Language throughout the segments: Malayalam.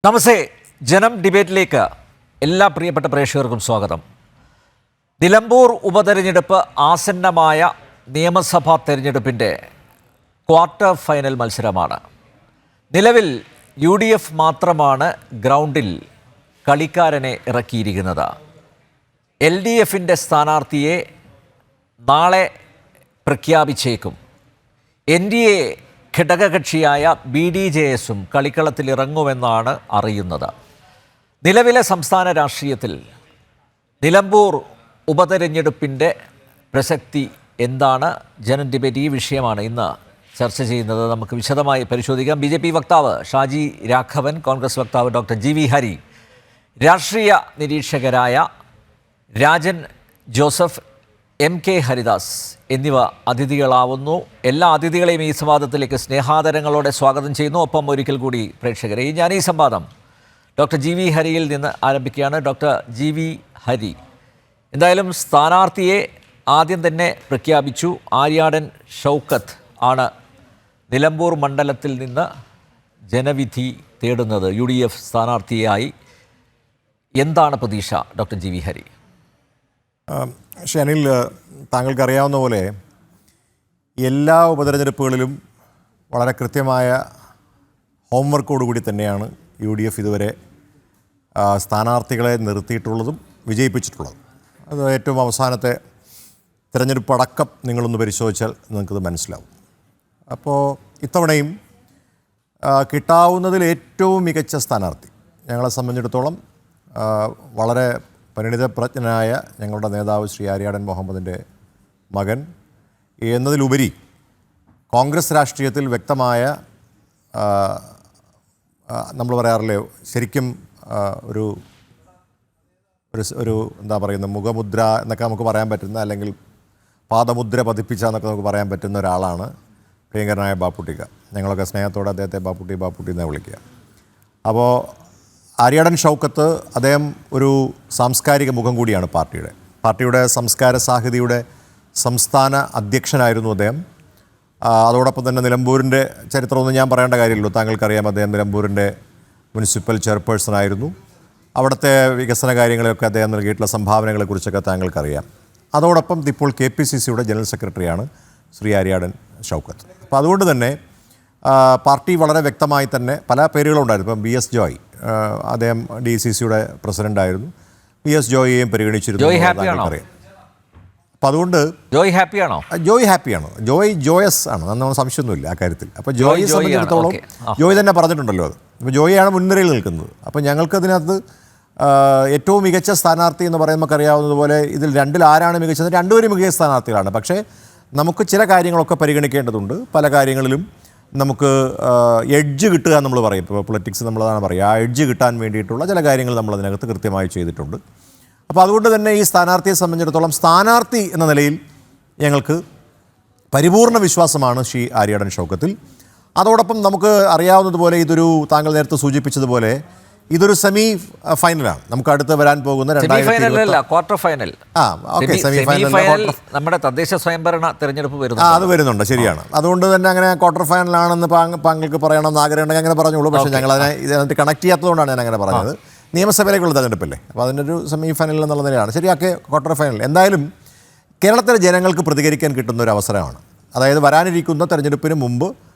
നമസ്തേ. ജനം ഡിബേറ്റിലേക്ക് എല്ലാ പ്രിയപ്പെട്ട പ്രേക്ഷകർക്കും സ്വാഗതം. നിലമ്പൂർ ഉപതെരഞ്ഞെടുപ്പ് ആസന്നമായ നിയമസഭാ തെരഞ്ഞെടുപ്പിൻ്റെ ക്വാർട്ടർ ഫൈനൽ മത്സരമാണ്. നിലവിൽ UDF മാത്രമാണ് ഗ്രൗണ്ടിൽ കളിക്കാരനെ ഇറക്കിയിരിക്കുന്നത്. LDFിൻ്റെ സ്ഥാനാർത്ഥിയെ നാളെ പ്രഖ്യാപിച്ചേക്കും. NDA ഘടകകക്ഷിയായ BDJS-ഉം കളിക്കളത്തിലിറങ്ങുമെന്നാണ് അറിയുന്നത്. നിലവിലെ സംസ്ഥാന രാഷ്ട്രീയത്തിൽ നിലമ്പൂർ ഉപതെരഞ്ഞെടുപ്പിൻ്റെ പ്രസക്തി എന്താണ്? ജനം ഡിബേറ്റ് ഈ വിഷയമാണ് ഇന്ന് ചർച്ച ചെയ്യുന്നത്. നമുക്ക് വിശദമായി പരിശോധിക്കാം. BJP വക്താവ് ഷാജി രാഘവൻ, കോൺഗ്രസ് വക്താവ് ഡോക്ടർ GV ഹരി, രാഷ്ട്രീയ നിരീക്ഷകരായ രാജൻ ജോസഫ്, MK ഹരിദാസ് എന്നിവ അതിഥികളാവുന്നു. എല്ലാ അതിഥികളെയും ഈ സംവാദത്തിലേക്ക് സ്നേഹാദരങ്ങളോടെ സ്വാഗതം ചെയ്യുന്നു. ഒപ്പം ഒരിക്കൽ കൂടി പ്രേക്ഷകരെ ഞാൻ ഈ സംവാദം ഡോക്ടർ GV ഹരിയിൽ നിന്ന് ആരംഭിക്കുകയാണ്. ഡോക്ടർ GV ഹരി, എന്തായാലും സ്ഥാനാർത്ഥിയെ ആദ്യം തന്നെ പ്രഖ്യാപിച്ചു. ആര്യാടൻ ഷൗക്കത്ത് ആണ് നിലമ്പൂർ മണ്ഡലത്തിൽ നിന്ന് ജനവിധി തേടുന്നത് UDF സ്ഥാനാർത്ഥിയായി. എന്താണ് പ്രതീക്ഷ ഡോക്ടർ GV ഹരി? ഷനിൽ, താങ്കൾക്കറിയാവുന്ന പോലെ എല്ലാ ഉപതെരഞ്ഞെടുപ്പുകളിലും വളരെ കൃത്യമായ ഹോംവർക്കോടുകൂടി തന്നെയാണ് UDF ഇതുവരെ സ്ഥാനാർത്ഥികളെ നിർത്തിയിട്ടുള്ളതും വിജയിപ്പിച്ചിട്ടുള്ളതും. അത് ഏറ്റവും അവസാനത്തെ തിരഞ്ഞെടുപ്പ് അടക്കം നിങ്ങളൊന്ന് പരിശോധിച്ചാൽ നിങ്ങൾക്കത് മനസ്സിലാവും. അപ്പോൾ ഇത്തവണയും കിട്ടാവുന്നതിൽ ഏറ്റവും മികച്ച സ്ഥാനാർത്ഥി, ഞങ്ങളെ സംബന്ധിച്ചിടത്തോളം വളരെ പരിണിതപ്രജ്ഞനായ ഞങ്ങളുടെ നേതാവ് ശ്രീ ആര്യാടൻ മുഹമ്മദിൻ്റെ മകൻ എന്നതിലുപരി കോൺഗ്രസ് രാഷ്ട്രീയത്തിൽ വ്യക്തമായ, നമ്മൾ പറയാറില്ലേ, ശരിക്കും ഒരു ഒരു എന്താ പറയുന്നത്, മുഖമുദ്ര എന്നൊക്കെ നമുക്ക് പറയാൻ പറ്റുന്ന, അല്ലെങ്കിൽ പാദമുദ്ര പതിപ്പിച്ച എന്നൊക്കെ നമുക്ക് പറയാൻ പറ്റുന്ന ഒരാളാണ് പ്രിയങ്കരനായ ബാപ്പുട്ടിക്ക. ഞങ്ങളൊക്കെ സ്നേഹത്തോടെ അദ്ദേഹത്തെ ബാപ്പുട്ടി എന്ന് വിളിക്കുക. അപ്പോൾ ആര്യാടൻ ഷൗക്കത്ത്, അദ്ദേഹം ഒരു സാംസ്കാരിക മുഖം കൂടിയാണ് പാർട്ടിയുടെ സംസ്കാര സാഹിതിയുടെ സംസ്ഥാന അധ്യക്ഷനായിരുന്നു അദ്ദേഹം. അതോടൊപ്പം തന്നെ നിലമ്പൂരിൻ്റെ ചരിത്രമൊന്നും ഞാൻ പറയേണ്ട കാര്യമില്ലല്ലോ, താങ്കൾക്കറിയാം. അദ്ദേഹം നിലമ്പൂരിൻ്റെ മുനിസിപ്പൽ ചെയർപേഴ്സൺ ആയിരുന്നു. അവിടുത്തെ വികസന കാര്യങ്ങളെയൊക്കെ അദ്ദേഹം നൽകിയിട്ടുള്ള സംഭാവനകളെക്കുറിച്ചൊക്കെ താങ്കൾക്കറിയാം. അതോടൊപ്പം ഇപ്പോൾ KPCCയുടെ ജനറൽ സെക്രട്ടറിയാണ് ശ്രീ ആര്യാടൻ ഷൗക്കത്ത്. അപ്പോൾ അതുകൊണ്ട് തന്നെ പാർട്ടി വളരെ വ്യക്തമായി തന്നെ പല പേരുകളുണ്ടായിരുന്നു. ഇപ്പം BS ജോയ്, അദ്ദേഹം DCCയുടെ പ്രസിഡൻ്റായിരുന്നു. BS ജോയിയെയും പരിഗണിച്ചിരുന്നു. അറിയാം. അപ്പം അതുകൊണ്ട് ജോയ് ഹാപ്പിയാണ്. ജോയസ് ആണ്, നമ്മൾ സംശയമൊന്നുമില്ല ആ കാര്യത്തിൽ. അപ്പോൾ ജോയിയെ സംബന്ധിച്ചിടത്തോളം ജോയ് തന്നെ പറഞ്ഞിട്ടുണ്ടല്ലോ അത്. അപ്പോൾ ജോയിയാണ് മുൻനിരയിൽ നിൽക്കുന്നത്. അപ്പോൾ ഞങ്ങൾക്കതിനകത്ത് ഏറ്റവും മികച്ച സ്ഥാനാർത്ഥി എന്ന് പറയുമ്പോൾ നമുക്കറിയാവുന്നതുപോലെ ഇതിൽ രണ്ടിൽ ആരാണ് മികച്ചത്? രണ്ടുപേരും മികച്ച സ്ഥാനാർത്ഥികളാണ്. പക്ഷേ നമുക്ക് ചില കാര്യങ്ങളൊക്കെ പരിഗണിക്കേണ്ടതുണ്ട്. പല കാര്യങ്ങളിലും നമുക്ക് എഡ്ജ് കിട്ടുക നമ്മൾ പറയും, ഇപ്പോൾ പൊളിറ്റിക്സ് നമ്മളതാണ് പറയുക. ആ എഡ്ജ് കിട്ടാൻ വേണ്ടിയിട്ടുള്ള ചില കാര്യങ്ങൾ നമ്മൾ അതിനകത്ത് കൃത്യമായി ചെയ്തിട്ടുണ്ട്. അപ്പോൾ അതുകൊണ്ട് തന്നെ ഈ സ്ഥാനാർത്ഥിയെ സംബന്ധിച്ചിടത്തോളം സ്ഥാനാർത്ഥി എന്ന നിലയിൽ ഞങ്ങൾക്ക് പരിപൂർണ വിശ്വാസമാണ് ശ്രീ ആര്യാടൻ ഷൗക്കത്തിൽ. അതോടൊപ്പം നമുക്ക് അറിയാവുന്നതുപോലെ ഇതൊരു, താങ്കൾ നേരത്തെ സൂചിപ്പിച്ചതുപോലെ ഇതൊരു സെമി ഫൈനലാണ്. നമുക്ക് അടുത്ത് വരാൻ പോകുന്ന ക്വാർട്ടർ ഫൈനൽ, നമ്മുടെ തദ്ദേശ സ്വയംഭരണ തെരഞ്ഞെടുപ്പ് വരുന്നു. അത് വരുന്നുണ്ട്, ശരിയാണ്. അതുകൊണ്ട് തന്നെ അങ്ങനെ ക്വാർട്ടർ ഫൈനലാണെന്ന് താങ്കൾക്ക് പറയണമെന്ന് ആഗ്രഹമുണ്ടെങ്കിൽ അങ്ങനെ പറഞ്ഞോളൂ. പക്ഷേ ഞങ്ങൾ ഇതിനകത്ത് കണക്ട് ചെയ്യാത്തതുകൊണ്ടാണ് ഞാൻ അങ്ങനെ പറഞ്ഞത്. നിയമസഭയിലേക്കുള്ള തെരഞ്ഞെടുപ്പല്ലേ, അപ്പോൾ അതിൻ്റെ ഒരു സെമി ഫൈനൽ എന്നുള്ള നിലയാണ്. ശരിയാക്കെ ക്വാർട്ടർ ഫൈനൽ. എന്തായാലും കേരളത്തിലെ ജനങ്ങൾക്ക് പ്രതികരിക്കാൻ കിട്ടുന്ന ഒരു അവസരമാണ്. അതായത് വരാനിരിക്കുന്ന തെരഞ്ഞെടുപ്പിന് മുമ്പ്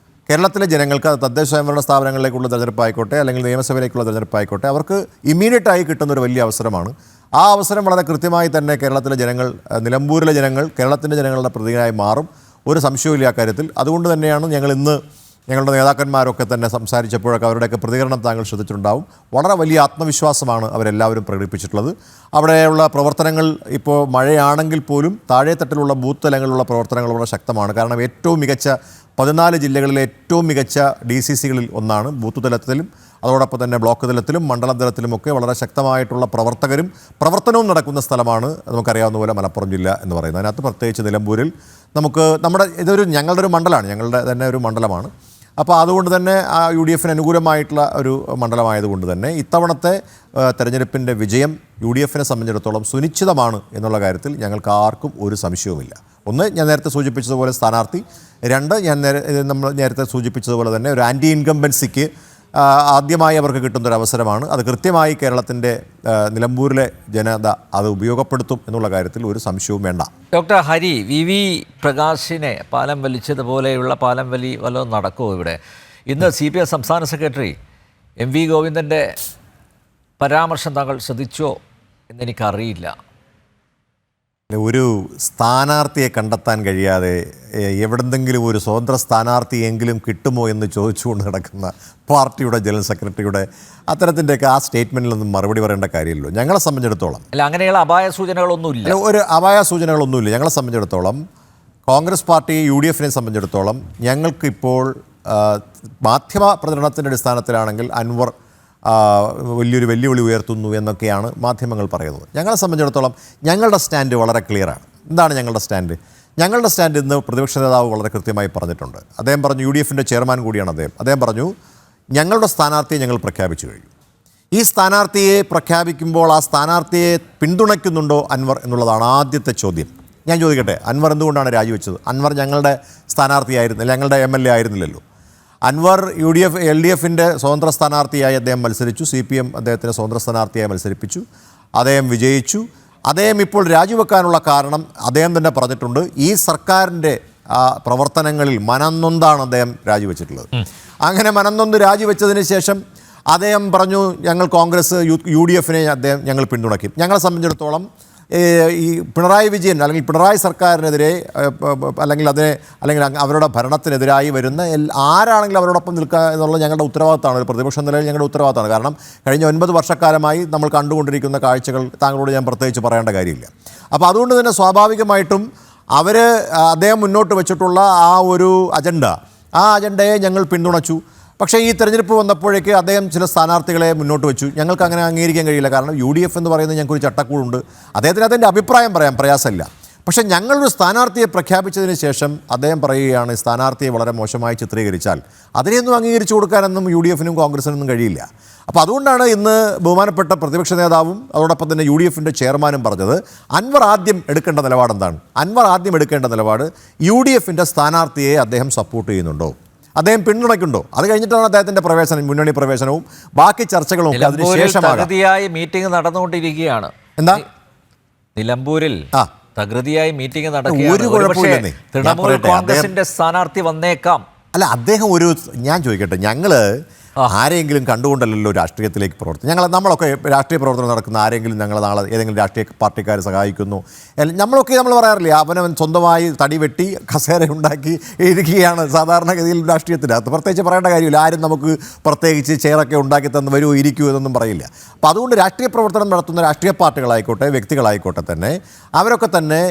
കേരളത്തിലെ ജനങ്ങൾക്ക്, തദ്ദേശ സ്വയംഭരണ സ്ഥാപനങ്ങളിലേക്കുള്ള തെരഞ്ഞെടുപ്പായിക്കോട്ടെ അല്ലെങ്കിൽ നിയമസഭയിലേക്കുള്ള തെരഞ്ഞെടുപ്പായിക്കോട്ടെ, അവർക്ക് ഇമ്മീഡിയറ്റായി കിട്ടുന്നൊരു വലിയ അവസരമാണ്. ആ അവസരം വളരെ കൃത്യമായി തന്നെ കേരളത്തിലെ ജനങ്ങൾ, നിലമ്പൂരിലെ ജനങ്ങൾ കേരളത്തിൻ്റെ ജനങ്ങളുടെ പ്രതിനിധിയായി മാറും. ഒരു സംശയവുമില്ല ആ കാര്യത്തിൽ. അതുകൊണ്ട് തന്നെയാണ് ഞങ്ങൾ ഇന്ന് ഞങ്ങളുടെ നേതാക്കന്മാരൊക്കെ തന്നെ സംസാരിച്ചപ്പോഴൊക്കെ അവരുടെയൊക്കെ പ്രതികരണം താങ്കൾ ശ്രദ്ധിച്ചിട്ടുണ്ടാവും. വളരെ വലിയ ആത്മവിശ്വാസമാണ് അവരെല്ലാവരും പ്രകടിപ്പിച്ചിട്ടുള്ളത്. അവിടെയുള്ള പ്രവർത്തനങ്ങൾ ഇപ്പോൾ മഴയാണെങ്കിൽ പോലും താഴെത്തട്ടിലുള്ള ബൂത്ത് തലങ്ങളിലുള്ള പ്രവർത്തനങ്ങൾ വളരെ ശക്തമാണ്. കാരണം ഏറ്റവും മികച്ച 14 ജില്ലകളിലെ ഏറ്റവും മികച്ച DCCകളിൽ ഒന്നാണ്. ബൂത്ത് തലത്തിലും അതോടൊപ്പം തന്നെ ബ്ലോക്ക് തലത്തിലും മണ്ഡലം തലത്തിലുമൊക്കെ വളരെ ശക്തമായിട്ടുള്ള പ്രവർത്തനവും നടക്കുന്ന സ്ഥലമാണ് നമുക്കറിയാവുന്ന പോലെ മലപ്പുറം ജില്ല എന്ന് പറയുന്നത്. അതിനകത്ത് പ്രത്യേകിച്ച് നിലമ്പൂരിൽ ഞങ്ങളുടെ ഒരു മണ്ഡലമാണ്, ഞങ്ങളുടെ തന്നെ ഒരു മണ്ഡലമാണ്. അപ്പോൾ അതുകൊണ്ട് തന്നെ UDFന് അനുകൂലമായിട്ടുള്ള ഒരു മണ്ഡലമായതുകൊണ്ട് തന്നെ ഇത്തവണത്തെ തെരഞ്ഞെടുപ്പിൻ്റെ വിജയം UDFനെ സംബന്ധിച്ചിടത്തോളം സുനിശ്ചിതമാണ് എന്നുള്ള കാര്യത്തിൽ ഞങ്ങൾക്ക് ആർക്കും ഒരു സംശയവുമില്ല. ഒന്ന്, ഞാൻ നേരത്തെ സൂചിപ്പിച്ചതുപോലെ സ്ഥാനാർത്ഥി. രണ്ട്, നമ്മൾ നേരത്തെ സൂചിപ്പിച്ചതുപോലെ തന്നെ ഒരു ആൻറ്റി ഇൻകംബൻസിക്ക് ആദ്യമായി അവർക്ക് കിട്ടുന്നൊരു അവസരമാണ്. അത് കൃത്യമായി കേരളത്തിൻ്റെ നിലമ്പൂരിലെ ജനത അത് ഉപയോഗപ്പെടുത്തും എന്നുള്ള കാര്യത്തിൽ ഒരു സംശയവും വേണ്ട. ഡോക്ടർ ഹരി, വി പ്രകാശിനെ പാലം വലിച്ചതുപോലെയുള്ള പാലം വലി വല്ലതും നടക്കുമോ ഇവിടെ? ഇന്ന് CPM സംസ്ഥാന സെക്രട്ടറി MV ഗോവിന്ദൻ്റെ പരാമർശം താങ്കൾ ശ്രദ്ധിച്ചോ എന്നെനിക്കറിയില്ല. ഒരു സ്ഥാനാർത്ഥിയെ കണ്ടെത്താൻ കഴിയാതെ എവിടെന്തെങ്കിലും ഒരു സ്വതന്ത്ര സ്ഥാനാർത്ഥിയെങ്കിലും കിട്ടുമോ എന്ന് ചോദിച്ചുകൊണ്ട് നടക്കുന്ന പാർട്ടിയുടെ ജനറൽ സെക്രട്ടറിയുടെ അത്തരത്തിൻ്റെയൊക്കെ ആ സ്റ്റേറ്റ്മെൻറ്റിലൊന്നും മറുപടി പറയേണ്ട കാര്യമില്ലല്ലോ. ഞങ്ങളെ സംബന്ധിച്ചിടത്തോളം അല്ല, അങ്ങനെയുള്ള അപായ സൂചനകളൊന്നുമില്ല. ഒരു അപായ സൂചനകളൊന്നുമില്ല. ഞങ്ങളെ സംബന്ധിച്ചിടത്തോളം, കോൺഗ്രസ് പാർട്ടി UDFനെ സംബന്ധിച്ചിടത്തോളം ഞങ്ങൾക്കിപ്പോൾ മാധ്യമ പ്രചരണത്തിൻ്റെ അടിസ്ഥാനത്തിലാണെങ്കിൽ അൻവർ വലിയൊരു വെല്ലുവിളി ഉയർത്തുന്നു എന്നൊക്കെയാണ് മാധ്യമങ്ങൾ പറയുന്നത്. ഞങ്ങളെ സംബന്ധിച്ചിടത്തോളം ഞങ്ങളുടെ സ്റ്റാൻഡ് വളരെ ക്ലിയറാണ്. എന്താണ് ഞങ്ങളുടെ സ്റ്റാൻഡ്? ഞങ്ങളുടെ സ്റ്റാൻഡ് ഇന്ന് പ്രതിപക്ഷ നേതാവ് വളരെ കൃത്യമായി പറഞ്ഞിട്ടുണ്ട്. അദ്ദേഹം പറഞ്ഞു, UDFൻ്റെ ചെയർമാൻ കൂടിയാണ് അദ്ദേഹം പറഞ്ഞു, ഞങ്ങളുടെ സ്ഥാനാർത്ഥിയെ ഞങ്ങൾ പ്രഖ്യാപിച്ചു കഴിഞ്ഞു. ഈ സ്ഥാനാർത്ഥിയെ പ്രഖ്യാപിക്കുമ്പോൾ ആ സ്ഥാനാർത്ഥിയെ പിന്തുണയ്ക്കുന്നുണ്ടോ അൻവർ എന്നുള്ളതാണ് ആദ്യത്തെ ചോദ്യം. ഞാൻ ചോദിക്കട്ടെ, അൻവർ എന്തുകൊണ്ടാണ് രാജിവെച്ചത്? അൻവർ ഞങ്ങളുടെ സ്ഥാനാർത്ഥിയായിരുന്നില്ല, ഞങ്ങളുടെ MLA ആയിരുന്നില്ലല്ലോ. അൻവർ LDFൻ്റെ സ്വതന്ത്ര സ്ഥാനാർത്ഥിയായി അദ്ദേഹം മത്സരിച്ചു. CPM അദ്ദേഹത്തിന് സ്വതന്ത്ര സ്ഥാനാർത്ഥിയായി മത്സരിപ്പിച്ചു. അദ്ദേഹം വിജയിച്ചു. അദ്ദേഹം ഇപ്പോൾ രാജിവെക്കാനുള്ള കാരണം അദ്ദേഹം തന്നെ പറഞ്ഞിട്ടുണ്ട്. ഈ സർക്കാരിൻ്റെ പ്രവർത്തനങ്ങളിൽ മനംനൊന്താണ് അദ്ദേഹം രാജിവെച്ചിട്ടുള്ളത്. അങ്ങനെ മനംനൊന്ത് രാജിവെച്ചതിന് ശേഷം അദ്ദേഹം പറഞ്ഞു, ഞങ്ങൾ കോൺഗ്രസ് UDFനെ ഞങ്ങൾ പിന്തുണയ്ക്കും. ഞങ്ങളെ സംബന്ധിച്ചിടത്തോളം ഈ പിണറായി വിജയൻ അല്ലെങ്കിൽ പിണറായി സർക്കാരിനെതിരെ അല്ലെങ്കിൽ അവരുടെ ഭരണത്തിനെതിരായി വരുന്ന ആരാണെങ്കിലും അവരോടൊപ്പം നിൽക്കുക എന്നുള്ളത് ഞങ്ങളുടെ ഉത്തരവാദിത്തമാണ്. ഒരു പ്രതിപക്ഷ നിലയിൽ ഞങ്ങളുടെ ഉത്തരവാദിത്തമാണ്. കാരണം കഴിഞ്ഞ 9 വർഷക്കാലമായി നമ്മൾ കണ്ടുകൊണ്ടിരിക്കുന്ന കാഴ്ചകൾ താങ്കളോട് ഞാൻ പ്രത്യേകിച്ച് പറയേണ്ട കാര്യമില്ല. അപ്പോൾ അതുകൊണ്ട് തന്നെ സ്വാഭാവികമായിട്ടും അദ്ദേഹം മുന്നോട്ട് വെച്ചിട്ടുള്ള ആ ഒരു ആ അജണ്ടയെ ഞങ്ങൾ പിന്തുണച്ചു. പക്ഷേ ഈ തെരഞ്ഞെടുപ്പ് വന്നപ്പോഴേക്ക് അദ്ദേഹം ചില സ്ഥാനാർത്ഥികളെ മുന്നോട്ട് വെച്ചു. ഞങ്ങൾക്ക് അങ്ങനെ അംഗീകരിക്കാൻ കഴിയില്ല. കാരണം UDF എന്ന് പറയുന്നത് ഞങ്ങൾക്കൊരു ചട്ടക്കൂടുണ്ട്. അദ്ദേഹത്തിന് അതിൻ്റെ അഭിപ്രായം പറയാൻ പ്രയാസമില്ല. പക്ഷേ ഞങ്ങളൊരു സ്ഥാനാർത്ഥിയെ പ്രഖ്യാപിച്ചതിന് ശേഷം അദ്ദേഹം പറയുകയാണ്, സ്ഥാനാർത്ഥിയെ വളരെ മോശമായി ചിത്രീകരിച്ചാൽ അതിനെയൊന്നും അംഗീകരിച്ചു കൊടുക്കാനൊന്നും UDFനും കോൺഗ്രസിനൊന്നും കഴിയില്ല. അപ്പോൾ അതുകൊണ്ടാണ് ഇന്ന് ബഹുമാനപ്പെട്ട പ്രതിപക്ഷ നേതാവും അതോടൊപ്പം തന്നെ UDFൻ്റെ ചെയർമാനും പറഞ്ഞത്, അൻവർ ആദ്യം എടുക്കേണ്ട നിലപാട് എന്താണ്? അൻവർ ആദ്യം എടുക്കേണ്ട നിലപാട് UDFൻ്റെ സ്ഥാനാർത്ഥിയെ അദ്ദേഹം സപ്പോർട്ട് ചെയ്യുന്നുണ്ടോ, അദ്ദേഹം പിന്തുണയ്ക്കുന്നുണ്ടോ? അത് കഴിഞ്ഞിട്ടാണ് അദ്ദേഹത്തിൻ്റെ മുന്നണി പ്രവേശനവും ബാക്കി ചർച്ചകളും ഒക്കെ അതിനുശേഷമാണ്. മീറ്റിംഗ് നടന്നുകൊണ്ടിരിക്കുകയാണ്. എന്താ നിലമ്പൂരിൽ തകൃതിയായി മീറ്റിംഗ് ഒരു നടക്കുകയാണ്. കുഴപ്പമില്ലെന്നേ. തൃണമൂൽ കോൺഗ്രസിന്റെ സ്ഥാനാർത്ഥി വന്നേക്കാം. അല്ല, അദ്ദേഹം ഞാൻ ചോദിക്കട്ടെ, ഞങ്ങൾ ആരെങ്കിലും കണ്ടുകൊണ്ടല്ലോ രാഷ്ട്രീയത്തിലേക്ക് പ്രവർത്തിക്കും. നമ്മളൊക്കെ രാഷ്ട്രീയ പ്രവർത്തനം നടക്കുന്ന ആരെങ്കിലും ഞങ്ങൾ നാളെ ഏതെങ്കിലും രാഷ്ട്രീയ പാർട്ടിക്കാരെ സഹായിക്കുന്നു. നമ്മൾ പറയാറില്ലേ, അവനവൻ സ്വന്തമായി തടി വെട്ടി കസേര ഉണ്ടാക്കി ഇരിക്കുകയാണ് സാധാരണഗതിയിൽ രാഷ്ട്രീയത്തിനകത്ത്. പ്രത്യേകിച്ച് പറയേണ്ട കാര്യമില്ല. ആരും നമുക്ക് പ്രത്യേകിച്ച് ചെയറൊക്കെ ഉണ്ടാക്കി തന്ന് വരുമോ ഇരിക്കുമോ എന്നൊന്നും പറയില്ല. അപ്പോൾ അതുകൊണ്ട് രാഷ്ട്രീയ പ്രവർത്തനം നടത്തുന്ന രാഷ്ട്രീയ പാർട്ടികളായിക്കോട്ടെ വ്യക്തികളായിക്കോട്ടെ തന്നെ അവരൊക്കെ തന്നെ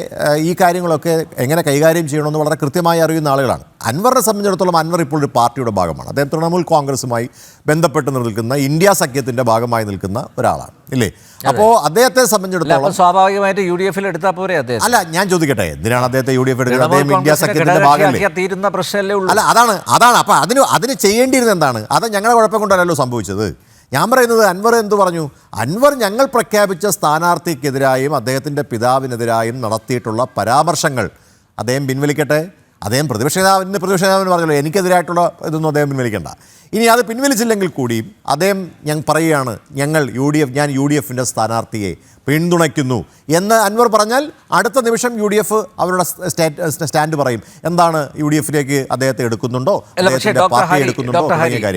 ഈ കാര്യങ്ങളൊക്കെ എങ്ങനെ കൈകാര്യം ചെയ്യണമെന്ന് വളരെ കൃത്യമായി അറിയുന്ന ആളുകളാണ്. അൻവറിനെ സംബന്ധിച്ചിടത്തോളം അൻവർ ഇപ്പോൾ ഒരു പാർട്ടിയുടെ ഭാഗമാണ്. അദ്ദേഹം തൃണമൂൽ കോൺഗ്രസുമായി ബന്ധപ്പെട്ട് നിൽക്കുന്ന ഇന്ത്യ സഖ്യത്തിൻ്റെ ഭാഗമായി നിൽക്കുന്ന ഒരാളാണ്, ഇല്ലേ? അപ്പോൾ അദ്ദേഹത്തെ സംബന്ധിച്ചിടത്തോളം സ്വാഭാവികമായിട്ട് UDFൽ എടുത്താൽ പോരെ അദ്ദേഹം? അല്ല, ഞാൻ ചോദിക്കട്ടെ, എന്തിനാണ് അദ്ദേഹത്തെ UDF എടുക്കുന്നത്? അദ്ദേഹം ഇന്ത്യ സഖ്യത്തിൻ്റെ ഭാഗമല്ലേ? തീരുന്ന പ്രശ്നമല്ലേ ഉള്ളൂ. അല്ല, അതാണ്. അപ്പോൾ അതിന് ചെയ്യേണ്ടിയിരുന്നത് എന്താണ്? അത് ഞങ്ങളുടെ കുഴപ്പം കൊണ്ടല്ലോ സംഭവിച്ചത്. ഞാൻ പറയുന്നത്, അൻവർ എന്തു പറഞ്ഞു? അൻവർ ഞങ്ങൾ പ്രഖ്യാപിച്ച സ്ഥാനാർത്ഥിക്കെതിരായും അദ്ദേഹത്തിൻ്റെ പിതാവിനെതിരായും നടത്തിയിട്ടുള്ള പരാമർശങ്ങൾ അദ്ദേഹം പിൻവലിക്കട്ടെ. അദ്ദേഹം പ്രതിപക്ഷ നേതാവിന് പറഞ്ഞല്ലോ, എനിക്കെതിരായിട്ടുള്ള ഇതൊന്നും അദ്ദേഹം പിൻവലിക്കേണ്ട. ഇനി അത് പിൻവലിച്ചില്ലെങ്കിൽ കൂടിയും അദ്ദേഹം ഞാൻ പറയുകയാണ്, ഞാൻ UDFൻ്റെ സ്ഥാനാർത്ഥിയെ പിന്തുണയ്ക്കുന്നു എന്ന് അൻവർ പറഞ്ഞാൽ അടുത്ത നിമിഷം UDF അവരുടെ സ്റ്റാൻഡ് പറയും. എന്താണ്, UDFിലേക്ക് അദ്ദേഹത്തെ എടുക്കുന്നുണ്ടോ, പാർട്ടി എടുക്കുന്നുണ്ടോ?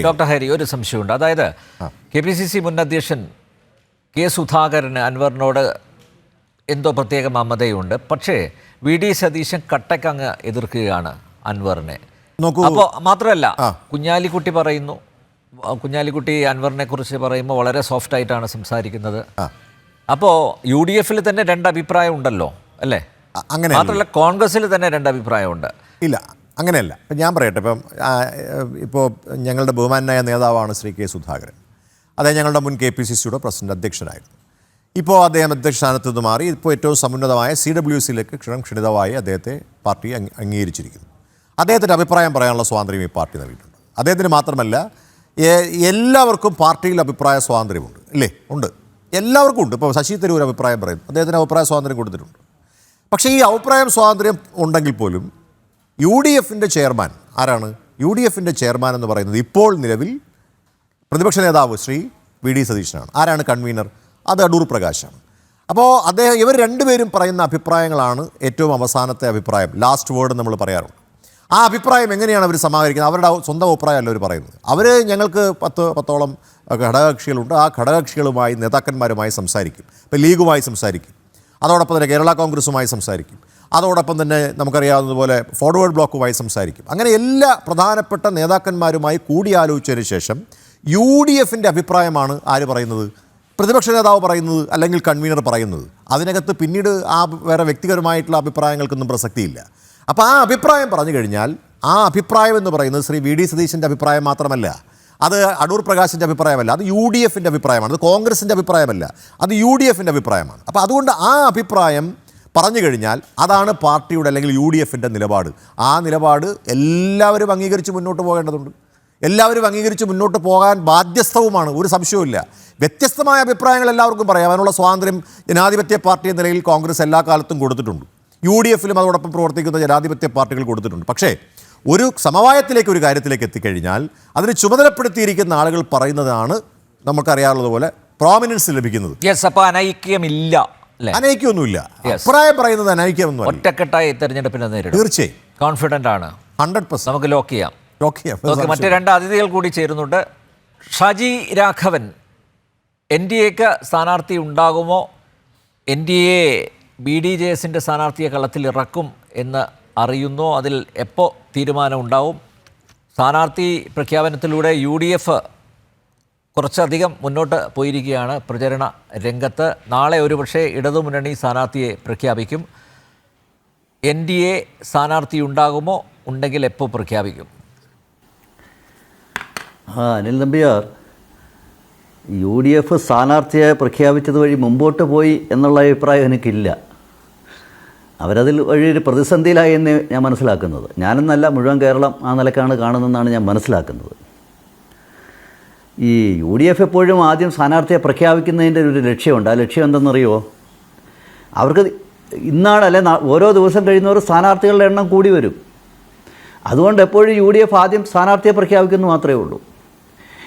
ഡോക്ടർ ഹരി, ഒരു സംശയമുണ്ട്. അതായത് KPCC മുൻ അധ്യക്ഷൻ K. സുധാകരന് അൻവറിനോട് എന്തോ പ്രത്യേക മമതയുണ്ട്. പക്ഷേ VD സതീശൻ കട്ടക്കങ്ങ് എതിർക്കുകയാണ് അൻവറിനെ. അപ്പോൾ മാത്രമല്ല, കുഞ്ഞാലിക്കുട്ടി പറയുന്നു, കുഞ്ഞാലിക്കുട്ടി അൻവറിനെ കുറിച്ച് പറയുമ്പോൾ വളരെ സോഫ്റ്റ് ആയിട്ടാണ് സംസാരിക്കുന്നത്. അപ്പോൾ UDFൽ തന്നെ 2 അഭിപ്രായം ഉണ്ടല്ലോ, അല്ലേ? അങ്ങനെ മാത്രമല്ല കോൺഗ്രസ്സിൽ തന്നെ 2 അഭിപ്രായമുണ്ട്. ഇല്ല, അങ്ങനെയല്ല. ഇപ്പം ഞാൻ പറയട്ടെ, ഇപ്പോൾ ഞങ്ങളുടെ ബഹുമാനായ നേതാവാണ് ശ്രീ K. സുധാകരൻ. അദ്ദേഹം ഞങ്ങളുടെ മുൻ KPCCയുടെ പ്രസിഡന്റ് അധ്യക്ഷനായിരുന്നു. ഇപ്പോൾ അദ്ദേഹം അധ്യക്ഷ സ്ഥാനത്ത് നിന്ന് മാറി ഇപ്പോൾ ഏറ്റവും സമുന്നതമായ CWCയിലേക്ക് ക്ഷണിതമായി അദ്ദേഹത്തെ പാർട്ടി അംഗീകരിച്ചിരിക്കുന്നു. അദ്ദേഹത്തിൻ്റെ അഭിപ്രായം പറയാനുള്ള സ്വാതന്ത്ര്യം ഈ പാർട്ടി നൽകിയിട്ടുണ്ട്. അദ്ദേഹത്തിന് മാത്രമല്ല, എല്ലാവർക്കും പാർട്ടിയിൽ അഭിപ്രായ സ്വാതന്ത്ര്യമുണ്ട്, ഇല്ലേ? ഉണ്ട്, എല്ലാവർക്കും ഉണ്ട്. ഇപ്പോൾ ശശി തരൂർ അഭിപ്രായം പറയുന്നു, അദ്ദേഹത്തിന് അഭിപ്രായ സ്വാതന്ത്ര്യം കൊടുത്തിട്ടുണ്ട്. പക്ഷേ ഈ അഭിപ്രായ സ്വാതന്ത്ര്യം ഉണ്ടെങ്കിൽ പോലും UDFൻ്റെ ചെയർമാൻ ആരാണ്? UDFൻ്റെ ചെയർമാൻ എന്ന് പറയുന്നത് ഇപ്പോൾ നിലവിൽ പ്രതിപക്ഷ നേതാവ് ശ്രീ വി ഡി സതീശനാണ്. ആരാണ് കൺവീനർ? അത് അടൂർ പ്രകാശാണ്. അപ്പോൾ ഇവർ രണ്ടുപേരും പറയുന്ന അഭിപ്രായങ്ങളാണ് ഏറ്റവും അവസാനത്തെ അഭിപ്രായം, ലാസ്റ്റ് വേർഡ് നമ്മൾ പറയാറുണ്ട്. ആ അഭിപ്രായം എങ്ങനെയാണ് അവർ സമാഹരിക്കുന്നത്? അവരുടെ സ്വന്തം അഭിപ്രായമല്ല അവർ പറയുന്നത്. അവർ ഞങ്ങൾക്ക് പത്തോളം ഘടകകക്ഷികളുണ്ട്, ആ ഘടകകക്ഷികളുമായി നേതാക്കന്മാരുമായി സംസാരിക്കും. ഇപ്പോൾ ലീഗുമായി സംസാരിക്കും, അതോടൊപ്പം തന്നെ കേരള കോൺഗ്രസുമായി സംസാരിക്കും, അതോടൊപ്പം തന്നെ നമുക്കറിയാവുന്നതുപോലെ ഫോർവേഡ് ബ്ലോക്കുമായി സംസാരിക്കും. അങ്ങനെ എല്ലാ പ്രധാനപ്പെട്ട നേതാക്കന്മാരുമായി കൂടിയാലോചിച്ചതിന് ശേഷം UDFൻ്റെ അഭിപ്രായമാണ് ആര് പറയുന്നത്? പ്രതിപക്ഷ നേതാവ് പറയുന്നത്, അല്ലെങ്കിൽ കൺവീനർ പറയുന്നത്. അതിനകത്ത് പിന്നീട് വേറെ വ്യക്തിപരമായിട്ടുള്ള അഭിപ്രായങ്ങൾക്കൊന്നും പ്രസക്തിയില്ല. അപ്പോൾ ആ അഭിപ്രായം പറഞ്ഞു കഴിഞ്ഞാൽ ആ അഭിപ്രായം എന്ന് പറയുന്നത് ശ്രീ വി ഡി സതീശൻ്റെ അഭിപ്രായം മാത്രമല്ല, അത് അടൂർ പ്രകാശിൻ്റെ അഭിപ്രായമല്ല, അത് UDFൻ്റെ അഭിപ്രായമാണ്, അത് കോൺഗ്രസിൻ്റെ അഭിപ്രായമല്ല, അത് UDFൻ്റെ അഭിപ്രായമാണ്. അപ്പോൾ അതുകൊണ്ട് ആ അഭിപ്രായം പറഞ്ഞു കഴിഞ്ഞാൽ അതാണ് പാർട്ടിയുടെ അല്ലെങ്കിൽ UDFൻ്റെ നിലപാട്. ആ നിലപാട് എല്ലാവരും അംഗീകരിച്ച് മുന്നോട്ട് പോകേണ്ടതുണ്ട്. എല്ലാവരും അംഗീകരിച്ച് മുന്നോട്ട് പോകാൻ ബാധ്യസ്ഥവുമാണ്, ഒരു സംശയവുമില്ല. വ്യത്യസ്തമായ അഭിപ്രായങ്ങൾ എല്ലാവർക്കും പറയാം. അതിനുള്ള സ്വാതന്ത്ര്യം ജനാധിപത്യ പാർട്ടി എന്ന നിലയിൽ കോൺഗ്രസ് എല്ലാ കാലത്തും കൊടുത്തിട്ടുണ്ട്. UDFലും അതോടൊപ്പം പ്രവർത്തിക്കുന്ന ജനാധിപത്യ പാർട്ടികൾ കൊടുത്തിട്ടുണ്ട്. പക്ഷേ ഒരു സമവായത്തിലേക്ക്, ഒരു കാര്യത്തിലേക്ക് എത്തിക്കഴിഞ്ഞാൽ അതിന് ചുമതലപ്പെടുത്തിയിരിക്കുന്ന ആളുകൾ പറയുന്നതാണ് നമുക്കറിയാവുന്നതുപോലെ പ്രോമിനൻസ് ലഭിക്കുന്നത്. അപ്പോൾ അനൈക്യമില്ല, അനൈക്യമൊന്നുമില്ല. അഭിപ്രായം പറയുന്നത് അനൈക്യമൊന്നും ഒറ്റക്കെട്ടായി തെരഞ്ഞെടുപ്പിനെ നേരിടും. തീർച്ചയായും കോൺഫിഡൻ്റ് ആണ്, 100%. നമുക്ക് ലോക്ക് ചെയ്യാം. മറ്റ് 2 അതിഥികൾ കൂടി ചേരുന്നുണ്ട്. ഷാജി രാഘവൻ, NDAക്ക് സ്ഥാനാർത്ഥി ഉണ്ടാകുമോ? NDA BDJSൻ്റെ സ്ഥാനാർത്ഥിയെ കളത്തിൽ ഇറക്കും എന്ന് അറിയുന്നോ? അതിൽ എപ്പോൾ തീരുമാനം ഉണ്ടാവും? സ്ഥാനാർത്ഥി പ്രഖ്യാപനത്തിലൂടെ UDF കുറച്ചധികം മുന്നോട്ട് പോയിരിക്കുകയാണ് പ്രചരണ രംഗത്ത്. നാളെ ഒരുപക്ഷെ ഇടതുമുന്നണി സ്ഥാനാർത്ഥിയെ പ്രഖ്യാപിക്കും. NDA സ്ഥാനാർത്ഥി ഉണ്ടാകുമോ? ഉണ്ടെങ്കിൽ എപ്പോൾ പ്രഖ്യാപിക്കും? അനിൽ നമ്പ്യാർ, UDF സ്ഥാനാർത്ഥിയെ പ്രഖ്യാപിച്ചത് വഴി മുമ്പോട്ട് പോയി എന്നുള്ള അഭിപ്രായം എനിക്കില്ല. അവരതിൽ വഴി ഒരു പ്രതിസന്ധിയിലായി എന്ന് ഞാൻ മനസ്സിലാക്കുന്നത്. ഞാനെന്നല്ല, മുഴുവൻ കേരളം ആ നിലക്കാണ് കാണുന്നതെന്നാണ് ഞാൻ മനസ്സിലാക്കുന്നത്. ഈ UDF എപ്പോഴും ആദ്യം സ്ഥാനാർത്ഥിയെ പ്രഖ്യാപിക്കുന്നതിൻ്റെ ഒരു ലക്ഷ്യമുണ്ട്. ആ ലക്ഷ്യം എന്തെന്നറിയുമോ? അവർക്ക് ഇന്നാണ് അല്ലെ ഓരോ ദിവസം കഴിയുന്നവർ സ്ഥാനാർത്ഥികളുടെ എണ്ണം കൂടി വരും. അതുകൊണ്ട് എപ്പോഴും UDF ആദ്യം സ്ഥാനാർത്ഥിയെ പ്രഖ്യാപിക്കുന്നു മാത്രമേ ഉള്ളൂ.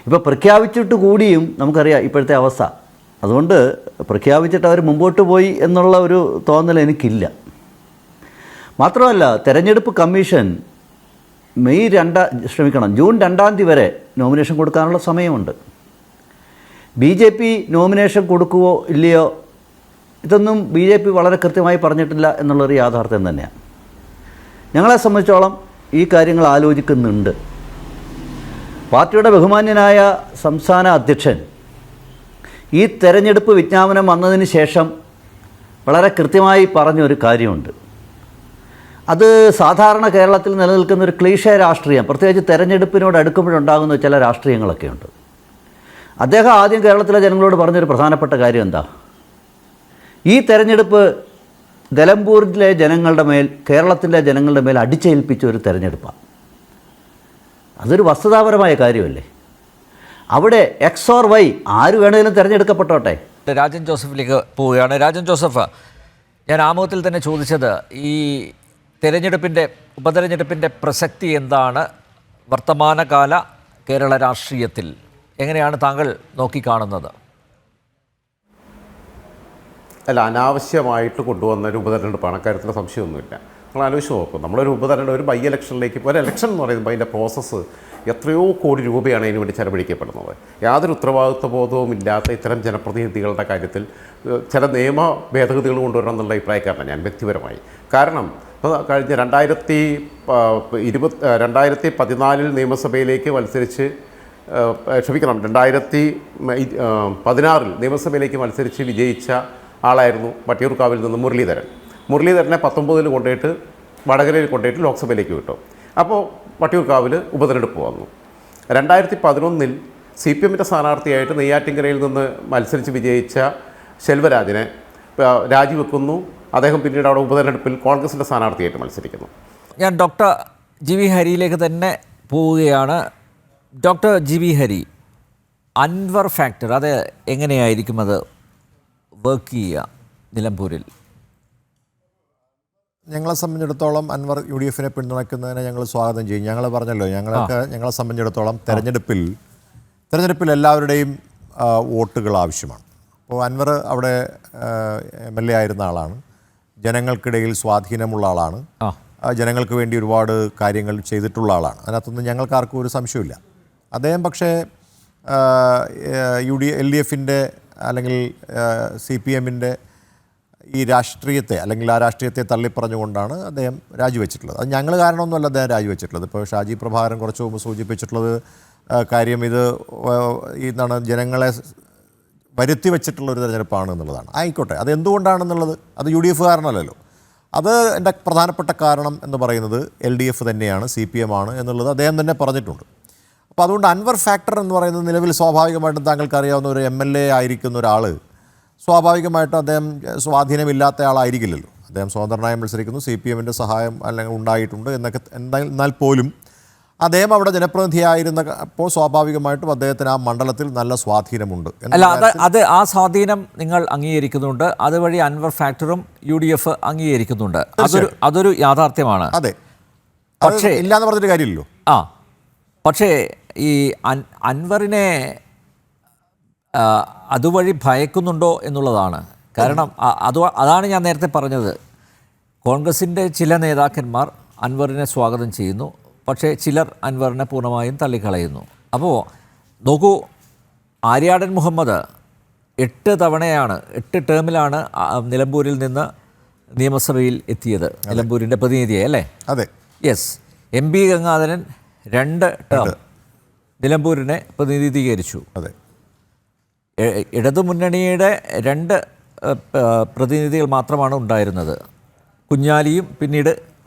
ഇപ്പോൾ പ്രഖ്യാപിച്ചിട്ട് കൂടിയും നമുക്കറിയാം ഇപ്പോഴത്തെ അവസ്ഥ. അതുകൊണ്ട് പ്രഖ്യാപിച്ചിട്ട് അവർ മുമ്പോട്ട് പോയി എന്നുള്ള ഒരു തോന്നൽ എനിക്കില്ല. മാത്രമല്ല, തെരഞ്ഞെടുപ്പ് കമ്മീഷൻ ജൂൺ 2 തീയതി വരെ നോമിനേഷൻ കൊടുക്കാനുള്ള സമയമുണ്ട്. BJP നോമിനേഷൻ കൊടുക്കുവോ ഇല്ലയോ ഇതൊന്നും BJP വളരെ കൃത്യമായി പറഞ്ഞിട്ടില്ല എന്നുള്ളൊരു യാഥാർത്ഥ്യം തന്നെയാണ്. ഞങ്ങളെ സംബന്ധിച്ചോളം ഈ കാര്യങ്ങൾ ആലോചിക്കുന്നുണ്ട്. പാർട്ടിയുടെ ബഹുമാന്യനായ സംസ്ഥാന അധ്യക്ഷൻ ഈ തെരഞ്ഞെടുപ്പ് വിജ്ഞാപനം വന്നതിന് ശേഷം വളരെ കൃത്യമായി പറഞ്ഞൊരു കാര്യമുണ്ട്. അത് സാധാരണ കേരളത്തിൽ നിലനിൽക്കുന്ന ഒരു ക്ലീഷേ രാഷ്ട്രീയം, പ്രത്യേകിച്ച് തെരഞ്ഞെടുപ്പിനോട് അടുക്കുമ്പോഴുണ്ടാകുന്ന ചില രാഷ്ട്രീയങ്ങളൊക്കെയുണ്ട്. അദ്ദേഹം ആദ്യം കേരളത്തിലെ ജനങ്ങളോട് പറഞ്ഞൊരു പ്രധാനപ്പെട്ട കാര്യം എന്താ? ഈ തെരഞ്ഞെടുപ്പ് നിലമ്പൂരിലെ ജനങ്ങളുടെ മേൽ, കേരളത്തിലെ ജനങ്ങളുടെ മേൽ അടിച്ചേൽപ്പിച്ച ഒരു തെരഞ്ഞെടുപ്പാണ്. അതൊരു വസ്തുതാപരമായ കാര്യമല്ലേ? അവിടെ X or Y ആര് വേണമെങ്കിലും തിരഞ്ഞെടുക്കപ്പെട്ടോട്ടെ. രാജൻ ജോസഫിലേക്ക് പോവുകയാണ്. രാജൻ ജോസഫ്, ഞാൻ ആമുഖത്തിൽ തന്നെ ചോദിച്ചത് ഈ ഉപതെരഞ്ഞെടുപ്പിൻ്റെ പ്രസക്തി എന്താണ് വർത്തമാനകാല കേരള രാഷ്ട്രീയത്തിൽ? എങ്ങനെയാണ് താങ്കൾ നോക്കിക്കാണുന്നത്? അല്ല, അനാവശ്യമായിട്ട് കൊണ്ടുവന്ന ഒരു ഉപതെരഞ്ഞെടുപ്പാണ്, അക്കാര്യത്തിൽ സംശയമൊന്നുമില്ല. നിങ്ങൾ ആലോചിച്ച് നോക്കും, നമ്മളൊരു ഉപതെരഞ്ഞെടുപ്പ്, ഒരു ഇലക്ഷനിലേക്ക്, ഒരു ഇലക്ഷൻ എന്ന് പറയുമ്പോൾ അതിൻ്റെ പ്രോസസ്സ് എത്രയോ കോടി രൂപയാണ് അതിന് വേണ്ടി ചെലവഴിക്കപ്പെടുന്നത്. യാതൊരു ഉത്തരവാദിത്വ ബോധവും ഇല്ലാത്ത ഇത്തരം ജനപ്രതിനിധികളുടെ കാര്യത്തിൽ ചില നിയമ ഭേദഗതികൾ കൊണ്ടുവരണം എന്നുള്ള അഭിപ്രായക്കാരനാണ് ഞാൻ വ്യക്തിപരമായി. കാരണം ഇപ്പോൾ കഴിഞ്ഞ 2014 നിയമസഭയിലേക്ക് മത്സരിച്ച് 2016 നിയമസഭയിലേക്ക് മത്സരിച്ച് വിജയിച്ച ആളായിരുന്നു വട്ടിയൂർക്കാവിൽ നിന്ന് മുരളീധരനെ 19 കൊണ്ടുപോയിട്ട് വടകരയിൽ കൊണ്ടുപോയിട്ട് ലോക്സഭയിലേക്ക് വിട്ടു. അപ്പോൾ വട്ടിയൂർക്കാവിൽ ഉപതെരഞ്ഞെടുപ്പ് വന്നു. 2011 CPMൻ്റെ സ്ഥാനാർത്ഥിയായിട്ട് നെയ്യാറ്റിൻകരയിൽ നിന്ന് മത്സരിച്ച് വിജയിച്ച ശെൽവരാജിനെ രാജിവെക്കുന്നു. അദ്ദേഹം പിന്നീട് അവിടെ ഉപതെരഞ്ഞെടുപ്പിൽ കോൺഗ്രസിൻ്റെ സ്ഥാനാർത്ഥിയായിട്ട് മത്സരിക്കുന്നു. ഞാൻ ഡോക്ടർ GV ഹരിയിലേക്ക് തന്നെ പോവുകയാണ്. Doctor GV Hari, Anwar factor അത് എങ്ങനെയായിരിക്കും അത് വർക്ക് ചെയ്യുക നിലമ്പൂരിൽ? ഞങ്ങളെ സംബന്ധിച്ചിടത്തോളം അൻവർ UDFനെ പിന്തുണയ്ക്കുന്നതിനെ ഞങ്ങൾ സ്വാഗതം ചെയ്യും. ഞങ്ങൾ പറഞ്ഞല്ലോ, ഞങ്ങളെ സംബന്ധിച്ചിടത്തോളം തെരഞ്ഞെടുപ്പിൽ എല്ലാവരുടെയും വോട്ടുകൾ ആവശ്യമാണ്. അപ്പോൾ അൻവർ അവിടെ MLA ആയിരുന്ന ആളാണ്, ജനങ്ങൾക്കിടയിൽ സ്വാധീനമുള്ള ആളാണ്, ജനങ്ങൾക്ക് വേണ്ടി ഒരുപാട് കാര്യങ്ങൾ ചെയ്തിട്ടുള്ള ആളാണ്. അതിനകത്തൊന്നും ഞങ്ങൾക്കാർക്കും ഒരു സംശയമില്ല. അദ്ദേഹം പക്ഷേ LDFൻ്റെ അല്ലെങ്കിൽ CPMൻ്റെ ഈ രാഷ്ട്രീയത്തെ അല്ലെങ്കിൽ ആ രാഷ്ട്രീയത്തെ തള്ളിപ്പറഞ്ഞുകൊണ്ടാണ് അദ്ദേഹം രാജിവെച്ചിട്ടുള്ളത്. അത് ഞങ്ങൾ കാരണമൊന്നുമല്ല അദ്ദേഹം രാജിവെച്ചിട്ടുള്ളത്. ഇപ്പോൾ ഷാജി പ്രഭാകരൻ കുറച്ച് മുമ്പ് സൂചിപ്പിച്ചിട്ടുള്ളത് കാര്യം ഇത് എന്താണ് ജനങ്ങളെ വരുത്തി വെച്ചിട്ടുള്ള ഒരു തെരഞ്ഞെടുപ്പാണ് എന്നുള്ളതാണ്. ആയിക്കോട്ടെ, അത് എന്തുകൊണ്ടാണെന്നുള്ളത് അത് UDF കാരണമല്ലല്ലോ. അത് എൻ്റെ പ്രധാനപ്പെട്ട കാരണം എന്ന് പറയുന്നത് LDF തന്നെയാണ്, CPM ആണ് എന്നുള്ളത് അദ്ദേഹം തന്നെ പറഞ്ഞിട്ടുണ്ട്. അപ്പോൾ അതുകൊണ്ട് അൻവർ ഫാക്ടർ എന്ന് പറയുന്നത് നിലവിൽ സ്വാഭാവികമായിട്ടും താങ്കൾക്ക് അറിയാവുന്ന ഒരു MLA ആയിരിക്കുന്ന ഒരാൾ സ്വാഭാവികമായിട്ടും അദ്ദേഹം സ്വാധീനമില്ലാത്ത ആളായിരിക്കില്ലല്ലോ. അദ്ദേഹം സ്വതന്ത്രനായി മത്സരിക്കുന്നു, CPMൻ്റെ സഹായം അല്ലെങ്കിൽ ഉണ്ടായിട്ടുണ്ട് എന്നൊക്കെ. എന്നാൽ പോലും അദ്ദേഹം അവിടെ ജനപ്രതിനിധിയായിരുന്നപ്പോൾ സ്വാഭാവികമായിട്ടും അദ്ദേഹത്തിന് ആ മണ്ഡലത്തിൽ നല്ല സ്വാധീനമുണ്ട്. അല്ല, അത് ആ സ്വാധീനം നിങ്ങൾ അംഗീകരിക്കുന്നുണ്ട്. അതുവഴി അൻവർ ഫാക്ടറും UDF അംഗീകരിക്കുന്നുണ്ട്. അതൊരു യാഥാർത്ഥ്യമാണ്. അതെ, പക്ഷേ ഇല്ലാന്ന് പറഞ്ഞിട്ട് കാര്യമില്ലല്ലോ. പക്ഷേ ഈ അൻവറിനെ അതുവഴി ഭയക്കുന്നുണ്ടോ എന്നുള്ളതാണ്. കാരണം അതാണ് ഞാൻ നേരത്തെ പറഞ്ഞത്. കോൺഗ്രസിൻ്റെ ചില നേതാക്കന്മാർ അൻവറിനെ സ്വാഗതം ചെയ്യുന്നു, പക്ഷേ ചിലർ അൻവറിനെ പൂർണ്ണമായും തള്ളിക്കളയുന്നു. അപ്പോൾ നോക്കൂ, ആര്യാടൻ മുഹമ്മദ് 8 തവണയാണ് 8 ടേമിലാണ് നിലമ്പൂരിൽ നിന്ന് നിയമസഭയിൽ എത്തിയത്, നിലമ്പൂരിൻ്റെ പ്രതിനിധിയെ, അല്ലേ? അതെ, യെസ്. MB ഗംഗാധരൻ 2 ടേം നിലമ്പൂരിനെ പ്രതിനിധീകരിച്ചു. അതെ. ഇടതുമുന്നണിയുടെ 2 പ്രതിനിധികൾ മാത്രമാണ് ഉണ്ടായിരുന്നത്, കുഞ്ഞാലിയും പിന്നീട്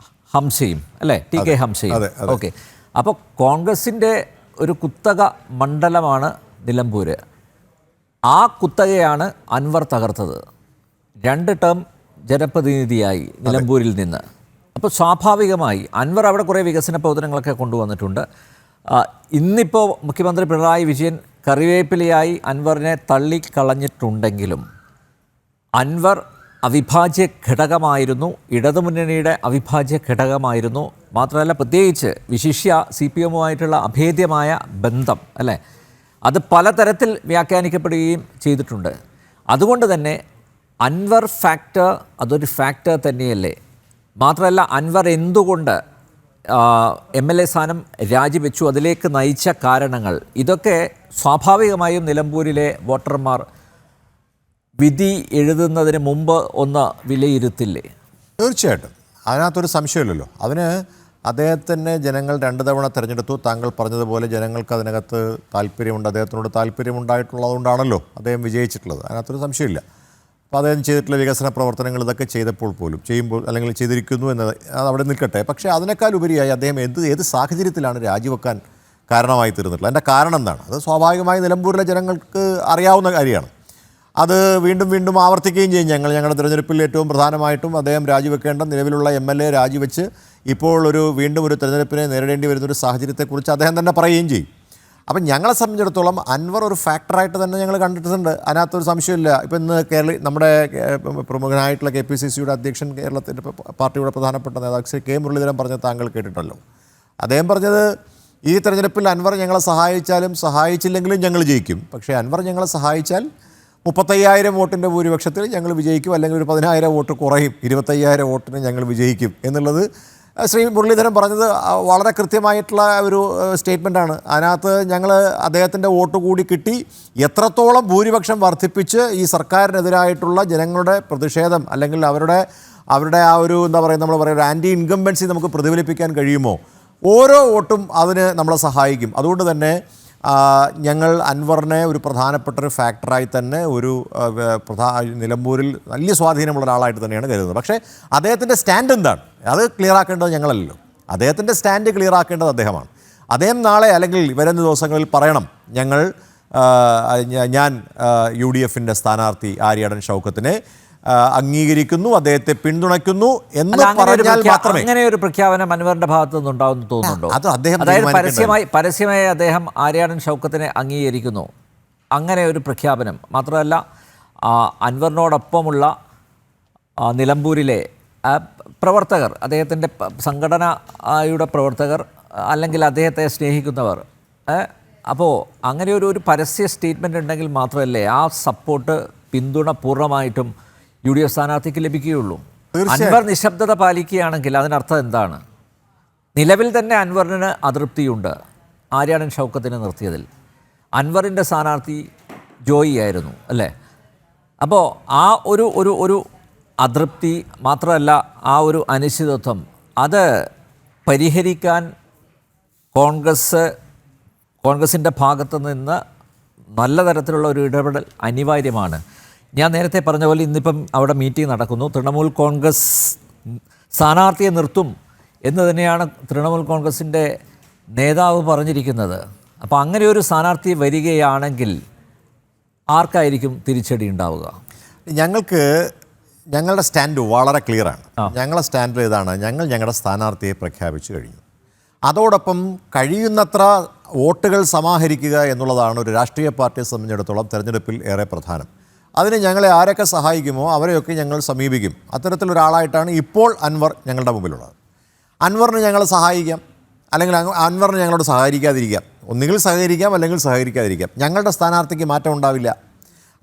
ഹംസയും, അല്ലേ? TK ഹംസയും. ഓക്കെ. അപ്പോൾ കോൺഗ്രസിൻ്റെ ഒരു കുത്തക മണ്ഡലമാണ് നിലമ്പൂർ. ആ കുത്തകയാണ് അൻവർ തകർത്തത്. 2 ടേം ജനപ്രതിനിധിയായി നിലമ്പൂരിൽ നിന്ന്. അപ്പോൾ സ്വാഭാവികമായി അൻവർ അവിടെ കുറേ വികസന പ്രവർത്തനങ്ങളൊക്കെ കൊണ്ടുവന്നിട്ടുണ്ട്. ഇന്നിപ്പോൾ മുഖ്യമന്ത്രി പിണറായി വിജയൻ കറിവേപ്പിലയായി അൻവറിനെ തള്ളിക്കളഞ്ഞിട്ടുണ്ടെങ്കിലും അൻവർ അവിഭാജ്യ ഘടകമായിരുന്നു, ഇടതുമുന്നണിയുടെ അവിഭാജ്യ ഘടകമായിരുന്നു. മാത്രമല്ല, പ്രത്യേകിച്ച് വിശിഷ്യ CPMുമായിട്ടുള്ള അഭേദ്യമായ ബന്ധം, അല്ലേ, അത് പലതരത്തിൽ വ്യാഖ്യാനിക്കപ്പെടുകയും ചെയ്തിട്ടുണ്ട്. അതുകൊണ്ട് തന്നെ അൻവർ ഫാക്ടർ അതൊരു ഫാക്ടർ തന്നെയല്ലേ? മാത്രമല്ല, അൻവർ എന്തുകൊണ്ട് MLA സ്ഥാനം രാജിവെച്ചു, അതിലേക്ക് നയിച്ച കാരണങ്ങൾ, ഇതൊക്കെ സ്വാഭാവികമായും നിലമ്പൂരിലെ വോട്ടർമാർ വിധി എഴുതുന്നതിന് മുമ്പ് ഒന്ന് വിലയിരുത്തില്ലേ? തീർച്ചയായിട്ടും, അതിനകത്തൊരു സംശയമില്ലല്ലോ. അതിന് അദ്ദേഹത്തിനെ ജനങ്ങൾ 2 തവണ തിരഞ്ഞെടുത്തു. താങ്കൾ പറഞ്ഞതുപോലെ ജനങ്ങൾക്ക് അതിനകത്ത് താല്പര്യമുണ്ട്, അദ്ദേഹത്തിനോട് താല്പര്യമുണ്ടായിട്ടുള്ളതുകൊണ്ടാണല്ലോ അദ്ദേഹം വിജയിച്ചിട്ടുള്ളത്. അതിനകത്തൊരു സംശയമില്ല. അപ്പോൾ അദ്ദേഹം ചെയ്തിട്ടുള്ള വികസന പ്രവർത്തനങ്ങൾ ഇതൊക്കെ ചെയ്തപ്പോൾ പോലും ചെയ്യുമ്പോൾ അല്ലെങ്കിൽ ചെയ്തിരിക്കുന്നു എന്നത് അവിടെ നിൽക്കട്ടെ. പക്ഷേ അതിനേക്കാൾ ഉപരിയായി അദ്ദേഹം ഏത് സാഹചര്യത്തിലാണ് രാജിവെക്കാൻ കാരണമായി തീർന്നിട്ടുള്ളത്, അതിൻ്റെ കാരണം എന്താണ്? അത് സ്വാഭാവികമായി നിലമ്പൂരിലെ ജനങ്ങൾക്ക് അറിയാവുന്ന കാര്യമാണ്. അത് വീണ്ടും വീണ്ടും ആവർത്തിക്കുകയും ചെയ്യും. ഞങ്ങളുടെ തിരഞ്ഞെടുപ്പിൽ ഏറ്റവും പ്രധാനമായിട്ടും അദ്ദേഹം രാജിവെക്കേണ്ട നിലവിലുള്ള MLA രാജിവെച്ച് ഇപ്പോൾ വീണ്ടും ഒരു തിരഞ്ഞെടുപ്പിനെ നേരിടേണ്ടി വരുന്നൊരു സാഹചര്യത്തെക്കുറിച്ച് അദ്ദേഹം തന്നെ പറയുകയും ചെയ്യും. അപ്പം ഞങ്ങളെ സംബന്ധിച്ചിടത്തോളം അൻവർ ഒരു ഫാക്ടറായിട്ട് തന്നെ ഞങ്ങൾ കണ്ടിട്ടുണ്ട്. അതിനകത്തൊരു സംശയമില്ല. ഇപ്പം ഇന്ന് നമ്മുടെ പ്രമുഖനായിട്ടുള്ള KPCCയുടെ അധ്യക്ഷൻ, കേരളത്തിൻ്റെ പാർട്ടിയുടെ പ്രധാനപ്പെട്ട നേതാവ് ശ്രീ K മുരളീധരൻ പറഞ്ഞത് താങ്കൾ കേട്ടിട്ടല്ലോ. അദ്ദേഹം പറഞ്ഞത് ഈ തെരഞ്ഞെടുപ്പിൽ അൻവർ ഞങ്ങളെ സഹായിച്ചാലും സഹായിച്ചില്ലെങ്കിലും ഞങ്ങൾ ജയിക്കും. പക്ഷേ അൻവർ ഞങ്ങളെ സഹായിച്ചാൽ 35,000 വോട്ടിൻ്റെ ഭൂരിപക്ഷത്തിൽ ഞങ്ങൾ വിജയിക്കും, അല്ലെങ്കിൽ ഒരു 10,000 വോട്ട് കുറയും, 25,000 വോട്ടിന് ഞങ്ങൾ വിജയിക്കും എന്നുള്ളത് ശ്രീ മുരളീധരൻ പറഞ്ഞത് വളരെ കൃത്യമായിട്ടുള്ള ഒരു സ്റ്റേറ്റ്മെൻറ്റാണ്. അതിനകത്ത് ഞങ്ങൾ അദ്ദേഹത്തിൻ്റെ വോട്ട് കൂടി കിട്ടി എത്രത്തോളം ഭൂരിപക്ഷം വർദ്ധിപ്പിച്ച് ഈ സർക്കാരിനെതിരായിട്ടുള്ള ജനങ്ങളുടെ പ്രതിഷേധം അല്ലെങ്കിൽ അവരുടെ ആ ഒരു എന്താ പറയുക, നമ്മൾ പറയുക ആൻറ്റി ഇൻകംബൻസി നമുക്ക് പ്രതിഫലിപ്പിക്കാൻ കഴിയുമോ, ഓരോ വോട്ടും അതിന് നമ്മളെ സഹായിക്കും. അതുകൊണ്ട് തന്നെ ഞങ്ങൾ അൻവറിനെ ഒരു പ്രധാനപ്പെട്ട ഒരു ഫാക്ടറായി തന്നെ നിലമ്പൂരിൽ വലിയ സ്വാധീനമുള്ള ഒരാളായിട്ട് തന്നെയാണ് കരുതുന്നത്. പക്ഷേ അദ്ദേഹത്തിൻ്റെ സ്റ്റാൻഡ് എന്താണ് അത് ക്ലിയർ ആക്കേണ്ടത് ഞങ്ങളല്ലല്ലോ. അദ്ദേഹത്തിൻ്റെ സ്റ്റാൻഡ് ക്ലിയർ ആക്കേണ്ടത് അദ്ദേഹമാണ്. അദ്ദേഹം നാളെ അല്ലെങ്കിൽ വരുന്ന ദിവസങ്ങളിൽ പറയണം, ഞാൻ UDFൻ്റെ സ്ഥാനാർത്ഥി ആര്യാടൻ ഷൗക്കത്തിനെ അംഗീകരിക്കുന്നു, അദ്ദേഹത്തെ പിന്തുണയ്ക്കുന്നു എന്ന് പറഞ്ഞാൽ മാത്രമേ. അങ്ങനെ ഒരു പ്രഖ്യാപനം അൻവറിന്റെ ഭാഗത്തു നിന്നുണ്ടാവുമെന്ന് തോന്നുന്നുണ്ടോ? അതായത് പരസ്യമായി അദ്ദേഹം ആര്യാടൻ ഷൗക്കത്തിനെ അംഗീകരിക്കുന്നു, അങ്ങനെ ഒരു പ്രഖ്യാപനം. മാത്രമല്ല, അൻവറിനോടൊപ്പമുള്ള നിലമ്പൂരിലെ പ്രവർത്തകർ, അദ്ദേഹത്തിൻ്റെ സംഘടനയുടെ പ്രവർത്തകർ അല്ലെങ്കിൽ അദ്ദേഹത്തെ സ്നേഹിക്കുന്നവർ, അപ്പോൾ അങ്ങനെ ഒരു പരസ്യ സ്റ്റേറ്റ്മെൻ്റ് ഉണ്ടെങ്കിൽ മാത്രമല്ലേ ആ സപ്പോർട്ട് പിന്തുണ പൂർണ്ണമായിട്ടും UDF സ്ഥാനാർത്ഥിക്ക് ലഭിക്കുകയുള്ളൂ. അൻവർ നിശബ്ദത പാലിക്കുകയാണെങ്കിൽ അതിനർത്ഥം എന്താണ്? നിലവിൽ തന്നെ അൻവറിന് അതൃപ്തിയുണ്ട് ആര്യാടൻ ഷൗക്കത്തിനെ നിർത്തിയതിൽ. അൻവറിൻ്റെ സ്ഥാനാർത്ഥി ജോയി ആയിരുന്നു അല്ലേ? അപ്പോൾ ആ ഒരു അതൃപ്തി മാത്രമല്ല, ആ ഒരു അനിശ്ചിതത്വം അത് പരിഹരിക്കാൻ കോൺഗ്രസിൻ്റെ ഭാഗത്ത് നിന്ന് നല്ല തരത്തിലുള്ള ഒരു ഇടപെടൽ അനിവാര്യമാണ്. ഞാൻ നേരത്തെ പറഞ്ഞ പോലെ ഇന്നിപ്പം അവിടെ മീറ്റിംഗ് നടക്കുന്നു. തൃണമൂൽ കോൺഗ്രസ് സ്ഥാനാർത്ഥിയെ നിർത്തും എന്ന് തന്നെയാണ് തൃണമൂൽ കോൺഗ്രസിൻ്റെ നേതാവ് പറഞ്ഞിരിക്കുന്നത്. അപ്പോൾ അങ്ങനെ ഒരു സ്ഥാനാർത്ഥി വരികയാണെങ്കിൽ ആർക്കായിരിക്കും തിരിച്ചടി ഉണ്ടാവുക? ഞങ്ങളുടെ സ്റ്റാൻഡ് വളരെ ക്ലിയറാണ്. ഞങ്ങളുടെ സ്റ്റാൻഡ് ഇതാണ്: ഞങ്ങളുടെ സ്ഥാനാർത്ഥിയെ പ്രഖ്യാപിച്ചു കഴിഞ്ഞു. അതോടൊപ്പം കഴിയുന്നത്ര വോട്ടുകൾ സമാഹരിക്കുക എന്നുള്ളതാണ് ഒരു രാഷ്ട്രീയ പാർട്ടിയെ സംബന്ധിച്ചിടത്തോളം തെരഞ്ഞെടുപ്പിൽ ഏറെ പ്രധാനം. അതിന് ഞങ്ങളെ ആരൊക്കെ സഹായിക്കുമോ അവരെയൊക്കെ ഞങ്ങൾ സമീപിക്കും. അത്തരത്തിലൊരാളായിട്ടാണ് ഇപ്പോൾ അൻവർ ഞങ്ങളുടെ മുമ്പിലുള്ളത്. അൻവറിന് ഞങ്ങൾ സഹായിക്കാം, അല്ലെങ്കിൽ അൻവറിന് ഞങ്ങളോട് സഹകരിക്കാതിരിക്കാം. ഒന്നുകിൽ സഹകരിക്കാം, അല്ലെങ്കിൽ സഹകരിക്കാതിരിക്കാം. ഞങ്ങളുടെ സ്ഥാനാർത്ഥിക്ക് മാറ്റം ഉണ്ടാവില്ല.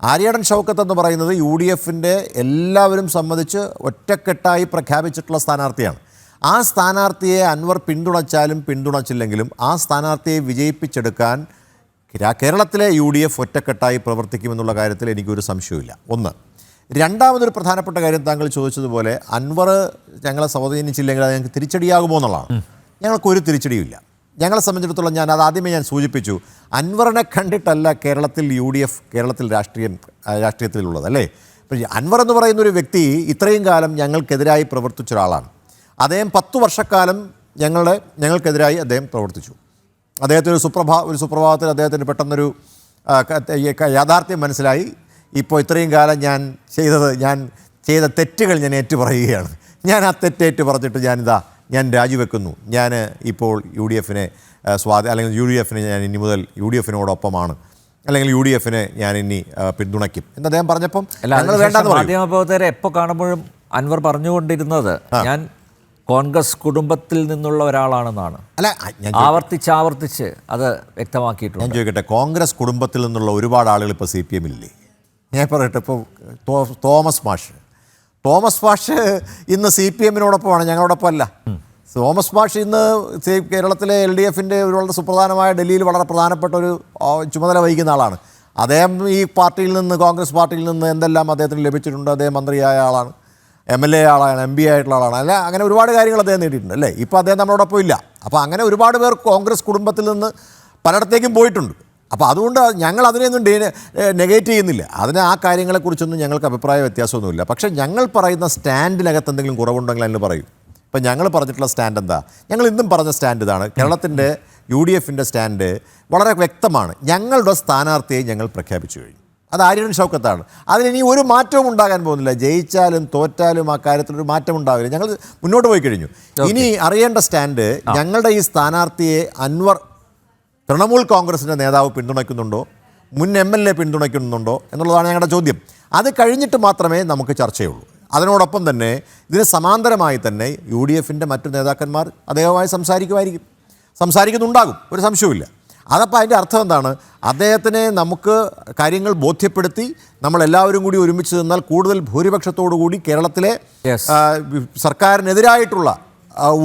ആര്യാടൻ ഷൗക്കത്ത് എന്ന് പറയുന്നത് UDFൻ്റെ എല്ലാവരും സമ്മതിച്ച് ഒറ്റക്കെട്ടായി പ്രഖ്യാപിച്ചിട്ടുള്ള സ്ഥാനാർത്ഥിയാണ്. ആ സ്ഥാനാർത്ഥിയെ അൻവർ പിന്തുണച്ചാലും പിന്തുണച്ചില്ലെങ്കിലും ആ സ്ഥാനാർത്ഥിയെ വിജയിപ്പിച്ചെടുക്കാൻ കേരളത്തിലെ UDF ഒറ്റക്കെട്ടായി പ്രവർത്തിക്കുമെന്നുള്ള കാര്യത്തിൽ എനിക്കൊരു സംശയമില്ല. ഒന്ന്. രണ്ടാമതൊരു പ്രധാനപ്പെട്ട കാര്യം താങ്കൾ ചോദിച്ചതുപോലെ അൻവർ ഞങ്ങളെ സ്വാധീനിച്ചില്ലെങ്കിൽ അത് ഞങ്ങൾക്ക് തിരിച്ചടിയാകുമോ എന്നുള്ളതാണ്. ഞങ്ങൾക്കൊരു തിരിച്ചടിയുമില്ല. ഞങ്ങളെ സംബന്ധിച്ചിടത്തോളം ഞാൻ ആദ്യമേ സൂചിപ്പിച്ചു, അൻവറിനെ കണ്ടിട്ടല്ല കേരളത്തിൽ UDF കേരളത്തിൽ രാഷ്ട്രീയത്തിലുള്ളത് അല്ലേ. അൻവർ എന്ന് പറയുന്ന ഒരു വ്യക്തി ഇത്രയും കാലം ഞങ്ങൾക്കെതിരായി പ്രവർത്തിച്ച ഒരാളാണ്. അദ്ദേഹം 10 വർഷക്കാലം ഞങ്ങൾക്കെതിരായി അദ്ദേഹം പ്രവർത്തിച്ചു. അദ്ദേഹത്തിന് ഒരു സുപ്രഭാതത്തിൽ അദ്ദേഹത്തിന് പെട്ടെന്നൊരു യാഥാർത്ഥ്യം മനസ്സിലായി. ഇപ്പോൾ ഇത്രയും കാലം ഞാൻ ചെയ്ത തെറ്റുകൾ ഞാൻ ഏറ്റുപറയുകയാണ്. ഞാൻ ആ തെറ്റേറ്റ് പറഞ്ഞിട്ട് ഞാൻ രാജിവെക്കുന്നു. ഞാൻ ഇപ്പോൾ UDFനെ അല്ലെങ്കിൽ UDFനെ ഞാൻ ഇനി മുതൽ UDFനോടൊപ്പമാണ്, അല്ലെങ്കിൽ UDFനെ ഞാൻ ഇനി പിന്തുണയ്ക്കും എന്ന് അദ്ദേഹം പറഞ്ഞപ്പം മാധ്യമപ്രവർത്തകരെ എപ്പോൾ കാണുമ്പോഴും അൻവർ പറഞ്ഞുകൊണ്ടിരുന്നത് ഞാൻ കോൺഗ്രസ് കുടുംബത്തിൽ നിന്നുള്ള ഒരാളാണെന്നാണ്. അല്ല, ആവർത്തിച്ച് അത് വ്യക്തമാക്കിയിട്ടുണ്ട്. ഞാൻ ചോദിക്കട്ടെ, കോൺഗ്രസ് കുടുംബത്തിൽ നിന്നുള്ള ഒരുപാട് ആളുകൾ ഇപ്പോൾ CPM ഇല്ലേ? ഞാൻ പറയട്ടെ, ഇപ്പോൾ തോമസ് മാഷ് ഇന്ന് CPMനോടൊപ്പമാണ്, ഞങ്ങളോടൊപ്പം അല്ല. തോമസ് മാഷ് ഇന്ന് കേരളത്തിലെ LDFൻ്റെ ഒരു വളരെ സുപ്രധാനമായ ഡൽഹിയിൽ വളരെ പ്രധാനപ്പെട്ട ഒരു ചുമതല വഹിക്കുന്ന ആളാണ്. അദ്ദേഹം ഈ പാർട്ടിയിൽ നിന്ന്, കോൺഗ്രസ് പാർട്ടിയിൽ നിന്ന് എന്തെല്ലാം അദ്ദേഹത്തിന് ലഭിച്ചിട്ടുണ്ട്. അദ്ദേഹം മന്ത്രിയായ ആളാണ്, MLA ആളാണ്, MP ആയിട്ടുള്ള ആളാണ്. അല്ല, അങ്ങനെ ഒരുപാട് കാര്യങ്ങൾ അദ്ദേഹം നേടിയിട്ടുണ്ട് അല്ലേ. ഇപ്പോൾ അദ്ദേഹം നമ്മളോടൊപ്പം ഇല്ല. അപ്പോൾ അങ്ങനെ ഒരുപാട് പേർ കോൺഗ്രസ് കുടുംബത്തിൽ നിന്ന് പലയിടത്തേക്കും പോയിട്ടുണ്ട്. അപ്പോൾ അതുകൊണ്ട് ഞങ്ങൾ അതിനെയൊന്നും നെഗേറ്റ് ചെയ്യുന്നില്ല. ആ കാര്യങ്ങളെക്കുറിച്ചൊന്നും ഞങ്ങൾക്ക് അഭിപ്രായ വ്യത്യാസമൊന്നുമില്ല. പക്ഷേ ഞങ്ങൾ പറയുന്ന സ്റ്റാൻഡിനകത്ത് എന്തെങ്കിലും കുറവുണ്ടെങ്കിൽ അതിന് പറയും. ഇപ്പം ഞങ്ങൾ പറഞ്ഞിട്ടുള്ള സ്റ്റാൻഡ് എന്താ? ഞങ്ങൾ ഇന്നും പറഞ്ഞ സ്റ്റാൻഡ് ഇതാണ്. കേരളത്തിൻ്റെ UDFൻ്റെ സ്റ്റാൻഡ് വളരെ വ്യക്തമാണ്. ഞങ്ങളുടെ സ്ഥാനാർത്ഥിയെ ഞങ്ങൾ പ്രഖ്യാപിച്ചു കഴിഞ്ഞു. അത് ആര്യാടൻ ഷൗക്കത്താണ്. അതിനി ഒരു മാറ്റവും ഉണ്ടാകാൻ പോകുന്നില്ല. ജയിച്ചാലും തോറ്റാലും ആ കാര്യത്തിലൊരു മാറ്റം ഉണ്ടാവില്ല. ഞങ്ങൾ മുന്നോട്ട് പോയി കഴിഞ്ഞു. ഇനി അറിയേണ്ട സ്റ്റാൻഡ്, ഞങ്ങളുടെ ഈ സ്ഥാനാർത്ഥിയെ അൻവർ തൃണമൂൽ കോൺഗ്രസിൻ്റെ നേതാവ് പിന്തുണയ്ക്കുന്നുണ്ടോ, മുൻ MLA പിന്തുണയ്ക്കുന്നുണ്ടോ എന്നുള്ളതാണ് ഞങ്ങളുടെ ചോദ്യം. അത് കഴിഞ്ഞിട്ട് മാത്രമേ നമുക്ക് ചർച്ചയുള്ളൂ. അതിനോടൊപ്പം തന്നെ ഇതിന് സമാന്തരമായി തന്നെ UDFൻ്റെ മറ്റു നേതാക്കന്മാർ അദ്ദേഹവുമായി സംസാരിക്കുന്നുണ്ടാകും, ഒരു സംശയവുമില്ല. അതപ്പോൾ അതിൻ്റെ അർത്ഥം എന്താണ്? അദ്ദേഹത്തിനെ നമുക്ക് കാര്യങ്ങൾ ബോധ്യപ്പെടുത്തി നമ്മളെല്ലാവരും കൂടി ഒരുമിച്ച് നിന്നാൽ കൂടുതൽ ഭൂരിപക്ഷത്തോടു കൂടി കേരളത്തിലെ സർക്കാരിനെതിരായിട്ടുള്ള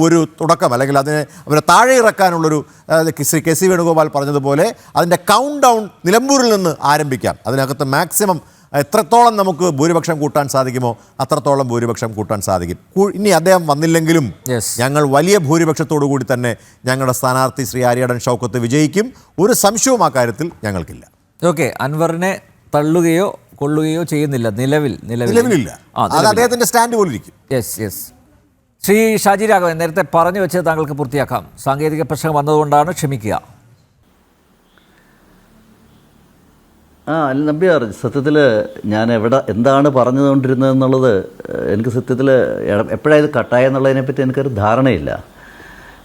ഒരു തുടക്കം, അല്ലെങ്കിൽ അവരെ താഴെ ഇറക്കാനുള്ളൊരു ശ്രീ KC വേണുഗോപാൽ പറഞ്ഞതുപോലെ അതിൻ്റെ കൗണ്ട് ഡൗൺ നിലമ്പൂരിൽ നിന്ന് ആരംഭിക്കാം. അതിനകത്ത് മാക്സിമം എത്രത്തോളം നമുക്ക് ഭൂരിപക്ഷം കൂട്ടാൻ സാധിക്കുമോ അത്രത്തോളം ഭൂരിപക്ഷം കൂട്ടാൻ സാധിക്കും. ഇനി അദ്ദേഹം വന്നില്ലെങ്കിലും ഞങ്ങൾ വലിയ ഭൂരിപക്ഷത്തോടു കൂടി തന്നെ ഞങ്ങളുടെ സ്ഥാനാർത്ഥി ശ്രീ ആര്യാടൻ ഷൗക്കത്ത് വിജയിക്കും. ഒരു സംശയവും ആ കാര്യത്തിൽ ഞങ്ങൾക്കില്ല. ഓക്കെ, അൻവറിനെ തള്ളുകയോ കൊള്ളുകയോ ചെയ്യുന്നില്ല നിലവിലില്ല. അത് അദ്ദേഹത്തിൻ്റെ സ്റ്റാൻഡ് പോലിരിക്കും. യെസ്. ശ്രീ ഷാജി രാഘവൻ, നേരത്തെ പറഞ്ഞു വെച്ചത് താങ്കൾക്ക് പൂർത്തിയാക്കാം. സാങ്കേതിക പ്രശ്നം വന്നതുകൊണ്ടാണ്, ക്ഷമിക്കുക. അല്ല നമ്പ്യാർ, സത്യത്തിൽ ഞാൻ എന്താണ് പറഞ്ഞുകൊണ്ടിരുന്നതെന്നുള്ളത് എനിക്ക് സത്യത്തിൽ എപ്പോഴാണ് ഇത് കട്ടായെന്നുള്ളതിനെപ്പറ്റി എനിക്കൊരു ധാരണയില്ല.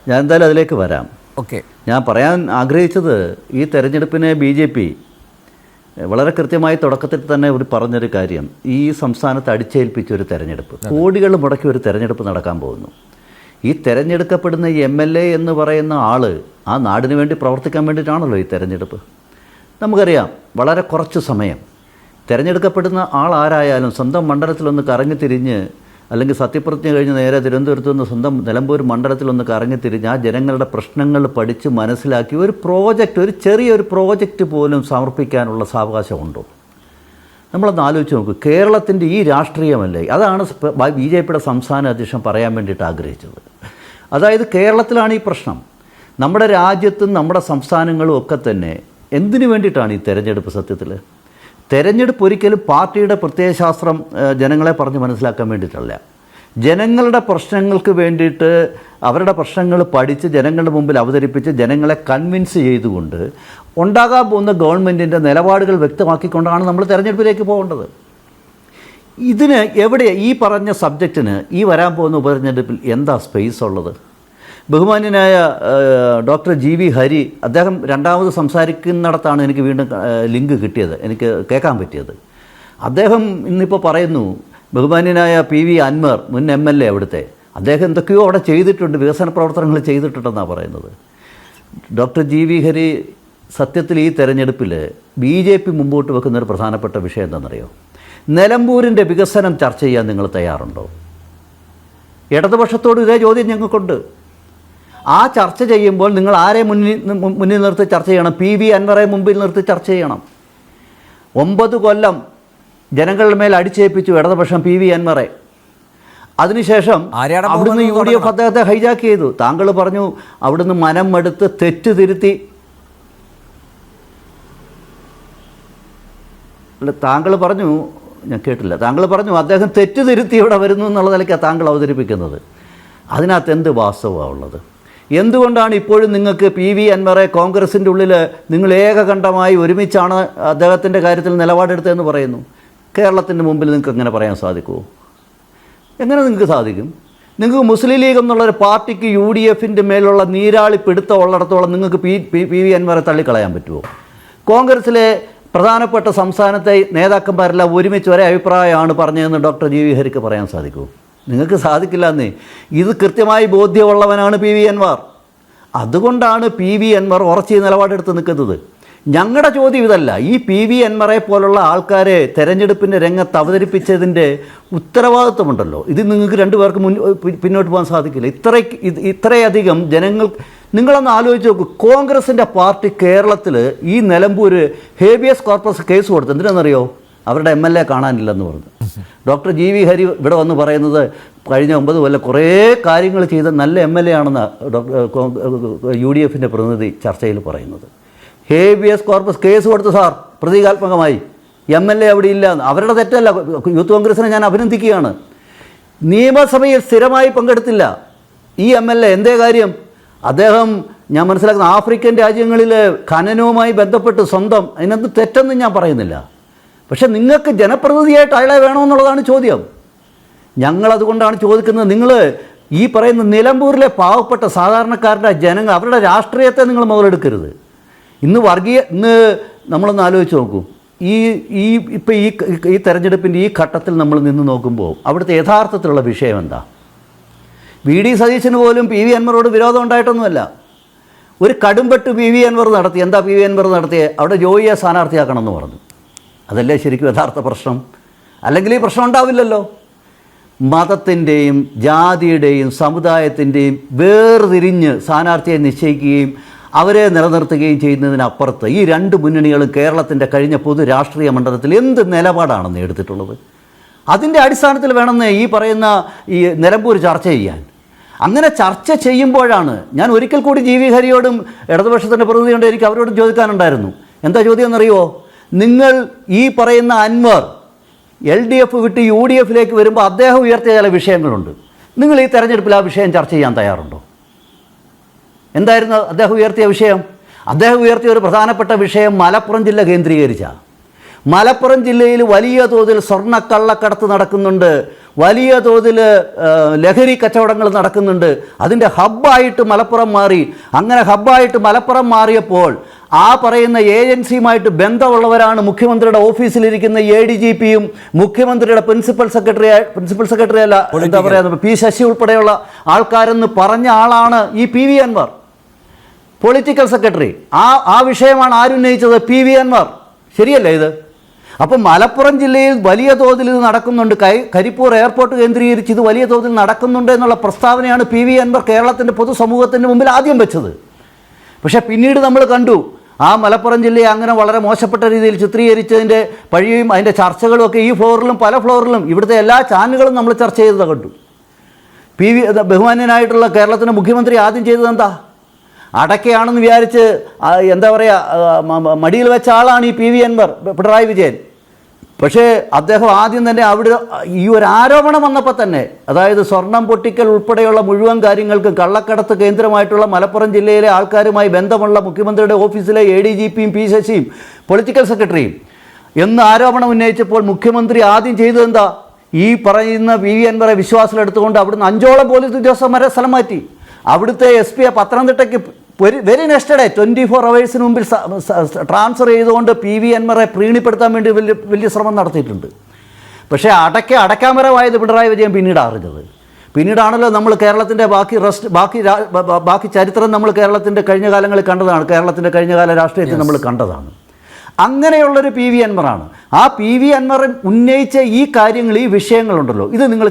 ഞാൻ എന്തായാലും അതിലേക്ക് വരാം. ഓക്കെ, ഞാൻ പറയാൻ ആഗ്രഹിച്ചത് ഈ തെരഞ്ഞെടുപ്പിനെ BJP വളരെ കൃത്യമായി തുടക്കത്തിൽ തന്നെ ഒരു പറഞ്ഞൊരു കാര്യം, ഈ സംസ്ഥാനത്ത് അടിച്ചേൽപ്പിച്ചൊരു തെരഞ്ഞെടുപ്പ്, കോടികൾ മുടക്കി ഒരു തെരഞ്ഞെടുപ്പ് നടക്കാൻ പോകുന്നു. ഈ തിരഞ്ഞെടുക്കപ്പെടുന്ന MLA എന്ന് പറയുന്ന ആൾ ആ നാടിന് വേണ്ടി പ്രവർത്തിക്കാൻ വേണ്ടിയിട്ടാണല്ലോ ഈ തിരഞ്ഞെടുപ്പ്. നമുക്കറിയാം, വളരെ കുറച്ച് സമയം തിരഞ്ഞെടുക്കപ്പെടുന്ന ആൾ ആരായാലും സ്വന്തം മണ്ഡലത്തിലൊന്ന് കറങ്ങിത്തിരിഞ്ഞ്, അല്ലെങ്കിൽ സത്യപ്രതിജ്ഞ കഴിഞ്ഞ് നേരെ തിരുവനന്തപുരത്ത് നിന്ന് സ്വന്തം നിലമ്പൂർ മണ്ഡലത്തിലൊന്ന് കറങ്ങിത്തിരിഞ്ഞ് ആ ജനങ്ങളുടെ പ്രശ്നങ്ങൾ പഠിച്ച് മനസ്സിലാക്കി ഒരു പ്രോജക്റ്റ്, ഒരു ചെറിയൊരു പ്രോജക്റ്റ് പോലും സമർപ്പിക്കാനുള്ള സാവകാശമുണ്ടോ? നമ്മളൊന്ന് ആലോചിച്ച് നോക്കൂ. കേരളത്തിൻ്റെ ഈ രാഷ്ട്രീയമല്ലേ, അതാണ് BJPയുടെ സംസ്ഥാന അധ്യക്ഷൻ പറയാൻ വേണ്ടിയിട്ട് ആഗ്രഹിച്ചത്. അതായത് കേരളത്തിലാണ് ഈ പ്രശ്നം. നമ്മുടെ രാജ്യത്തും നമ്മുടെ സംസ്ഥാനങ്ങളും ഒക്കെ തന്നെ എന്തിനു വേണ്ടിയിട്ടാണ് ഈ തെരഞ്ഞെടുപ്പ്? സത്യത്തിൽ തെരഞ്ഞെടുപ്പ് ഒരിക്കലും പാർട്ടിയുടെ പ്രത്യയശാസ്ത്രം ജനങ്ങളെ പറഞ്ഞ് മനസ്സിലാക്കാൻ വേണ്ടിയിട്ടല്ല. ജനങ്ങളുടെ പ്രശ്നങ്ങൾക്ക് വേണ്ടിയിട്ട് അവരുടെ പ്രശ്നങ്ങൾ പഠിച്ച് ജനങ്ങളുടെ മുമ്പിൽ അവതരിപ്പിച്ച് ജനങ്ങളെ കൺവിൻസ് ചെയ്തുകൊണ്ട് ഉണ്ടാകാൻ പോകുന്ന ഗവൺമെൻറ്റിൻ്റെ നിലപാടുകൾ വ്യക്തമാക്കിക്കൊണ്ടാണ് നമ്മൾ തെരഞ്ഞെടുപ്പിലേക്ക് പോകേണ്ടത്. ഇതിന് എവിടെ ഈ പറഞ്ഞ സബ്ജക്റ്റിന് ഈ വരാൻ പോകുന്ന ഉപതെരഞ്ഞെടുപ്പിൽ എന്താ സ്പേസ് ഉള്ളത്? ബഹുമാന്യനായ ഡോക്ടർ GV ഹരി, അദ്ദേഹം രണ്ടാമത് സംസാരിക്കുന്നിടത്താണ് എനിക്ക് വീണ്ടും ലിങ്ക് കിട്ടിയത്, എനിക്ക് കേൾക്കാൻ പറ്റിയത്. അദ്ദേഹം ഇന്നിപ്പോൾ പറയുന്നു, ബഹുമാന്യനായ PV അൻവർ, മുൻ MLA അവിടുത്തെ, അദ്ദേഹം എന്തൊക്കെയോ അവിടെ ചെയ്തിട്ടുണ്ട്, വികസന പ്രവർത്തനങ്ങൾ ചെയ്തിട്ടുണ്ടെന്നാണ് പറയുന്നത്. ഡോക്ടർ GV ഹരി സത്യത്തിൽ ഈ തെരഞ്ഞെടുപ്പിൽ BJP മുമ്പോട്ട് വെക്കുന്നൊരു പ്രധാനപ്പെട്ട വിഷയം എന്താണെന്നറിയോ? നിലമ്പൂരിൻ്റെ വികസനം ചർച്ച ചെയ്യാൻ നിങ്ങൾ തയ്യാറുണ്ടോ? ഇടതുപക്ഷത്തോട് ഇതേ ചോദ്യം ഞങ്ങൾക്കുണ്ട്. ആ ചർച്ച ചെയ്യുമ്പോൾ നിങ്ങൾ ആരെ മുന്നിൽ നിർത്തി ചർച്ച ചെയ്യണം? PV അൻവറെ മുമ്പിൽ നിർത്തി ചർച്ച ചെയ്യണം. 9 കൊല്ലം ജനങ്ങളുടെ മേൽ അടിച്ചേൽപ്പിച്ചു ഇടതുപക്ഷം PV അൻവറെ. അതിനുശേഷം അവിടുന്ന് UDF അദ്ദേഹത്തെ ഹൈജാക്ക് ചെയ്തു. താങ്കൾ പറഞ്ഞു അവിടുന്ന് മനം എടുത്ത് തെറ്റ് തിരുത്തി. താങ്കൾ പറഞ്ഞു, ഞാൻ കേട്ടില്ല, താങ്കൾ പറഞ്ഞു അദ്ദേഹം തെറ്റ് തിരുത്തി ഇവിടെ വരുന്നു എന്നുള്ള നിലയ്ക്കാണ് താങ്കൾ അവതരിപ്പിക്കുന്നത്. അതിനകത്ത് എന്ത് വാസ്തവമാണ് ഉള്ളത്? എന്തുകൊണ്ടാണ് ഇപ്പോഴും നിങ്ങൾക്ക് PV അൻവറെ കോൺഗ്രസിൻ്റെ ഉള്ളിൽ നിങ്ങൾ ഏകകണ്ഠമായി ഒരുമിച്ചാണ് അദ്ദേഹത്തിൻ്റെ കാര്യത്തിൽ നിലപാടെടുത്തതെന്ന് പറയുന്നു? കേരളത്തിൻ്റെ മുമ്പിൽ നിങ്ങൾക്ക് എങ്ങനെ പറയാൻ സാധിക്കുമോ? എങ്ങനെ നിങ്ങൾക്ക് സാധിക്കും? നിങ്ങൾക്ക് മുസ്ലിം ലീഗ് എന്നുള്ളൊരു പാർട്ടിക്ക് UDFൻ്റെ മേലുള്ള നീരാളി പിടുത്തം ഉള്ളിടത്തോളം നിങ്ങൾക്ക് PV അൻവറെ തള്ളിക്കളയാൻ പറ്റുമോ? കോൺഗ്രസിലെ പ്രധാനപ്പെട്ട സംസ്ഥാനത്തെ നേതാക്കന്മാരെല്ലാം ഒരുമിച്ച് ഒരേ അഭിപ്രായമാണ് പറഞ്ഞതെന്ന് ഡോക്ടർ GV ഹരിക്ക് പറയാൻ സാധിക്കുമോ? നിങ്ങൾക്ക് സാധിക്കില്ല എന്നേ. ഇത് കൃത്യമായി ബോധ്യമുള്ളവനാണ് PV അൻവർ. അതുകൊണ്ടാണ് PV അൻവർ ഉറച്ച നിലപാടെടുത്ത് നിൽക്കുന്നത്. ഞങ്ങളുടെ ചോദ്യം ഇതല്ല. ഈ PV അൻവറെ പോലുള്ള ആൾക്കാരെ തെരഞ്ഞെടുപ്പിൻ്റെ രംഗത്ത് അവതരിപ്പിച്ചതിൻ്റെ ഉത്തരവാദിത്വമുണ്ടല്ലോ, ഇത് നിങ്ങൾക്ക് രണ്ടുപേർക്ക് പിന്നോട്ട് പോകാൻ സാധിക്കില്ല. ഇത്രയധികം ജനങ്ങൾ, നിങ്ങളൊന്ന് ആലോചിച്ച് നോക്കൂ. കോൺഗ്രസിൻ്റെ പാർട്ടി കേരളത്തിൽ ഈ നിലമ്പൂർ ഹേബിയസ് കോർപ്പസ് കേസ് കൊടുത്തു. എന്തിനാണെന്നറിയോ? അവരുടെ MLA കാണാനില്ലെന്ന് പറഞ്ഞു. ഡോക്ടർ GV ഹരി ഇവിടെ വന്ന് പറയുന്നത് കഴിഞ്ഞ 9 കൊല്ലം കുറേ കാര്യങ്ങൾ ചെയ്ത നല്ല MLA ആണെന്ന് UDFൻ്റെ പ്രതിനിധി ചർച്ചയിൽ പറയുന്നത്. ഹേബിയസ് കോർപ്പസ് കേസ് കൊടുത്തു സാർ, പ്രതീകാത്മകമായി. MLA അവിടെ ഇല്ല. അവരുടെ തെറ്റല്ല. യൂത്ത് കോൺഗ്രസിനെ ഞാൻ അഭിനന്ദിക്കുകയാണ്. നിയമസഭയിൽ സ്ഥിരമായി പങ്കെടുത്തില്ല ഈ MLA. എന്തേ കാര്യം? അദ്ദേഹം, ഞാൻ മനസ്സിലാക്കുന്ന ആഫ്രിക്കൻ രാജ്യങ്ങളിൽ ഖനനവുമായി ബന്ധപ്പെട്ട് സ്വന്തം, അതിനകത്ത് തെറ്റൊന്നും ഞാൻ പറയുന്നില്ല. പക്ഷെ നിങ്ങൾക്ക് ജനപ്രതിനിധിയായിട്ട് അയാളെ വേണമെന്നുള്ളതാണ് ചോദ്യം. ഞങ്ങളതുകൊണ്ടാണ് ചോദിക്കുന്നത്. നിങ്ങൾ ഈ പറയുന്ന നിലമ്പൂരിലെ പാവപ്പെട്ട സാധാരണക്കാരുടെ ജനങ്ങൾ, അവരുടെ രാഷ്ട്രീയത്തെ നിങ്ങൾ മുതലെടുക്കരുത്. ഇന്ന് നമ്മളൊന്ന് ആലോചിച്ച് നോക്കൂ. ഇപ്പോൾ ഈ തെരഞ്ഞെടുപ്പിൻ്റെ ഈ ഘട്ടത്തിൽ നമ്മൾ നിന്ന് നോക്കുമ്പോൾ അവിടുത്തെ യഥാർത്ഥത്തിലുള്ള വിഷയം എന്താ? VD സതീശന് പോലും PV അൻവറോട് വിരോധം ഉണ്ടായിട്ടൊന്നുമല്ല. ഒരു കടുംപെട്ട് PV അൻവർ നടത്തി. എന്താ PV അൻവർ നടത്തിയത്? അവിടെ ജോയിയെ സ്ഥാനാർത്ഥിയാക്കണമെന്ന് പറഞ്ഞു. അതല്ലേ ശരിക്കും യഥാർത്ഥ പ്രശ്നം? അല്ലെങ്കിൽ ഈ പ്രശ്നം ഉണ്ടാവില്ലല്ലോ. മതത്തിൻ്റെയും ജാതിയുടെയും സമുദായത്തിൻ്റെയും വേർതിരിഞ്ഞ് സ്ഥാനാർത്ഥിയെ നിശ്ചയിക്കുകയും അവരെ നിലനിർത്തുകയും ചെയ്യുന്നതിനപ്പുറത്ത് ഈ രണ്ട് മുന്നണികളും കേരളത്തിൻ്റെ കഴിഞ്ഞ പൊതു രാഷ്ട്രീയ മണ്ഡലത്തിൽ എന്ത് നിലപാടാണെന്ന് എടുത്തിട്ടുള്ളത്? അതിൻ്റെ അടിസ്ഥാനത്തിൽ വേണമെന്ന് ഈ പറയുന്ന ഈ നിലമ്പൂർ ചർച്ച ചെയ്യാൻ. അങ്ങനെ ചർച്ച ചെയ്യുമ്പോഴാണ് ഞാൻ ഒരിക്കൽ കൂടി GV ഹരിയോടും ഇടതുപക്ഷത്തിൻ്റെ പ്രതിനിധിയുണ്ട്, എനിക്ക് അവരോട് ചോദിക്കാനുണ്ടായിരുന്നു. എന്താ ചോദ്യം എന്നറിയുമോ? നിങ്ങൾ ഈ പറയുന്ന അൻവർ LDF വിട്ട് UDFിലേക്ക് വരുമ്പോൾ അദ്ദേഹം ഉയർത്തിയ ചില വിഷയങ്ങളുണ്ട്. നിങ്ങൾ ഈ തെരഞ്ഞെടുപ്പിൽ ആ വിഷയം ചർച്ച ചെയ്യാൻ തയ്യാറുണ്ടോ? എന്തായിരുന്നു അദ്ദേഹം ഉയർത്തിയ വിഷയം? അദ്ദേഹം ഉയർത്തിയ ഒരു പ്രധാനപ്പെട്ട വിഷയം മലപ്പുറം ജില്ല കേന്ദ്രീകരിച്ചാണ്. മലപ്പുറം ജില്ലയിൽ വലിയ തോതിൽ സ്വർണ്ണക്കള്ളക്കടത്ത് നടക്കുന്നുണ്ട്, വലിയ തോതിൽ ലഹരി കച്ചവടങ്ങൾ നടക്കുന്നുണ്ട്. അതിൻ്റെ ഹബ്ബായിട്ട് മലപ്പുറം മാറി. അങ്ങനെ ഹബ്ബായിട്ട് മലപ്പുറം മാറിയപ്പോൾ ആ പറയുന്ന ഏജൻസിയുമായിട്ട് ബന്ധമുള്ളവരാണ് മുഖ്യമന്ത്രിയുടെ ഓഫീസിലിരിക്കുന്ന ADGPയും മുഖ്യമന്ത്രിയുടെ പ്രിൻസിപ്പൽ സെക്രട്ടറി അല്ല, എന്താ പറയുക, P. ശശി ഉൾപ്പെടെയുള്ള ആൾക്കാരെന്ന് പറഞ്ഞ ആളാണ് ഈ PV അൻവർ, പൊളിറ്റിക്കൽ സെക്രട്ടറി. ആ വിഷയമാണ് ആരുന്നയിച്ചത്? PV അൻവർ. ശരിയല്ലേ ഇത്? അപ്പം മലപ്പുറം ജില്ലയിൽ വലിയ തോതിൽ ഇത് നടക്കുന്നുണ്ട്, കരിപ്പൂർ എയർപോർട്ട് കേന്ദ്രീകരിച്ച് ഇത് വലിയ തോതിൽ നടക്കുന്നുണ്ട് എന്നുള്ള പ്രസ്താവനയാണ് PV അൻവർ കേരളത്തിൻ്റെ പൊതുസമൂഹത്തിൻ്റെ മുമ്പിൽ ആദ്യം വെച്ചത്. പക്ഷേ പിന്നീട് നമ്മൾ കണ്ടു ആ മലപ്പുറം ജില്ലയെ അങ്ങനെ വളരെ മോശപ്പെട്ട രീതിയിൽ ചിത്രീകരിച്ചതിൻ്റെ പഴിയും അതിൻ്റെ ചർച്ചകളും ഒക്കെ ഈ ഫ്ലോറിലും പല ഫ്ലോറിലും ഇവിടുത്തെ എല്ലാ ചാനലുകളും നമ്മൾ ചർച്ച ചെയ്തത് കണ്ടു. ബഹുമാന്യനായിട്ടുള്ള കേരളത്തിൻ്റെ മുഖ്യമന്ത്രി ആദ്യം ചെയ്തത് എന്താ? അടക്കയാണെന്ന് വിചാരിച്ച് എന്താ പറയുക, മടിയിൽ വെച്ച ആളാണ് ഈ PV അൻവർ, പിണറായി വിജയൻ. പക്ഷേ അദ്ദേഹം ആദ്യം തന്നെ അവിടെ ഈ ഒരു ആരോപണം വന്നപ്പോൾ തന്നെ, അതായത് സ്വർണം പൊട്ടിക്കൽ ഉൾപ്പെടെയുള്ള മുഴുവൻ കാര്യങ്ങൾക്ക് കള്ളക്കടത്ത് കേന്ദ്രമായിട്ടുള്ള മലപ്പുറം ജില്ലയിലെ ആൾക്കാരുമായി ബന്ധമുള്ള മുഖ്യമന്ത്രിയുടെ ഓഫീസിലെ ADGPയും P. ശശിയും പൊളിറ്റിക്കൽ സെക്രട്ടറിയും എന്ന് ആരോപണം ഉന്നയിച്ചപ്പോൾ മുഖ്യമന്ത്രി ആദ്യം ചെയ്തത് എന്താ? ഈ പറയുന്ന PV അൻവറെ വിശ്വാസത്തിലെടുത്തുകൊണ്ട് അവിടുന്ന് 5ഓളം പോലീസ് ഉദ്യോഗസ്ഥന്മാരെ സ്ഥലം മാറ്റി. അവിടുത്തെ SP പത്തനംതിട്ടയ്ക്ക് വെരി നെക്സ്റ്റ് ഡേ 24 hours മുമ്പിൽ ട്രാൻസ്ഫർ ചെയ്തുകൊണ്ട് PV അൻവറെ പ്രീണിപ്പെടുത്താൻ വേണ്ടി വലിയ ശ്രമം നടത്തിയിട്ടുണ്ട്. പക്ഷേ അടക്കാമരമായത് പിണറായി വിജയൻ പിന്നീട് അറിഞ്ഞത്. പിന്നീടാണല്ലോ നമ്മൾ കേരളത്തിൻ്റെ ബാക്കി ചരിത്രം നമ്മൾ കേരളത്തിൻ്റെ കഴിഞ്ഞ കാലങ്ങളിൽ കണ്ടതാണ്, കേരളത്തിൻ്റെ കഴിഞ്ഞകാല രാഷ്ട്രീയത്തിൽ നമ്മൾ കണ്ടതാണ്. അങ്ങനെയുള്ളൊരു PV അൻവറാണ്. ആ PV അൻവർ ഉന്നയിച്ച ഈ കാര്യങ്ങൾ, ഈ വിഷയങ്ങളുണ്ടല്ലോ, ഇത് നിങ്ങൾ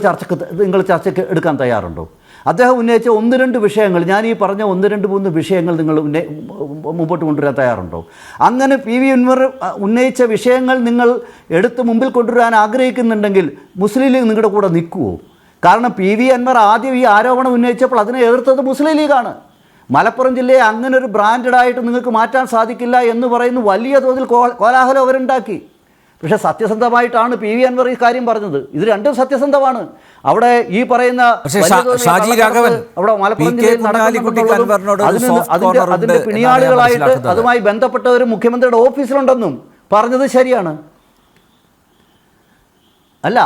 ചർച്ചയ്ക്ക് എടുക്കാൻ തയ്യാറുണ്ടോ? അദ്ദേഹം ഉന്നയിച്ച 1-2 വിഷയങ്ങൾ, ഞാൻ ഈ പറഞ്ഞ 1-2-3 വിഷയങ്ങൾ നിങ്ങൾ മുമ്പോട്ട് കൊണ്ടുവരാൻ തയ്യാറുണ്ടോ? അങ്ങനെ PV അൻവർ ഉന്നയിച്ച വിഷയങ്ങൾ നിങ്ങൾ എടുത്ത് മുമ്പിൽ കൊണ്ടുവരാൻ ആഗ്രഹിക്കുന്നുണ്ടെങ്കിൽ മുസ്ലിം ലീഗ് നിങ്ങളുടെ കൂടെ നിൽക്കുമോ? കാരണം PV അൻവർ ആദ്യം ഈ ആരോപണം ഉന്നയിച്ചപ്പോൾ അതിനെ എതിർത്തത് മുസ്ലിം ലീഗാണ്. മലപ്പുറം ജില്ലയെ അങ്ങനെ ഒരു ബ്രാൻഡായിട്ട് നിങ്ങൾക്ക് മാറ്റാൻ സാധിക്കില്ല എന്ന് പറയുന്ന വലിയ തോതിൽ കോലാഹലം അവരുണ്ടാക്കി. പക്ഷേ സത്യസന്ധമായിട്ടാണ് PV അൻവർ ഈ കാര്യം പറഞ്ഞത്. ഇത് രണ്ടും സത്യസന്ധമാണ്. അവിടെ ഈ പറയുന്ന അവിടെ മലപ്പുറം ജില്ലയിൽ അതിന്റെ പിണിയാളുകളായിട്ട് അതുമായി ബന്ധപ്പെട്ടവർ മുഖ്യമന്ത്രിയുടെ ഓഫീസിലുണ്ടെന്നും പറഞ്ഞത് ശരിയാണ്. അല്ല,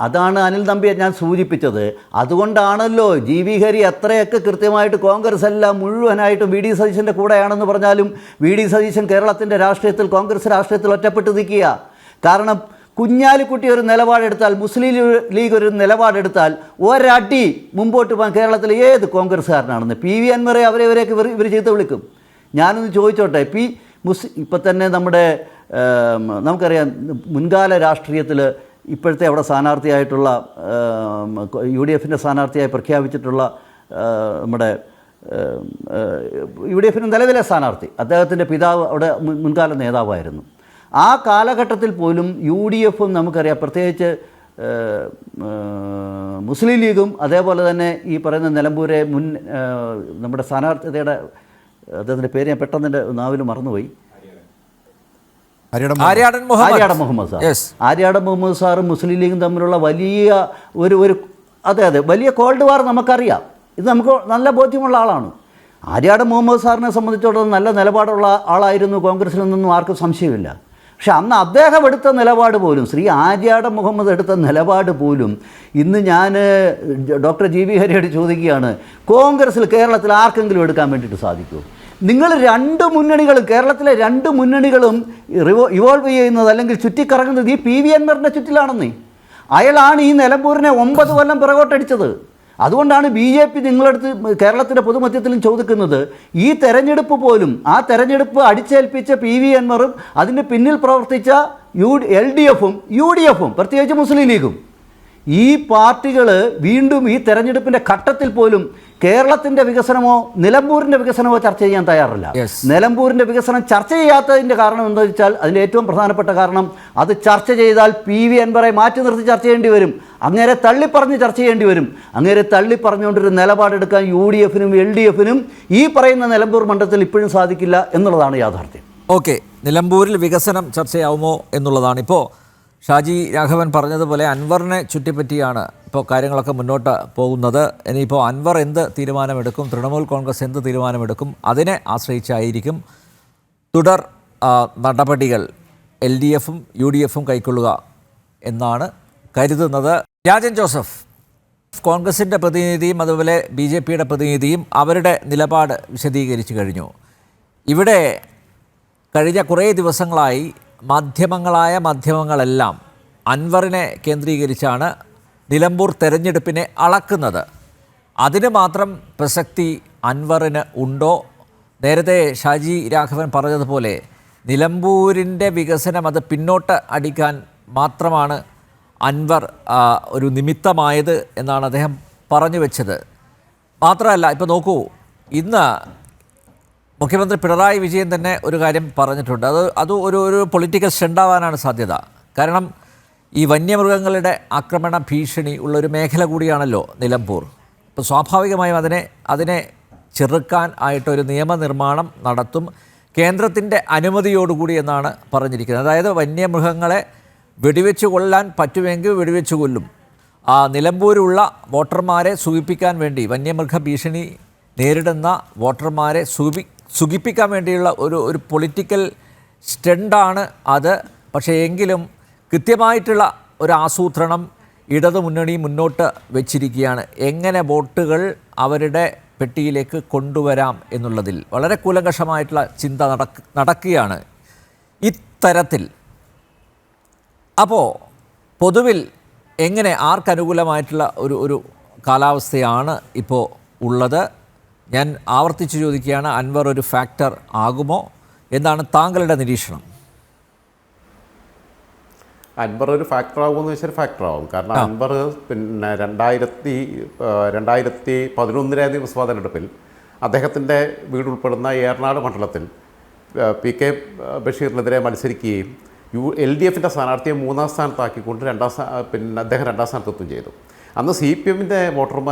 അതാണ് അനിൽ തമ്പിയെ ഞാൻ സൂചിപ്പിച്ചത്. അതുകൊണ്ടാണല്ലോ GV ഹരി അത്രയൊക്കെ കൃത്യമായിട്ട് കോൺഗ്രസ് എല്ലാം മുഴുവനായിട്ടും VD സതീശൻ്റെ കൂടെയാണെന്ന് പറഞ്ഞാലും VD സതീശൻ കേരളത്തിൻ്റെ രാഷ്ട്രീയത്തിൽ, കോൺഗ്രസ് രാഷ്ട്രീയത്തിൽ ഒറ്റപ്പെട്ട് നിൽക്കുക. കാരണം കുഞ്ഞാലിക്കുട്ടി ഒരു നിലപാടെടുത്താൽ, മുസ്ലിം ലീഗ് ഒരു നിലപാടെടുത്താൽ ഒരടി മുമ്പോട്ട് പോകാൻ കേരളത്തിൽ ഏത് കോൺഗ്രസ്സുകാരനാണെന്ന് PV അൻവറെ അവരെവരെയൊക്കെ ഇവർ ചീത്ത വിളിക്കും. ഞാനൊന്ന് ചോദിച്ചോട്ടെ, ഇപ്പം തന്നെ നമുക്കറിയാം മുൻകാല രാഷ്ട്രീയത്തിൽ ഇപ്പോഴത്തെ അവിടെ സ്ഥാനാർത്ഥിയായിട്ടുള്ള UDFൻ്റെ സ്ഥാനാർത്ഥിയായി പ്രഖ്യാപിച്ചിട്ടുള്ള നമ്മുടെ UDFൻ്റെ നിലവിലെ സ്ഥാനാർത്ഥി, അദ്ദേഹത്തിൻ്റെ പിതാവ് അവിടെ മുൻകാല നേതാവായിരുന്നു. ആ കാലഘട്ടത്തിൽ പോലും UDFും നമുക്കറിയാം, പ്രത്യേകിച്ച് മുസ്ലിം ലീഗും അതേപോലെ തന്നെ ഈ പറയുന്ന നിലമ്പൂരെ നമ്മുടെ സ്ഥാനാർത്ഥിയുടെ അദ്ദേഹത്തിൻ്റെ പേര് ഞാൻ പെട്ടെന്ന് എൻ്റെ നാവിൽ മറന്നുപോയി, ആര്യാടൻ മുഹമ്മദ് സാറും മുസ്ലിം ലീഗും തമ്മിലുള്ള വലിയ ഒരു വലിയ കോൾഡ് വാർ നമുക്കറിയാം. ഇത് നമുക്ക് നല്ല ബോധ്യമുള്ള ആളാണ്. ആര്യാടൻ മുഹമ്മദ് സാറിനെ സംബന്ധിച്ചിടത്തോളം നല്ല നിലപാടുള്ള ആളായിരുന്നു, കോൺഗ്രസിൽ നിന്നൊന്നും ആർക്കും സംശയമില്ല. പക്ഷെ അന്ന് അദ്ദേഹം എടുത്ത നിലപാട് പോലും, ശ്രീ ആര്യാടൻ മുഹമ്മദ് എടുത്ത നിലപാട് പോലും ഇന്ന് ഞാൻ ഡോക്ടർ GV ഹരിയോട് ചോദിക്കുകയാണ്, കോൺഗ്രസിൽ കേരളത്തിൽ ആർക്കെങ്കിലും എടുക്കാൻ വേണ്ടിയിട്ട് സാധിക്കുമോ? നിങ്ങൾ കേരളത്തിലെ രണ്ട് മുന്നണികളും ഇവോൾവ് ചെയ്യുന്നത് അല്ലെങ്കിൽ ചുറ്റിക്കറങ്ങുന്നത് ഈ PV അൻവറിൻ്റെ ചുറ്റിലാണെന്നേ. അയാളാണ് ഈ നിലമ്പൂരിനെ 9 കൊല്ലം പിറകോട്ടടിച്ചത്. അതുകൊണ്ടാണ് BJP നിങ്ങളടുത്ത് കേരളത്തിൻ്റെ പൊതുമധ്യത്തിലും ചോദിക്കുന്നത്, ഈ തെരഞ്ഞെടുപ്പ് പോലും, ആ തെരഞ്ഞെടുപ്പ് അടിച്ചേൽപ്പിച്ച PV അൻവറും അതിന് പിന്നിൽ പ്രവർത്തിച്ച LDFും UDFും പ്രത്യേകിച്ച് മുസ്ലിം ലീഗും, ഈ പാർട്ടികൾ വീണ്ടും ഈ തെരഞ്ഞെടുപ്പിൻ്റെ ഘട്ടത്തിൽ പോലും കേരളത്തിൻ്റെ വികസനമോ നിലമ്പൂരിൻ്റെ വികസനമോ ചർച്ച ചെയ്യാൻ തയ്യാറല്ല. നിലമ്പൂരിൻ്റെ വികസനം ചർച്ച ചെയ്യാത്തതിൻ്റെ കാരണം എന്താണെന്ന് വെച്ചാൽ, അതിൻ്റെ ഏറ്റവും പ്രധാനപ്പെട്ട കാരണം, അത് ചർച്ച ചെയ്താൽ PV അൻവറെ മാറ്റി നിർത്തി ചർച്ച ചെയ്യേണ്ടി വരും, അങ്ങേരെ തള്ളിപ്പറഞ്ഞ് ചർച്ച ചെയ്യേണ്ടി വരും. അങ്ങേരെ തള്ളിപ്പറഞ്ഞുകൊണ്ടൊരു നിലപാടെടുക്കാൻ UDFനും LDFനും ഈ പറയുന്ന നിലമ്പൂർ മണ്ഡലത്തിൽ ഇപ്പോഴും സാധിക്കില്ല എന്നുള്ളതാണ് യാഥാർത്ഥ്യം. ഓക്കെ, നിലമ്പൂരിൽ വികസനം ചർച്ചയാവുമോ എന്നുള്ളതാണ്. ഇപ്പോൾ ഷാജി രാഘവൻ പറഞ്ഞതുപോലെ അൻവറിനെ ചുറ്റിപ്പറ്റിയാണ് ഇപ്പോൾ കാര്യങ്ങളൊക്കെ മുന്നോട്ട് പോകുന്നത്. ഇനിയിപ്പോൾ അൻവർ എന്ത് തീരുമാനമെടുക്കും, തൃണമൂൽ കോൺഗ്രസ് എന്ത് തീരുമാനമെടുക്കും, അതിനെ ആശ്രയിച്ചായിരിക്കും തുടർ നടപടികൾ LDFും UDFും കൈക്കൊള്ളുക എന്നാണ് കരുതുന്നത്. രാജൻ ജോസഫ്, കോൺഗ്രസിൻ്റെ പ്രതിനിധിയും അതുപോലെ BJPയുടെ പ്രതിനിധിയും അവരുടെ നിലപാട് വിശദീകരിച്ചു കഴിഞ്ഞു. ഇവിടെ കഴിഞ്ഞ കുറേ ദിവസങ്ങളായി മാധ്യമങ്ങളെല്ലാം അൻവറിനെ കേന്ദ്രീകരിച്ചാണ് നിലമ്പൂർ തെരഞ്ഞെടുപ്പിനെ അളക്കുന്നത്. അതിന് മാത്രം പ്രസക്തി അൻവറിന് ഉണ്ടോ? നേരത്തെ ഷാജി രാഘവൻ പറഞ്ഞതുപോലെ നിലമ്പൂരിൻ്റെ വികസനം അത് പിന്നോട്ട് അടിക്കാൻ മാത്രമാണ് അൻവർ ഒരു നിമിത്തമായത് എന്നാണ് അദ്ദേഹം പറഞ്ഞു വെച്ചത്. മാത്രമല്ല, ഇപ്പോൾ നോക്കൂ, ഇന്ന് മുഖ്യമന്ത്രി പിണറായി വിജയൻ തന്നെ ഒരു കാര്യം പറഞ്ഞിട്ടുണ്ട്. അത് ഒരു പൊളിറ്റിക്കൽ സ്റ്റണ്ടാവാനാണ് സാധ്യത. കാരണം ഈ വന്യമൃഗങ്ങളുടെ ആക്രമണ ഭീഷണി ഉള്ളൊരു മേഖല കൂടിയാണല്ലോ നിലമ്പൂർ. അപ്പോൾ സ്വാഭാവികമായും അതിനെ ചെറുക്കാൻ ആയിട്ടൊരു നിയമനിർമ്മാണം നടത്തും, കേന്ദ്രത്തിൻ്റെ അനുമതിയോടുകൂടി എന്നാണ് പറഞ്ഞിരിക്കുന്നത്. അതായത് വന്യമൃഗങ്ങളെ വെടിവെച്ച് കൊല്ലാൻ പറ്റുമെങ്കിൽ വെടിവെച്ച് കൊല്ലും. നിലമ്പൂരുള്ള വോട്ടർമാരെ സുഖിപ്പിക്കാൻ വേണ്ടി, വന്യമൃഗ ഭീഷണി നേരിടുന്ന വോട്ടർമാരെ സുഖിപ്പിക്കാൻ വേണ്ടിയുള്ള ഒരു പൊളിറ്റിക്കൽ സ്റ്റണ്ടാണ് അത്. പക്ഷേ എങ്കിലും കൃത്യമായിട്ടുള്ള ഒരു ആസൂത്രണം ഇടതുമുന്നണി മുന്നോട്ട് വെച്ചിരിക്കുകയാണ്. എങ്ങനെ വോട്ടുകൾ അവരുടെ പെട്ടിയിലേക്ക് കൊണ്ടുവരാം എന്നുള്ളതിൽ വളരെ കൂലങ്കഷമായിട്ടുള്ള ചിന്ത നടക്കുകയാണ് ഇത്തരത്തിൽ. അപ്പോൾ പൊതുവിൽ എങ്ങനെ ആർക്കനുകൂലമായിട്ടുള്ള ഒരു കാലാവസ്ഥയാണ് ഇപ്പോൾ ഉള്ളത്? ഞാൻ ആവർത്തിച്ച് ചോദിക്കുകയാണ്, അൻവർ ഒരു ഫാക്ടർ ആകുമോ എന്നാണ് താങ്കളുടെ നിരീക്ഷണം? അൻവർ ഒരു ഫാക്ടർ ആകുമെന്ന് വെച്ചാൽ ഫാക്ടർ ആവും. കാരണം അൻവർ പിന്നെ 2011 നിയമസഭാ തെരഞ്ഞെടുപ്പിൽ അദ്ദേഹത്തിൻ്റെ വീട് ഉൾപ്പെടുന്ന ഏറനാട് മണ്ഡലത്തിൽ PK ബഷീറിനെതിരെ മത്സരിക്കുകയും LDFിൻ്റെ സ്ഥാനാർത്ഥിയെ 3ാം സ്ഥാനത്താക്കിക്കൊണ്ട് അദ്ദേഹം 2ാം സ്ഥാനത്തെത്തുകയും ചെയ്തു. അന്ന് CPMൻ്റെ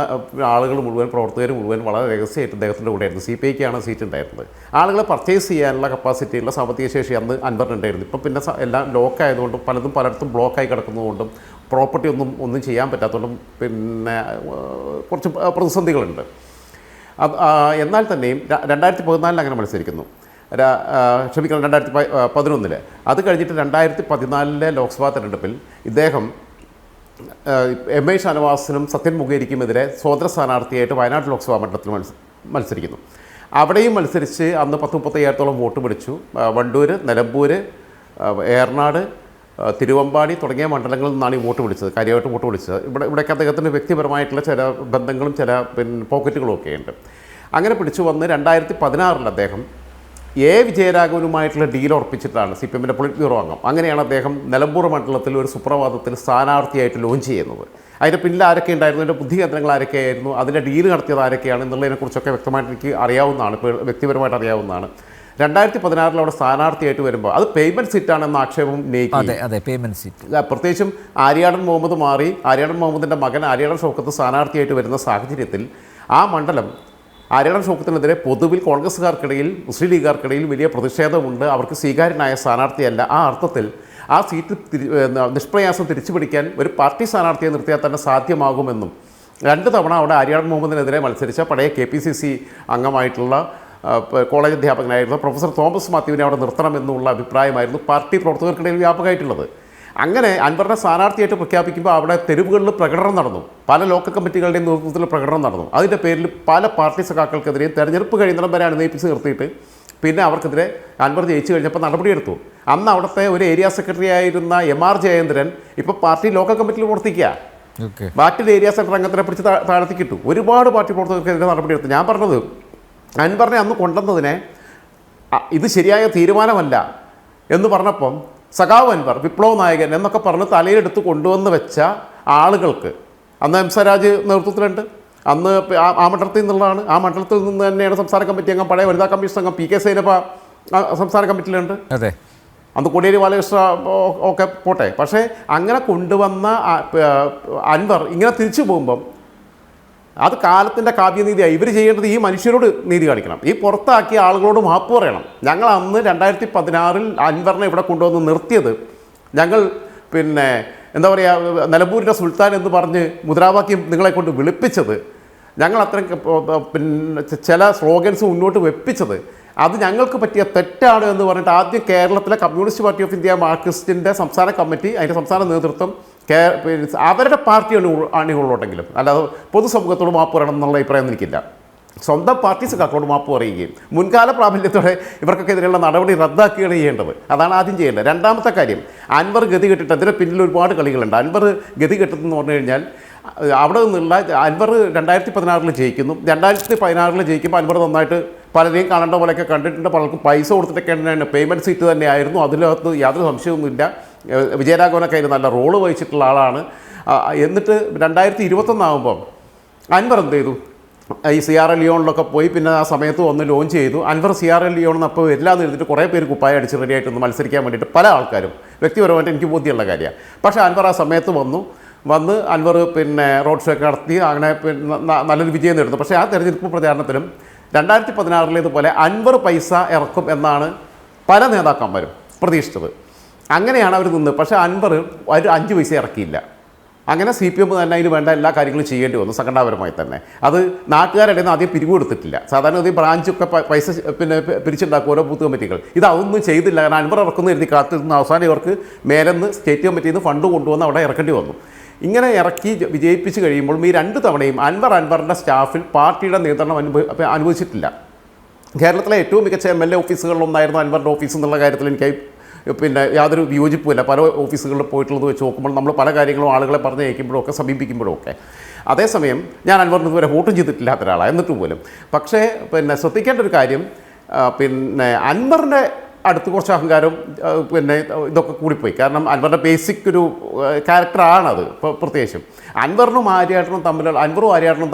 ആളുകൾ മുഴുവൻ, പ്രവർത്തകർ മുഴുവൻ വളരെ രഹസ്യമായിട്ട് അദ്ദേഹത്തിൻ്റെ കൂടെയായിരുന്നു. CPIക്കാണ് സീറ്റ് ഉണ്ടായിരുന്നത്. ആളുകളെ പർച്ചേസ് ചെയ്യാനുള്ള കപ്പാസിറ്റിയുള്ള സാമ്പത്തിക ശേഷി അന്ന് അൻവറിനുണ്ടായിരുന്നു. ഇപ്പം പിന്നെ എല്ലാം ലോക്കായതുകൊണ്ടും പലയിടത്തും ബ്ലോക്കായി കിടക്കുന്നതുകൊണ്ടും പ്രോപ്പർട്ടി ഒന്നും ചെയ്യാൻ പറ്റാത്തതുകൊണ്ടും പിന്നെ കുറച്ച് പ്രതിസന്ധികളുണ്ട്. എന്നാൽ തന്നെയും 2014 അങ്ങനെ മത്സരിക്കുന്നു. ക്ഷമിക്കണം, 2011. അത് കഴിഞ്ഞിട്ട് 2014 ലോക്സഭാ തെരഞ്ഞെടുപ്പിൽ ഇദ്ദേഹം MI ഷാനവാസിനും സത്യൻ മുഖേരിക്കുമെതിരെ സ്വതന്ത്ര സ്ഥാനാർത്ഥിയായിട്ട് വയനാട് ലോക്സഭാ മണ്ഡലത്തിൽ മത്സരിക്കുന്നു. അവിടെയും മത്സരിച്ച് അന്ന് 10-35,000 വോട്ട് പിടിച്ചു. വണ്ടൂർ, നിലമ്പൂർ, ഏറനാട്, തിരുവമ്പാടി തുടങ്ങിയ മണ്ഡലങ്ങളിൽ നിന്നാണ് ഈ വോട്ട് പിടിച്ചത്, കാര്യമായിട്ട് വോട്ട് പിടിച്ചത്. ഇവിടേക്ക് അദ്ദേഹത്തിൻ്റെ വ്യക്തിപരമായിട്ടുള്ള ചില ബന്ധങ്ങളും ചില പോക്കറ്റുകളും ഒക്കെ ഉണ്ട്. അങ്ങനെ പിടിച്ചു വന്ന് 2016 അദ്ദേഹം വിജയരാഘവനുമായിട്ടുള്ള ഡീൽ ഉറപ്പിച്ചിട്ടാണ് CPMൻ്റെ പൊളിറ്റ് ബ്യൂറോ അംഗം. അങ്ങനെയാണ് അദ്ദേഹം നിലമ്പൂർ മണ്ഡലത്തിൽ ഒരു സുപ്രഭാതത്തിൽ സ്ഥാനാർത്ഥിയായിട്ട് ലോഞ്ച് ചെയ്യുന്നത്. അതിൻ്റെ പിന്നിൽ ആരൊക്കെ ഉണ്ടായിരുന്നു, അതിൻ്റെ ബുദ്ധി കേന്ദ്രങ്ങൾ ആരൊക്കെയായിരുന്നു, അതിൻ്റെ ഡീൽ നടത്തിയത് ആരൊക്കെയാണ് എന്നുള്ളതിനെക്കുറിച്ചൊക്കെ വ്യക്തമായിട്ട് എനിക്ക് അറിയാവുന്നതാണ്, ഇപ്പോൾ വ്യക്തിപരമായിട്ട് അറിയാവുന്നതാണ്. 2016 അവിടെ സ്ഥാനാർത്ഥിയായിട്ട് വരുമ്പോൾ അത് പേയ്മെൻറ്റ് സീറ്റാണെന്ന ആക്ഷേപം ഉന്നയിക്കും. പ്രത്യേകിച്ചും ആര്യാടൻ മുഹമ്മദ് മാറി ആര്യാടൻ മുഹമ്മദിൻ്റെ മകൻ ആര്യാടൻ ഷൗക്കത്ത് സ്ഥാനാർത്ഥിയായിട്ട് വരുന്ന സാഹചര്യത്തിൽ ആ മണ്ഡലം ആര്യാടൻ ഷൗക്കത്തിനെതിരെ പൊതുവിൽ കോൺഗ്രസ്സുകാർക്കിടയിൽ, മുസ്ലിം ലീഗുകാർക്കിടയിൽ വലിയ പ്രതിഷേധമുണ്ട്. അവർക്ക് സ്വീകാര്യനായ സ്ഥാനാർത്ഥിയല്ല. ആ അർത്ഥത്തിൽ ആ സീറ്റ് നിഷ്പ്രയാസം തിരിച്ചു പിടിക്കാൻ ഒരു പാർട്ടി സ്ഥാനാർത്ഥിയെ നിർത്തിയാൽ തന്നെ സാധ്യമാകുമെന്നും 2 തവണ അവിടെ ആര്യാടൻ മുഹമ്മദിനെതിരെ മത്സരിച്ച പഴയ KPCC അംഗമായിട്ടുള്ള കോളേജ് അധ്യാപകനായിരുന്ന പ്രൊഫസർ തോമസ് മാത്യുവിനെ അവിടെ നിർത്തണമെന്നുള്ള അഭിപ്രായമായിരുന്നു പാർട്ടി പ്രവർത്തകർക്കിടയിൽ വ്യാപകമായിട്ടുള്ളത്. അങ്ങനെ അൻവറിനെ സ്ഥാനാർത്ഥിയായിട്ട് പ്രഖ്യാപിക്കുമ്പോൾ അവിടെ തെരുവുകളിൽ പ്രകടനം നടന്നു. പല ലോക്കൽ കമ്മിറ്റികളുടെയും നേതൃത്വത്തിൽ പ്രകടനം നടന്നു. അതിൻ്റെ പേരിൽ പല പാർട്ടി സഖാക്കൾക്കെതിരെയും തെരഞ്ഞെടുപ്പ് കഴിയുന്നിടം വരെ അണിനയിപ്പിച്ച് നിർത്തിയിട്ട് പിന്നെ അവർക്കെതിരെ അൻവർ ജയിച്ചു കഴിഞ്ഞപ്പോൾ നടപടിയെടുത്തു. അന്ന് അവിടുത്തെ ഒരു ഏരിയ സെക്രട്ടറി ആയിരുന്ന MR ജയേന്ദ്രൻ ഇപ്പോൾ പാർട്ടി ലോക്കൽ കമ്മിറ്റിയിൽ പ്രവർത്തിക്കുക. ബാക്കിയുള്ള ഏരിയ സെക്രട്ടറി അംഗത്തിനെ പിടിച്ച് താഴ്ത്തിക്കിട്ടു. ഒരുപാട് പാർട്ടി പ്രവർത്തകർക്കെതിരെ നടപടിയെടുത്തു. ഞാൻ പറഞ്ഞത് അൻവറിനെ അന്ന് കൊണ്ടുവന്നതിനെ ഇത് ശരിയായ തീരുമാനമല്ല എന്ന് പറഞ്ഞപ്പം സഖാവ് അൻവർ, വിപ്ലവ നായകൻ എന്നൊക്കെ പറഞ്ഞ് തലയിലെടുത്ത് കൊണ്ടുവന്ന് വെച്ച ആളുകൾക്ക് അന്ന് M സ്വരാജ് നേതൃത്വത്തിലുണ്ട്. അന്ന് ആ മണ്ഡലത്തിൽ നിന്നുള്ളതാണ്. ആ മണ്ഡലത്തിൽ നിന്ന് തന്നെയാണ് സംസ്ഥാന കമ്മിറ്റി അംഗം, പഴയ വനിതാ കമ്മീഷൻ അംഗം PK സൈനബ സംസ്ഥാന കമ്മിറ്റിയിലുണ്ട്. അതെ, അന്ന് കോടിയേരി ബാലകൃഷ്ണ ഒക്കെ പോട്ടെ. പക്ഷേ അങ്ങനെ കൊണ്ടുവന്ന അൻവർ ഇങ്ങനെ തിരിച്ചു പോകുമ്പം അത് കാലത്തിൻ്റെ കാവ്യനീതിയായി. ഇവർ ചെയ്യേണ്ടത് ഈ മനുഷ്യരോട് നീതി കാണിക്കണം, ഈ പുറത്താക്കിയ ആളുകളോട് മാപ്പ് പറയണം. ഞങ്ങൾ അന്ന് 2016 അൻവറിനെ ഇവിടെ കൊണ്ടുവന്ന് നിർത്തിയത് ഞങ്ങൾ പിന്നെ എന്താ പറയുക, നിലമ്പൂരിൻ്റെ സുൽത്താൻ എന്ന് പറഞ്ഞ് മുദ്രാവാക്യം നിങ്ങളെ കൊണ്ട് വിളിപ്പിച്ചത്, ഞങ്ങൾ അത്രയും പിന്നെ ചില സ്ലോഗൻസ് മുന്നോട്ട് വെപ്പിച്ചത് അത് ഞങ്ങൾക്ക് പറ്റിയ തെറ്റാണ് എന്ന് പറഞ്ഞിട്ട് ആദ്യം കേരളത്തിലെ കമ്മ്യൂണിസ്റ്റ് പാർട്ടി ഓഫ് ഇന്ത്യ മാർക്സിസ്റ്റിൻ്റെ സംസ്ഥാന കമ്മിറ്റി, അതിൻ്റെ സംസ്ഥാന നേതൃത്വം അവരുടെ പാർട്ടി അണികളോട്ടെങ്കിലും, അല്ലാതെ പൊതുസമൂഹത്തോട് മാപ്പ് പറയണം എന്നുള്ള അഭിപ്രായം എനിക്കില്ല. സ്വന്തം പാർട്ടി സഖാക്കളോട് മാപ്പ് പറയുകയും മുൻകാല പ്രാബല്യത്തോടെ ഇവർക്കെതിരെയുള്ള നടപടി റദ്ദാക്കുകയാണ് ചെയ്യേണ്ടത്. അതാണ് ആദ്യം ചെയ്യേണ്ടത്. രണ്ടാമത്തെ കാര്യം, അൻവർ ഗതി കെട്ടിട്ട് അതിന് പിന്നിൽ ഒരുപാട് കളികളുണ്ട്. അൻവർ ഗതി കെട്ടുന്നതെന്ന് പറഞ്ഞു കഴിഞ്ഞാൽ അവിടെ നിന്നുള്ള അൻവർ 2016 ജയിക്കുന്നു. 2016 ജയിക്കുമ്പോൾ അൻവർ നന്നായിട്ട് പലരെയും കാണേണ്ട പോലെയൊക്കെ കണ്ടിട്ടുണ്ട്. പലർക്കും പൈസ കൊടുത്തിട്ടൊക്കെയാണ്, പേയ്മെൻറ്റ് സീറ്റ് തന്നെയായിരുന്നു. അതിനകത്ത് യാതൊരു സംശയവുമില്ല. വിജയരാഘവനൊക്കെ അതിൽ നല്ല റോള് വഹിച്ചിട്ടുള്ള ആളാണ്. എന്നിട്ട് 2021 അൻവർ എന്ത് ചെയ്തു? ഈ സിയാറ ലിയോണിലൊക്കെ പോയി പിന്നെ ആ സമയത്ത് വന്ന് ലോഞ്ച് ചെയ്തു. അൻവർ സിയാറ ലിയോണെന്ന് അപ്പോൾ എല്ലാം എഴുതിയിട്ട് കുറേ പേര് കുപ്പായ അടിച്ച് റെഡിയായിട്ടൊന്ന് മത്സരിക്കാൻ വേണ്ടിയിട്ട് പല ആൾക്കാരും, വ്യക്തിപരമായിട്ട് എനിക്ക് ബോധ്യമുള്ള കാര്യമാണ്. പക്ഷേ അൻവർ ആ സമയത്ത് വന്ന് അൻവർ പിന്നെ റോഡ് ഷോ ഒക്കെ നടത്തി അങ്ങനെ പിന്നെ നല്ലൊരു വിജയം നേടുന്നു. പക്ഷേ ആ തെരഞ്ഞെടുപ്പ് പ്രചാരണത്തിലും 2016 അൻവർ പൈസ ഇറക്കും എന്നാണ് പല നേതാക്കന്മാരും പ്രതീക്ഷിച്ചത്. അങ്ങനെയാണ് അവർ നിന്നത്. പക്ഷേ അൻവർ ഒരു 5 പൈസ ഇറക്കിയില്ല. അങ്ങനെ CPM തന്നെ അതിന് വേണ്ട എല്ലാ കാര്യങ്ങളും ചെയ്യേണ്ടി വന്നു സംഘടനാപരമായി തന്നെ. അത് നാട്ടുകാരുടെ ആദ്യം പിരിവ് കൊടുത്തിട്ടില്ല. സാധാരണ ഈ ബ്രാഞ്ചൊക്കെ പൈസ പിന്നെ പിരിച്ചുണ്ടാക്കും ഓരോ ബൂത്ത് കമ്മിറ്റികൾ. ഇതൊന്നും ചെയ്തില്ല. കാരണം അൻവർ ഇറക്കുന്ന എഴുതി കാത്തിരുന്ന അവസാനം ഇവർക്ക് മേലെന്ന് സ്റ്റേറ്റ് കമ്മിറ്റിയിൽ നിന്ന് ഫണ്ട് കൊണ്ടുവന്ന് അവിടെ ഇറക്കേണ്ടി വന്നു. ഇങ്ങനെ ഇറക്കി വിജയിപ്പിച്ച് കഴിയുമ്പോൾ ഈ 2 തവണയും അൻവറിൻ്റെ സ്റ്റാഫിൽ പാർട്ടിയുടെ നിയന്ത്രണം അനുഭവിച്ചിട്ടില്ല. കേരളത്തിലെ ഏറ്റവും മികച്ച MLA ഓഫീസുകളിലൊന്നായിരുന്നു അൻവറിൻ്റെ ഓഫീസ് എന്നുള്ള കാര്യത്തിൽ എനിക്ക് പിന്നെ യാതൊരു വിയോജിപ്പുമില്ല. പല ഓഫീസുകളിൽ പോയിട്ടുള്ളത് വെച്ച് നോക്കുമ്പോൾ നമ്മൾ പല കാര്യങ്ങളും ആളുകളെ പറഞ്ഞ് അയക്കുമ്പോഴും ഒക്കെ സമീപിക്കുമ്പോഴും ഒക്കെ. അതേസമയം ഞാൻ അൻവറിന് ഇതുവരെ വോട്ടും ചെയ്തിട്ടില്ലാത്ത ഒരാളാണ് എന്നിട്ട് പോലും. പക്ഷേ പിന്നെ ശ്രദ്ധിക്കേണ്ട ഒരു കാര്യം, പിന്നെ അൻവറിൻ്റെ അടുത്ത് കുറച്ച് അഹങ്കാരം പിന്നെ ഇതൊക്കെ കൂടിപ്പോയി. കാരണം അൻവറിൻ്റെ ബേസിക് ഒരു ക്യാരക്ടറാണത്. ഇപ്പോൾ പ്രത്യേകിച്ചും അൻവറും ആര്യാട്ടനും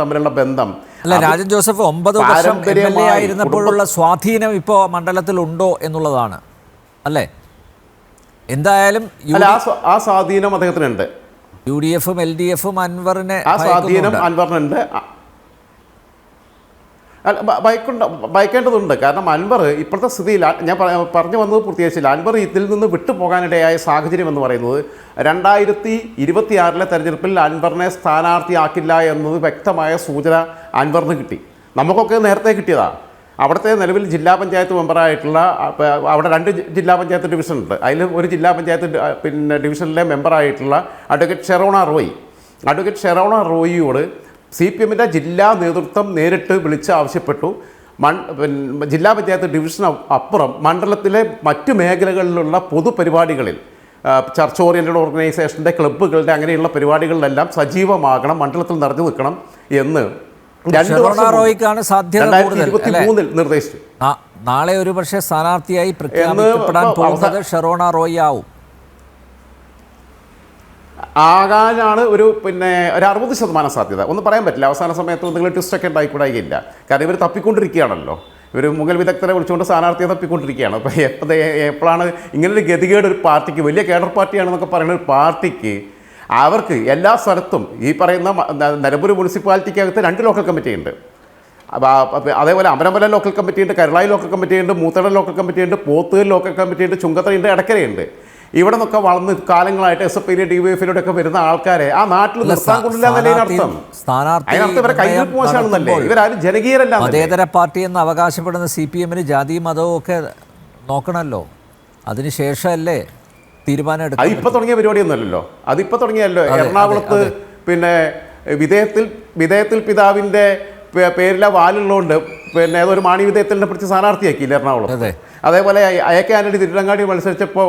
തമ്മിലുള്ള ബന്ധം അല്ല, രാജൻ ജോസഫ് 9 വർഷം MLA ആയിരുന്നപ്പോഴുള്ള സ്വാധീനം ഇപ്പോൾ മണ്ഡലത്തിലുണ്ടോ എന്നുള്ളതാണ് അല്ലേ? എന്തായാലും ആ സ്വാധീനം അദ്ദേഹത്തിനുണ്ട്. UDFും LDFും അൻവറിനെ ആ സ്വാധീനം അൻവറിനുണ്ട്. ഭയക്കേണ്ടതുണ്ട്. കാരണം അൻവർ ഇപ്പോഴത്തെ സ്ഥിതിയിൽ ഞാൻ പറഞ്ഞു വന്നത് പൂർത്തീകരിച്ചില്ല. അൻവർ ഇതിൽ നിന്ന് വിട്ടുപോകാനിടയായ സാഹചര്യം എന്ന് പറയുന്നത് 2026 തെരഞ്ഞെടുപ്പിൽ അൻവറിനെ സ്ഥാനാർത്ഥിയാക്കില്ല എന്നത് വ്യക്തമായ സൂചന അൻവറിന് കിട്ടി. നമുക്കൊക്കെ നേരത്തെ കിട്ടിയതാണ്. അവിടുത്തെ നിലവിൽ ജില്ലാ പഞ്ചായത്ത് മെമ്പറായിട്ടുള്ള അവിടെ 2 ജില്ലാ പഞ്ചായത്ത് ഡിവിഷൻ ഉണ്ട്. അതിൽ ഒരു ജില്ലാ പഞ്ചായത്ത് പിന്നെ ഡിവിഷനിലെ മെമ്പറായിട്ടുള്ള അഡ്വക്കേറ്റ് ഷെറോണ റോയിയോട് CPMൻ്റെ ജില്ലാ നേതൃത്വം നേരിട്ട് വിളിച്ച് ആവശ്യപ്പെട്ടു. ജില്ലാ പഞ്ചായത്ത് ഡിവിഷൻ അപ്പുറം മണ്ഡലത്തിലെ മറ്റു മേഖലകളിലുള്ള പൊതുപരിപാടികളിൽ ചർച്ച് ഓറിയൻറ്റഡ് ഓർഗനൈസേഷൻ്റെ ക്ലബ്ബുകളുടെ അങ്ങനെയുള്ള പരിപാടികളിലെല്ലാം സജീവമാകണം, മണ്ഡലത്തിൽ നിറഞ്ഞു നിൽക്കണം എന്ന് റോയിക്കാണ് സാധ്യത കൂടുതൽ നിർദ്ദേശിച്ചു. നാളെ ഒരു പക്ഷേ സ്ഥാനാർത്ഥിയായി പ്രഖ്യാപിക്കപ്പെടാൻ പോകുന്നത് ഷെറോണ റോയി ആകാനാണ് ഒരു പിന്നെ ഒരു 60% സാധ്യത. ഒന്നും പറയാൻ പറ്റില്ല. അവസാന സമയത്ത് എന്തെങ്കിലും ട്വിസ്റ്റൊക്കെ ഉണ്ടായിക്കൂടായില്ല. കാരണം ഇവർ തപ്പിക്കൊണ്ടിരിക്കുകയാണല്ലോ. ഇവർ മുഗൾ വിദഗ്ധരെ വിളിച്ചുകൊണ്ട് സ്ഥാനാർത്ഥിയെ തപ്പിക്കൊണ്ടിരിക്കുകയാണ്. അപ്പോൾ എപ്പോഴാണ് ഇങ്ങനൊരു ഗതികേട് ഒരു പാർട്ടിക്ക്, വലിയ കേഡർ പാർട്ടിയാണെന്നൊക്കെ പറയുന്ന ഒരു പാർട്ടിക്ക്, അവർക്ക് എല്ലാ സ്ഥലത്തും ഈ പറയുന്ന നിലമ്പൂർ മുനിസിപ്പാലിറ്റിക്കകത്ത് 2 ലോക്കൽ കമ്മിറ്റി ഉണ്ട്. അതേപോലെ അമരമല ലോക്കൽ കമ്മിറ്റി ഉണ്ട്, കരുളായി ലോക്കൽ കമ്മിറ്റി ഉണ്ട്, മൂത്തട ലോക്കൽ കമ്മിറ്റി ഉണ്ട്, പോത്തുകൽ ലോക്കൽ കമ്മിറ്റി ഉണ്ട്, ചുങ്കത്തറയുണ്ട്, എടക്കരയുണ്ട്. ഇവിടെ നിന്നൊക്കെ വളർന്ന് കാലങ്ങളായിട്ട് SFI DYFിലൂടെ ഒക്കെ വരുന്ന ആൾക്കാരെ ആ നാട്ടിൽ നിർത്താൻ കൊള്ളില്ല എന്നല്ലേ അർത്ഥം. അതിനർത്ഥം ഇവരെ കയ്യിൽ മോശമാണെന്നല്ലേ. ഇവരാരും ജനകീയരല്ല. മതേതര പാർട്ടി എന്ന് അവകാശപ്പെടുന്ന CPMന് ജാതിയും മതവും ഒക്കെ നോക്കണമല്ലോ. അതിനുശേഷമല്ലേ തീരുമാനം എടുക്കുക. അതിപ്പോൾ തുടങ്ങിയ പരിപാടിയൊന്നുമല്ലല്ലോ. അതിപ്പോൾ തുടങ്ങിയല്ലോ. എറണാകുളത്ത് പിന്നെ വിധേയത്തിൽ പിതാവിൻ്റെ പേരിലെ വാലുള്ളതുകൊണ്ട് പിന്നെ ഏതൊരു മാണി വിധേയത്തിനെ പിടിച്ച് സ്ഥാനാർത്ഥിയാക്കിയില്ല എറണാകുളത്ത്. അതേപോലെ AK ആന്റണി തിരുരങ്ങാടി മത്സരിച്ചപ്പോൾ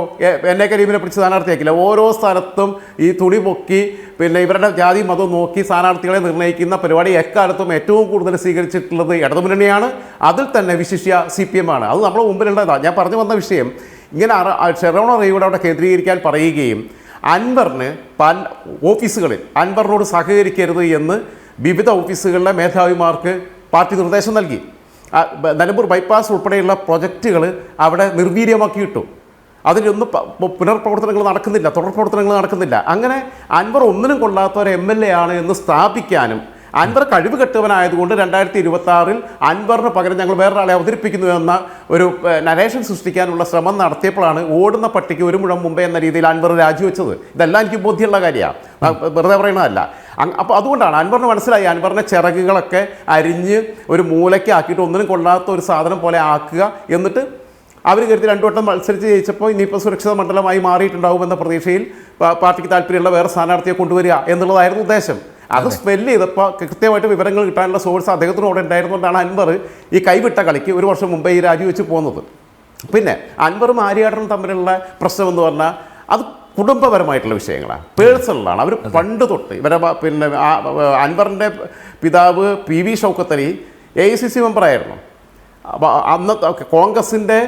NA കരീമിനെ പിടിച്ച് സ്ഥാനാർത്ഥിയാക്കില്ല. ഓരോ സ്ഥലത്തും ഈ തുണി പൊക്കി പിന്നെ ഇവരുടെ ജാതി മതവും നോക്കി സ്ഥാനാർത്ഥികളെ നിർണ്ണയിക്കുന്ന പരിപാടി എക്കാലത്തും ഏറ്റവും കൂടുതൽ സ്വീകരിച്ചിട്ടുള്ളത് ഇടതുമുന്നണിയാണ്. അതിൽ തന്നെ വിശിഷ്യ CPM ആണ്. അത് നമ്മുടെ മുമ്പിലുള്ളതാണ്. ഞാൻ പറഞ്ഞു വന്ന വിഷയം ഇങ്ങനെ ഷെറോണ റോയിയോട് അവിടെ കേന്ദ്രീകരിക്കാൻ പറയുകയും അൻവറിന് പല ഓഫീസുകളിൽ അൻവറിനോട് സഹകരിക്കരുത് എന്ന് വിവിധ ഓഫീസുകളിലെ മേധാവിമാർക്ക് പാർട്ടി നിർദ്ദേശം നൽകി. നിലമ്പൂർ ബൈപ്പാസ് ഉൾപ്പെടെയുള്ള പ്രൊജക്റ്റുകൾ അവിടെ നിർവീര്യമാക്കിയിട്ടു. അതിലൊന്നും പുനർപ്രവർത്തനങ്ങൾ നടക്കുന്നില്ല, തുടർ പ്രവർത്തനങ്ങൾ നടക്കുന്നില്ല. അങ്ങനെ അൻവർ ഒന്നിനും കൊള്ളാത്ത ഒരു MLA ആണ് എന്ന് സ്ഥാപിക്കാനും അൻവർ കഴിവ് കെട്ടവനായതുകൊണ്ട് 2026 അൻവറിന് പകരം ഞങ്ങൾ വേറൊരാളെ അവതരിപ്പിക്കുന്നു എന്ന ഒരു നരേഷൻ സൃഷ്ടിക്കാനുള്ള ശ്രമം നടത്തിയപ്പോഴാണ് ഓടുന്ന പട്ടിക്ക് ഒരു മുഴം മുമ്പേ എന്ന രീതിയിൽ അൻവർ രാജിവെച്ചത്. ഇതെല്ലാം എനിക്ക് ബോധ്യമുള്ള കാര്യമാണ്, വെറുതെ പറയുന്നതല്ല. അപ്പോൾ അതുകൊണ്ടാണ് അൻവറിന് മനസ്സിലായി അൻവറിൻ്റെ ചിറകുകളൊക്കെ അരിഞ്ഞ് ഒരു മൂലയ്ക്ക് ആക്കിയിട്ട് ഒന്നിനും കൊള്ളാത്ത ഒരു സാധനം പോലെ ആക്കുക. എന്നിട്ട് അവർ കരുതി 2 വട്ടം മത്സരിച്ച് ജയിച്ചപ്പോൾ ഇനിയിപ്പോൾ സുരക്ഷിത മണ്ഡലമായി മാറിയിട്ടുണ്ടാവുമെന്ന പ്രതീക്ഷയിൽ പാർട്ടിക്ക് താല്പര്യമുള്ള വേറെ സ്ഥാനാർത്ഥിയെ കൊണ്ടുവരിക എന്നുള്ളതായിരുന്നു ഉദ്ദേശം. അത് സ്മെല്ല് ചെയ്തപ്പോൾ കൃത്യമായിട്ട് വിവരങ്ങൾ കിട്ടാനുള്ള സോഴ്സ് അദ്ദേഹത്തിനോട് ഉണ്ടായിരുന്നുകൊണ്ടാണ് അൻവർ ഈ കൈവിട്ട കളിക്ക് ഒരു വർഷം മുമ്പേ ഈ രാജിവെച്ച് പോകുന്നത്. പിന്നെ അൻവറും ആര്യാടനും തമ്മിലുള്ള പ്രശ്നം എന്ന് പറഞ്ഞാൽ അത് കുടുംബപരമായിട്ടുള്ള വിഷയങ്ങളാണ്, പേഴ്സണലാണ്. അവർ പണ്ട് തൊട്ട് ഇവരെ പിന്നെ അൻവറിൻ്റെ പിതാവ് PV ഷൗക്കത്ത് അലി AICC മെമ്പറായിരുന്നു. അപ്പോൾ അന്ന് കോൺഗ്രസിൻ്റെ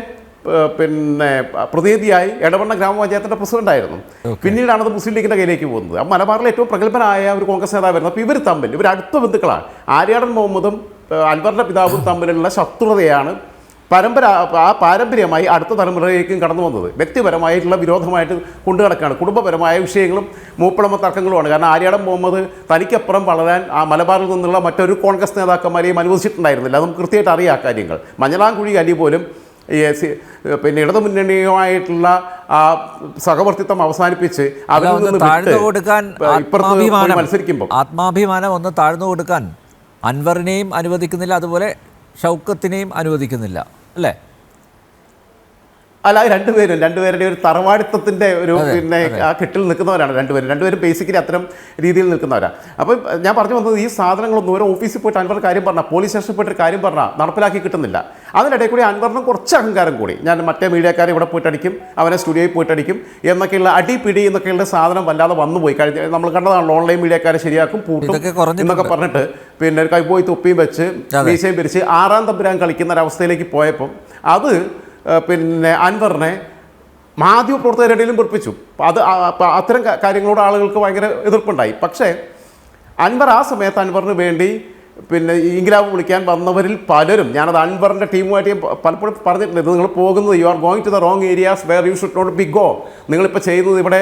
പിന്നെ പ്രതിനിധിയായി എടവണ്ണ ഗ്രാമപഞ്ചായത്തിൻ്റെ പ്രസിഡൻ്റായിരുന്നു. പിന്നീടാണത് മുസ്ലിം ലീഗിൻ്റെ കയ്യിലേക്ക് പോകുന്നത്. ആ മലബാറിലെ ഏറ്റവും പ്രഗത്ഭനായ ഒരു കോൺഗ്രസ് നേതാവായിരുന്നു. അപ്പോൾ ഇവർ അടുത്ത ബന്ധുക്കളാണ്. ആര്യാടൻ മുഹമ്മദും അൻവറിൻ്റെ പിതാവും തമ്മിലുള്ള ശത്രുതയാണ് പാരമ്പര്യമായി അടുത്ത തലമുറയിലേക്കും കടന്നു വന്നത്. വ്യക്തിപരമായിട്ടുള്ള വിരോധമായിട്ട് കൊണ്ടു നടക്കുകയാണ്. കുടുംബപരമായ വിഷയങ്ങളും മൂപ്പളമ തർക്കങ്ങളുമാണ്. കാരണം ആര്യാടൻ മുഹമ്മദ് തനിക്കപ്പുറം വളരാൻ ആ മലബാറിൽ നിന്നുള്ള മറ്റൊരു കോൺഗ്രസ് നേതാക്കന്മാരെയും അനുവദിച്ചിട്ടുണ്ടായിരുന്നില്ല. നമുക്ക് കൃത്യമായിട്ട് അറിയാം കാര്യങ്ങൾ. മഞ്ഞളാംകുഴി അലി പോലും പിന്നെ ഇടതുമുന്നണിയുമായിട്ടുള്ള ആ സഹവർത്തിത്വം അവസാനിപ്പിച്ച് അതിൽ നിന്ന് മത്സരിക്കുമ്പോൾ ആത്മാഭിമാനം ഒന്ന് താഴ്ന്നു കൊടുക്കാൻ അൻവറിനെയും അനുവദിക്കുന്നില്ല, അതുപോലെ ഷൗക്കത്തിനെയും അനുവദിക്കുന്നില്ല അല്ലേ? അല്ല, രണ്ടുപേരുടെ ഒരു തറവാടിത്തത്തിൻ്റെ ഒരു പിന്നെ ആ കെട്ടിൽ നിൽക്കുന്നവരാണ് രണ്ടുപേരും ബേസിക്കലി അത്തരം രീതിയിൽ നിൽക്കുന്നവരാണ്. അപ്പം ഞാൻ പറഞ്ഞു വന്നത് ഈ സാധനങ്ങളൊന്നും ഓരോ ഓഫീസിൽ പോയിട്ട് അൻവർ കാര്യം പറഞ്ഞാൽ, പോലീസ് സ്റ്റേഷനിൽ പോയിട്ട് കാര്യം പറഞ്ഞാൽ നടപ്പിലാക്കി കിട്ടുന്നില്ല. അതിനിടയിൽ കൂടി അൻവറിനും കുറച്ച് അഹങ്കാരം കൂടി, ഞാൻ മറ്റേ മീഡിയക്കാരെ ഇവിടെ പോയിട്ടടിക്കും, അവനെ സ്റ്റുഡിയോയിൽ പോയിട്ടടിക്കും എന്നൊക്കെയുള്ള അടിപിടി എന്നൊക്കെയുള്ള സാധനം വല്ലാതെ വന്നുപോയി. കഴിഞ്ഞ നമ്മൾ കണ്ടതാണല്ലോ, ഓൺലൈൻ മീഡിയക്കാരെ ശരിയാക്കും, പൂട്ടും എന്നൊക്കെ പറഞ്ഞിട്ട് പിന്നെ കൈപോയി തൊപ്പിയും വെച്ച് മീശയും പിരിച്ച് ആറാം തമ്പുരാൻ കളിക്കുന്ന ഒരവസ്ഥയിലേക്ക് പോയപ്പം അത് പിന്നെ അൻവറിനെ മാധ്യമപ്രവർത്തകരുടെ ഇടയിലും വെറുപ്പിച്ചു. അത് അത്തരം കാര്യങ്ങളോട് ആളുകൾക്ക് ഭയങ്കര എതിർപ്പുണ്ടായി. പക്ഷേ അൻവർ ആ സമയത്ത് അൻവറിന് വേണ്ടി പിന്നെ ഇൻക്ലാബ് വിളിക്കാൻ വന്നവരിൽ പലരും, ഞാനത് അൻവറിൻ്റെ ടീമുമായിട്ട് പലപ്പോഴും പറഞ്ഞിട്ടുണ്ട്, ഇത് നിങ്ങൾ പോകുന്നത് you are going to the wrong areas where you should not be go. നിങ്ങളിപ്പോൾ ചെയ്യുന്നത് ഇവിടെ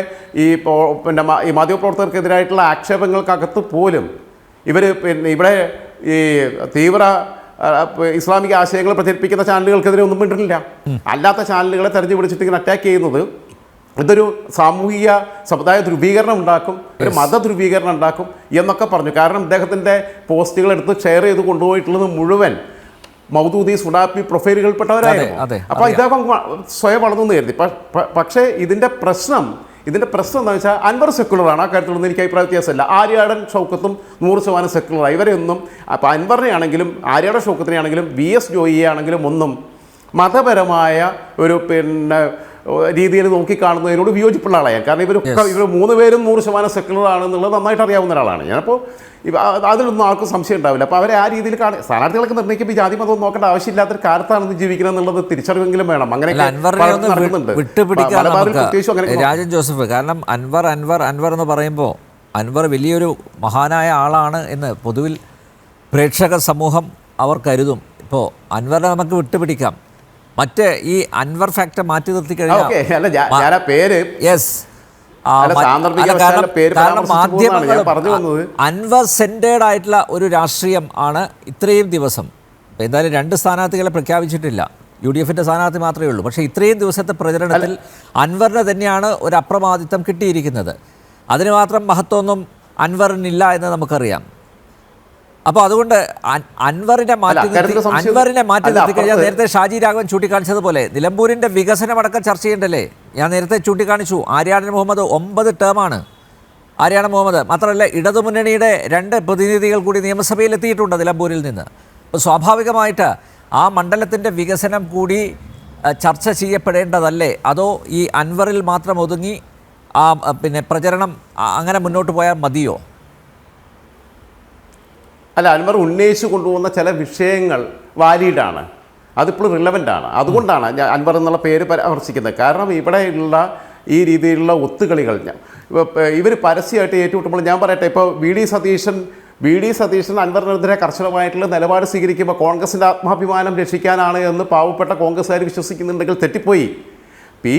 പിന്നെ ഈ മാധ്യമപ്രവർത്തകർക്കെതിരായിട്ടുള്ള ആക്ഷേപങ്ങൾക്കകത്ത് പോലും ഇവർ പിന്നെ ഇവിടെ ഈ തീവ്ര ഇസ്ലാമിക ആശയങ്ങൾ പ്രചരിപ്പിക്കുന്ന ചാനലുകൾക്കെതിരെ ഒന്നും മിണ്ടില്ല. അല്ലാത്ത ചാനലുകളെ തെരഞ്ഞു പിടിച്ചിട്ട് ഇങ്ങനെ അറ്റാക്ക് ചെയ്യുന്നത് ഇതൊരു സാമൂഹിക സമുദായ ധ്രുവീകരണം ഉണ്ടാക്കും, ഒരു മത ധ്രുവീകരണം ഉണ്ടാക്കും എന്നൊക്കെ പറഞ്ഞു. കാരണം ഇദ്ദേഹത്തിൻ്റെ പോസ്റ്റുകൾ എടുത്ത് ഷെയർ ചെയ്ത് കൊണ്ടുപോയിട്ടുള്ളത് മുഴുവൻ മൗദൂദി സുഡാപ്പി പ്രൊഫൈലുകൾപ്പെട്ടവരായിരുന്നു. അപ്പോൾ ഇദ്ദേഹം സ്വയം വളർന്നു കരുതി. പക്ഷേ ഇതിൻ്റെ പ്രശ്നം എന്താണെന്ന് വെച്ചാൽ അൻവർ സെക്കുലറാണ്. ആ കാര്യത്തിലൊന്നും എനിക്ക് അഭിപ്രായ വ്യത്യാസമില്ല. ആര്യാടൻ ഷൗക്കത്തും 100% സെക്കുലറാണ്. ഇവരെയൊന്നും അപ്പോൾ അൻവറിനെ ആണെങ്കിലും ആര്യാടൻ ഷൗക്കത്തിനെ ആണെങ്കിലും VS ജോയിയെ ആണെങ്കിലും ഒന്നും മതപരമായ ഒരു പിന്നെ രീതിയിൽ നോക്കിക്കാണുന്നതിനോട് വിയോജിപ്പുള്ള ആളാണ്. കാരണം ഇവർ 3 പേരും 100% സെക്കുലർ ആണെന്നുള്ളത് നന്നായിട്ട് അറിയാവുന്ന ഒരാളാണ് ഞാനപ്പോൾ. അതിലൊന്നും ആർക്കും സംശയം ഉണ്ടാവില്ല. അപ്പോൾ അവരെ ആ രീതിയിൽ സ്ഥാനാർത്ഥികളൊക്കെ നിർണ്ണയിക്കുമ്പോൾ ജാതി മതം നോക്കേണ്ട ആവശ്യമില്ലാത്തൊരു കാലത്താണ് ജീവിക്കണം എന്നുള്ളത് തിരിച്ചറിവെങ്കിലും വേണം. അങ്ങനെ രാജൻ ജോസഫ്, കാരണം അൻവർ എന്ന് പറയുമ്പോൾ അൻവർ വലിയൊരു മഹാനായ ആളാണ് എന്ന് പൊതുവിൽ പ്രേക്ഷക സമൂഹം അവർ കരുതും. ഇപ്പോൾ അൻവറിനെ നമുക്ക് വിട്ടുപിടിക്കാം. മറ്റേ ഈ അൻവർ ഫാക്ടർ മാറ്റി നിർത്തി കഴിഞ്ഞാൽ അൻവർ സെന്റേഡ് ആയിട്ടുള്ള ഒരു രാഷ്ട്രീയം ആണ് ഇത്രയും ദിവസം. എന്തായാലും 2 സ്ഥാനാർത്ഥികളെ പ്രഖ്യാപിച്ചിട്ടില്ല, UDFിൻ്റെ സ്ഥാനാർത്ഥി മാത്രമേ ഉള്ളൂ. പക്ഷേ ഇത്രയും ദിവസത്തെ പ്രചരണത്തിൽ അൻവറിന് തന്നെയാണ് ഒരു അപ്രമാദിത്വം കിട്ടിയിരിക്കുന്നത്. അതിന് മാത്രം മഹത്വമൊന്നും അൻവറിനില്ല എന്ന് നമുക്കറിയാം. അപ്പോൾ അതുകൊണ്ട് അൻവറിനെ മാറ്റി നിർത്തി കഴിഞ്ഞാൽ നേരത്തെ ഷാജി രാഘവൻ ചൂണ്ടിക്കാണിച്ചതുപോലെ നിലമ്പൂരിൻ്റെ വികസനമടക്കം ചർച്ച ചെയ്യണ്ടല്ലേ? ഞാൻ നേരത്തെ ചൂണ്ടിക്കാണിച്ചു, ആര്യാടൻ മുഹമ്മദ് 9 ടേമാണ്. ആര്യാടൻ മുഹമ്മദ് മാത്രമല്ല, ഇടതുമുന്നണിയുടെ 2 പ്രതിനിധികൾ കൂടി നിയമസഭയിൽ എത്തിയിട്ടുണ്ട് നിലമ്പൂരിൽ നിന്ന്. അപ്പോൾ സ്വാഭാവികമായിട്ട് ആ മണ്ഡലത്തിൻ്റെ വികസനം കൂടി ചർച്ച ചെയ്യപ്പെടേണ്ടതല്ലേ? അതോ ഈ അൻവറിൽ മാത്രം ഒതുങ്ങി ആ പിന്നെ പ്രചരണം അങ്ങനെ മുന്നോട്ട് പോയാൽ മതിയോ? അല്ല, അൻവർ ഉന്നയിച്ചു കൊണ്ടുപോകുന്ന ചില വിഷയങ്ങൾ വാലിഡാണ്, അതിപ്പോഴും റിലവൻ്റാണ്. അതുകൊണ്ടാണ് ഞാൻ അൻവർ എന്നുള്ള പേര് പരാമർശിക്കുന്നത്. കാരണം ഇവിടെയുള്ള ഈ രീതിയിലുള്ള ഒത്തുകളികൾ ഇവർ പരസ്യമായിട്ട് ഏറ്റുമുട്ടുമ്പോൾ, ഞാൻ പറയട്ടെ, ഇപ്പോൾ വി ഡി സതീശൻ അൻവറിനെതിരെ കർശനമായിട്ടുള്ള നിലപാട് സ്വീകരിക്കുമ്പോൾ കോൺഗ്രസിൻ്റെ ആത്മാഭിമാനം രക്ഷിക്കാനാണ് എന്ന് പാവപ്പെട്ട കോൺഗ്രസ്സുകാർ വിശ്വസിക്കുന്നുണ്ടെങ്കിൽ തെറ്റിപ്പോയി.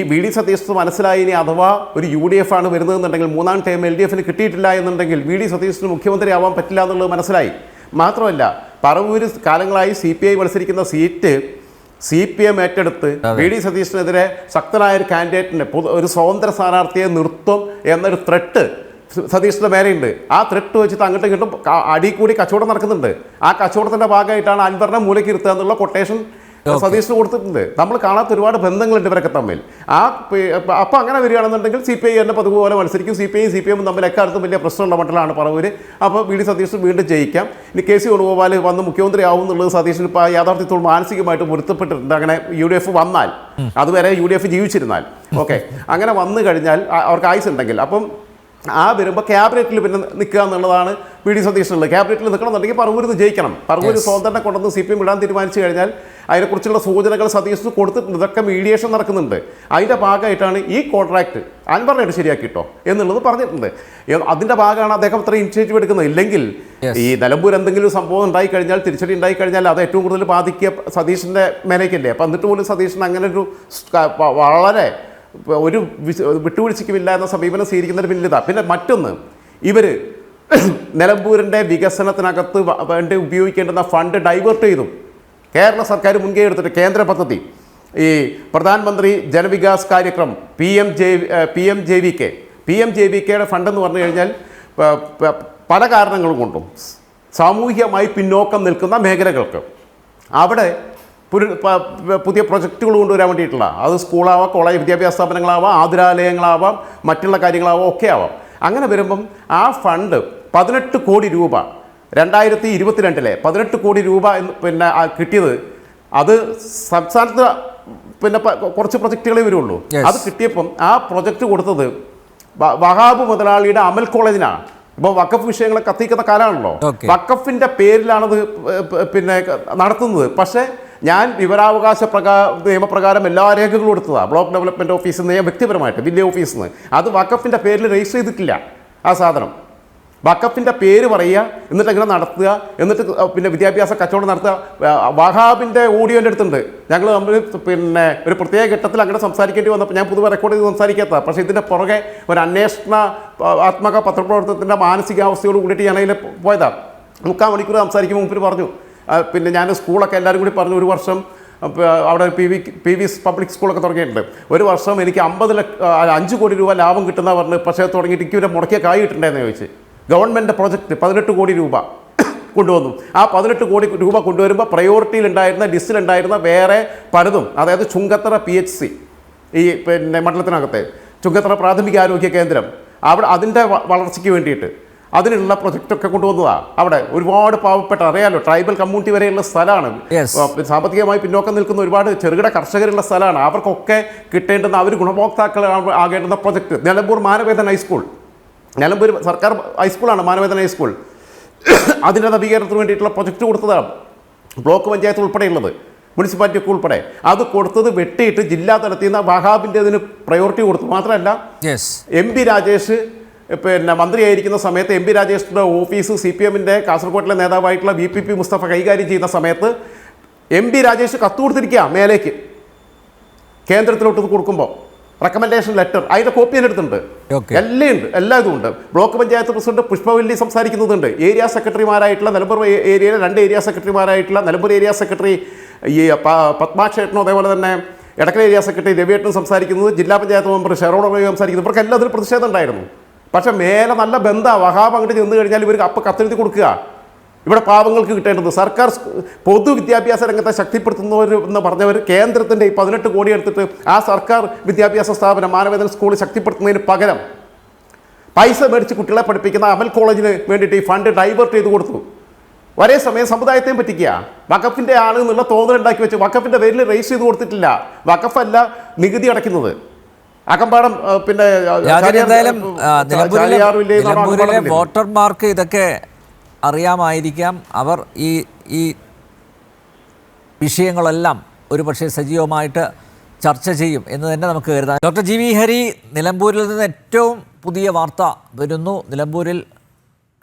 വി ഡി സതീശന് മനസ്സിലായി, ഇനി അഥവാ ഒരു UDF ആണ് വരുന്നതെന്നുണ്ടെങ്കിൽ 3ാം ടൈം LDFന് കിട്ടിയിട്ടില്ല എന്നുണ്ടെങ്കിൽ വി ഡി സതീശന് മുഖ്യമന്ത്രി ആവാൻ പറ്റില്ല എന്നുള്ളത് മനസ്സിലായി. മാത്രമല്ല, പറവൂർ കാലങ്ങളായി CPI മത്സരിക്കുന്ന സീറ്റ് CPM ഏറ്റെടുത്ത് വി ഡി സതീശനെതിരെ ശക്തനായൊരു കാൻഡിഡേറ്റിനെ, ഒരു സ്വതന്ത്ര സ്ഥാനാർത്ഥിയെ നിർത്തും എന്നൊരു ത്രെട്ട് സതീഷിൻ്റെ മേലെയുണ്ട്. ആ ത്രെട്ട് വെച്ചിട്ട് അങ്ങോട്ടും ഇങ്ങോട്ടും അടി കൂടി കച്ചവടം നടക്കുന്നുണ്ട്. ആ കച്ചവടത്തിൻ്റെ ഭാഗമായിട്ടാണ് അൻവറിനെ മൂലയ്ക്ക് ഇരുത്തുക എന്നുള്ള കൊട്ടേഷൻ സതീഷിന് കൊടുത്തിട്ടുണ്ട്. നമ്മൾ കാണാത്ത ഒരുപാട് ബന്ധങ്ങളുണ്ട് ഇവരൊക്കെ തമ്മിൽ. അപ്പം അങ്ങനെ വരികയാണെന്നുണ്ടെങ്കിൽ CPI തന്നെ പതുപോലെ മത്സരിക്കും. CPI CPM തമ്മിൽ എക്കാലത്തും വലിയ പ്രശ്നമുള്ള മണ്ഡലമാണ് പറവൂർ. അപ്പോൾ VD സതീഷിന് വീണ്ടും ജയിക്കാം. ഇനി KC വേണുഗോപാൽ വന്ന് മുഖ്യമന്ത്രി ആവും എന്നുള്ളത് സതീഷിന് ഇപ്പോൾ യാഥാർത്ഥ്യത്തോട് മാനസികമായിട്ട് പൊരുത്തപ്പെട്ടിട്ടുണ്ട്. അങ്ങനെ UDF വന്നാൽ, അതുവരെ UDF ജീവിച്ചിരുന്നാൽ, ഓക്കെ, അങ്ങനെ വന്നു കഴിഞ്ഞാൽ അവർക്ക് ആയുസ് ഉണ്ടെങ്കിൽ, അപ്പം ആ വരുമ്പോൾ ക്യാബിനറ്റിൽ പിന്നെ നിൽക്കുക എന്നുള്ളതാണ് VD സതീഷിനുള്ളത്. ക്യാബിനറ്റിൽ നിൽക്കണമെന്നുണ്ടെങ്കിൽ പറവൂരിൽ നിന്ന് ജയിക്കണം. പറവൂർ സ്വതന്ത്രനെ കൊണ്ടുവന്ന് CPM ഇടാൻ തീരുമാനിച്ചു കഴിഞ്ഞാൽ അതിനെക്കുറിച്ചുള്ള സൂചനകൾ സതീഷിന് കൊടുത്തിട്ടുണ്ട്. ഇതൊക്കെ മീഡിയേഷൻ നടക്കുന്നുണ്ട്. അതിൻ്റെ ഭാഗമായിട്ടാണ് ഈ കോൺട്രാക്ട് അൻവറിനായിട്ട് ശരിയാക്കിട്ടോ എന്നുള്ളത് പറഞ്ഞിട്ടുണ്ട്. അതിൻ്റെ ഭാഗമാണ് അദ്ദേഹം അത്ര ഇനിഷ്യേറ്റീവ് എടുക്കുന്നത്. ഇല്ലെങ്കിൽ ഈ നിലമ്പൂർ എന്തെങ്കിലും സംഭവം ഉണ്ടായിക്കഴിഞ്ഞാൽ, തിരിച്ചടി ഉണ്ടായിക്കഴിഞ്ഞാൽ അത് ഏറ്റവും കൂടുതൽ ബാധിക്കുക സതീഷിൻ്റെ മേലേക്കല്ലേ. അപ്പം എന്നിട്ട് പോലും സതീഷിന് അങ്ങനെ ഒരു വളരെ ഒരു വിട്ടുവീഴ്ചയ്ക്കുമില്ല എന്ന സമീപനം സ്വീകരിക്കുന്നതിന് പിന്നിലിതാ. പിന്നെ മറ്റൊന്ന്, ഇവർ നിലമ്പൂരിൻ്റെ വികസനത്തിനകത്ത് വേണ്ടി ഉപയോഗിക്കേണ്ടുന്ന ഫണ്ട് ഡൈവേർട്ട് ചെയ്തു. കേരള സർക്കാർ മുൻകൈ എടുത്തിട്ട് കേന്ദ്ര പദ്ധതി, ഈ പ്രധാനമന്ത്രി ജനവികാസ് കാര്യക്രം PMJVK ഫണ്ട് എന്ന് പറഞ്ഞു കഴിഞ്ഞാൽ പല കാരണങ്ങൾ കൊണ്ടും സാമൂഹികമായി പിന്നോക്കം നിൽക്കുന്ന മേഖലകൾക്ക് അവിടെ പുതിയ പ്രൊജക്റ്റുകൾ കൊണ്ടുവരാൻ വേണ്ടിയിട്ടുള്ള, അത് സ്കൂളാവാം, കോളേജ് വിദ്യാഭ്യാസ സ്ഥാപനങ്ങളാവാം, ആതുരാലയങ്ങളാവാം, മറ്റുള്ള കാര്യങ്ങളാവാം, ഒക്കെ ആവാം. അങ്ങനെ വരുമ്പം ആ ഫണ്ട് 18 കോടി രൂപ 2022 18 കോടി രൂപ പിന്നെ കിട്ടിയത്, അത് സംസ്ഥാനത്ത് പിന്നെ കുറച്ച് പ്രൊജക്റ്റുകളേ വരുള്ളൂ. അത് കിട്ടിയപ്പം ആ പ്രൊജക്റ്റ് കൊടുത്തത് വഹാബ് മുതലാളിയുടെ അമൽ കോളേജിനാണ്. ഇപ്പോൾ വഖഫ് വിഷയങ്ങളെ കത്തിക്കുന്ന കാലമാണല്ലോ. വഖഫിൻ്റെ പേരിലാണത് പിന്നെ നടത്തുന്നത്. പക്ഷേ ഞാൻ വിവരാവകാശ നിയമപ്രകാരം എല്ലാ രേഖകളും കൊടുത്തതാണ്. ബ്ലോക്ക് ഡെവലപ്മെൻറ്റ് ഓഫീസിൽ നിന്ന്, വ്യക്തിപരമായിട്ട് വില്ലേജ് ഓഫീസിൽ നിന്ന്. അത് വഖഫിൻ്റെ പേരിൽ രജിസ്റ്റർ ചെയ്തിട്ടില്ല ആ സാധനം. വഖഫിൻ്റെ പേര് പറയുക, എന്നിട്ട് എങ്ങനെ നടത്തുക, എന്നിട്ട് പിന്നെ വിദ്യാഭ്യാസ കച്ചവടം നടത്തുക. വഹാബിൻ്റെ ഓഡിയോ എൻ്റെ അടുത്തുണ്ട്. ഞങ്ങൾ തമ്മിൽ പിന്നെ ഒരു പ്രത്യേക ഘട്ടത്തിൽ അങ്ങനെ സംസാരിക്കേണ്ടി വന്നപ്പോൾ ഞാൻ പൊതുവെ റെക്കോർഡ് ചെയ്ത് സംസാരിക്കാത്ത, പക്ഷേ ഇതിൻ്റെ പുറകെ ഒരു അന്വേഷണാത്മക പത്രപ്രവർത്തനത്തിൻ്റെ മാനസികാവസ്ഥയോട് കൂടിയിട്ട് ഞാൻ അതിൽ പോയതാണ്. 3/4 മണിക്കൂർ സംസാരിക്കുമ്പോൾ മുമ്പിൽ പറഞ്ഞു, പിന്നെ ഞാൻ സ്കൂളൊക്കെ എല്ലാവരും കൂടി പറഞ്ഞു, ഒരു വർഷം അവിടെ PV പബ്ലിക് സ്കൂളൊക്കെ തുടങ്ങിയിട്ടുണ്ട്. ഒരു വർഷം എനിക്ക് 5 കോടി രൂപ ലാഭം കിട്ടുന്ന പറഞ്ഞു. പക്ഷേ തുടങ്ങിയിട്ട് എനിക്ക് ഇവരെ മുടക്കിയ കായ് കിട്ടണ്ടെന്ന് ചോദിച്ച് ഗവൺമെൻറ് പ്രൊജക്റ്റ് 18 കോടി രൂപ കൊണ്ടുവന്നു. ആ 18 കോടി രൂപ കൊണ്ടുവരുമ്പോൾ പ്രയോറിറ്റിയിലുണ്ടായിരുന്ന ലിസ്റ്റിലുണ്ടായിരുന്ന വേറെ പലതും, അതായത് ചുങ്കത്തറ PHC, ഈ പിന്നെ മണ്ഡലത്തിനകത്തെ ചുങ്കത്തറ പ്രാഥമിക ആരോഗ്യ കേന്ദ്രം, അവിടെ അതിൻ്റെ വളർച്ചയ്ക്ക് വേണ്ടിയിട്ട് അതിനുള്ള പ്രൊജക്റ്റൊക്കെ കൊണ്ടുവന്നതാണ്. അവിടെ ഒരുപാട് പാവപ്പെട്ട, അറിയാലോ, ട്രൈബൽ കമ്മ്യൂണിറ്റി വരെയുള്ള സ്ഥലമാണ്. സാമ്പത്തികമായി പിന്നോക്കം നിൽക്കുന്ന ഒരുപാട് ചെറുകിട കർഷകരുള്ള സ്ഥലമാണ്. അവർക്കൊക്കെ കിട്ടേണ്ടുന്ന, അവർ ഗുണഭോക്താക്കൾ ആകേണ്ടുന്ന പ്രൊജക്റ്റ്. നിലമ്പൂർ മാനവേദൻ ഹൈസ്കൂൾ, നിലമ്പൂർ സർക്കാർ ഹൈസ്കൂളാണ് മാനവേദൻ ഹൈസ്കൂൾ. അതിൻ്റെ നവീകരണത്തിന് വേണ്ടിയിട്ടുള്ള പ്രൊജക്റ്റ് കൊടുത്തതാണ്. ബ്ലോക്ക് പഞ്ചായത്ത് ഉൾപ്പെടെയുള്ളത്, മുനിസിപ്പാലിറ്റി ഒക്കെ ഉൾപ്പെടെ. അത് കൊടുത്തത് വെട്ടിയിട്ട് ജില്ലാ തലത്തിൽ നിന്ന് വഹാബിൻ്റെ അതിന് പ്രയോറിറ്റി കൊടുത്തു. മാത്രമല്ല MP രാജേഷ് പിന്നെ മന്ത്രിയായിരിക്കുന്ന സമയത്ത് MP രാജേഷിൻ്റെ ഓഫീസ് CPMൻ്റെ കാസർഗോഡിലെ നേതാവായിട്ടുള്ള VPP മുസ്തഫ കൈകാര്യം ചെയ്യുന്ന സമയത്ത് MP രാജേഷ് കത്ത് കൊടുത്തിരിക്കുക മേലേക്ക്, കേന്ദ്രത്തിലോട്ട് കൊടുക്കുമ്പോൾ റെക്കമെൻഡേഷൻ ലെറ്റർ, അതിൻ്റെ കോപ്പി തന്നെ എടുത്തിട്ടുണ്ട്. എല്ലാം ഉണ്ട്, എല്ലാ ഇതും ഉണ്ട്. ബ്ലോക്ക് പഞ്ചായത്ത് പ്രസിഡന്റ് പുഷ്പവല്ലി സംസാരിക്കുന്നതുണ്ട്. ഏരിയ സെക്രട്ടറിമാരായിട്ടുള്ള നിലമ്പൂർ ഏരിയയിലെ 2 ഏരിയ സെക്രട്ടറിമാരായിട്ടുള്ള നിലമ്പൂർ ഏരിയ സെക്രട്ടറി ഈ പത്മാക്ഷേട്ടനും, അതേപോലെ തന്നെ എടക്കര ഏരിയ സെക്രട്ടറി രവിയേട്ടനും സംസാരിക്കുന്നത്, ജില്ലാ പഞ്ചായത്ത് മെമ്പർ ഷെറോൺ സംസാരിക്കുന്നത്. ഇവർക്ക് എല്ലാ അതിൽ പ്രതിഷേധം ഉണ്ടായിരുന്നു. പക്ഷേ മേലെ നല്ല ബന്ധമാണ്. വഹാബ് അങ്ങോട്ട് ചെന്ന് കഴിഞ്ഞാൽ ഇവർക്ക് അപ്പം കത്തെഴുതി കൊടുക്കുക. ഇവിടെ പാവങ്ങൾക്ക് കിട്ടേണ്ടത് സർക്കാർ പൊതുവിദ്യാഭ്യാസ രംഗത്തെ ശക്തിപ്പെടുത്തുന്നവർ എന്ന് പറഞ്ഞവർ കേന്ദ്രത്തിൻ്റെ 18 കോടി എടുത്തിട്ട് ആ സർക്കാർ വിദ്യാഭ്യാസ സ്ഥാപനം മാനവേദൻ സ്കൂൾ ശക്തിപ്പെടുത്തുന്നതിന് പകരം പൈസ മേടിച്ച് കുട്ടികളെ പഠിപ്പിക്കുന്ന അമൽ കോളേജിന് വേണ്ടിയിട്ട് ഈ ഫണ്ട് ഡൈവേർട്ട് ചെയ്ത് കൊടുത്തു. ഒരേ സമയം സമുദായത്തെയും പറ്റിക്കുക. വഖഫിൻ്റെ ആണ് എന്നുള്ള തോന്നലുണ്ടാക്കി വെച്ച് വഖഫിൻ്റെ പേരിൽ രജിസ്റ്റർ ചെയ്ത് കൊടുത്തിട്ടില്ല. വഖഫല്ല നികുതി അടയ്ക്കുന്നത്. അകമ്പാടം പിന്നെ നിലമ്പൂരിലെ വോട്ടർമാർക്ക് ഇതൊക്കെ അറിയാമായിരിക്കാം. അവർ ഈ വിഷയങ്ങളെല്ലാം ഒരുപക്ഷെ സജീവമായിട്ട് ചർച്ച ചെയ്യും എന്ന് തന്നെ നമുക്ക് കരുതാം. ഡോക്ടർ GV ഹരി, നിലമ്പൂരിൽ നിന്ന് ഏറ്റവും പുതിയ വാർത്ത വരുന്നു. നിലമ്പൂരിൽ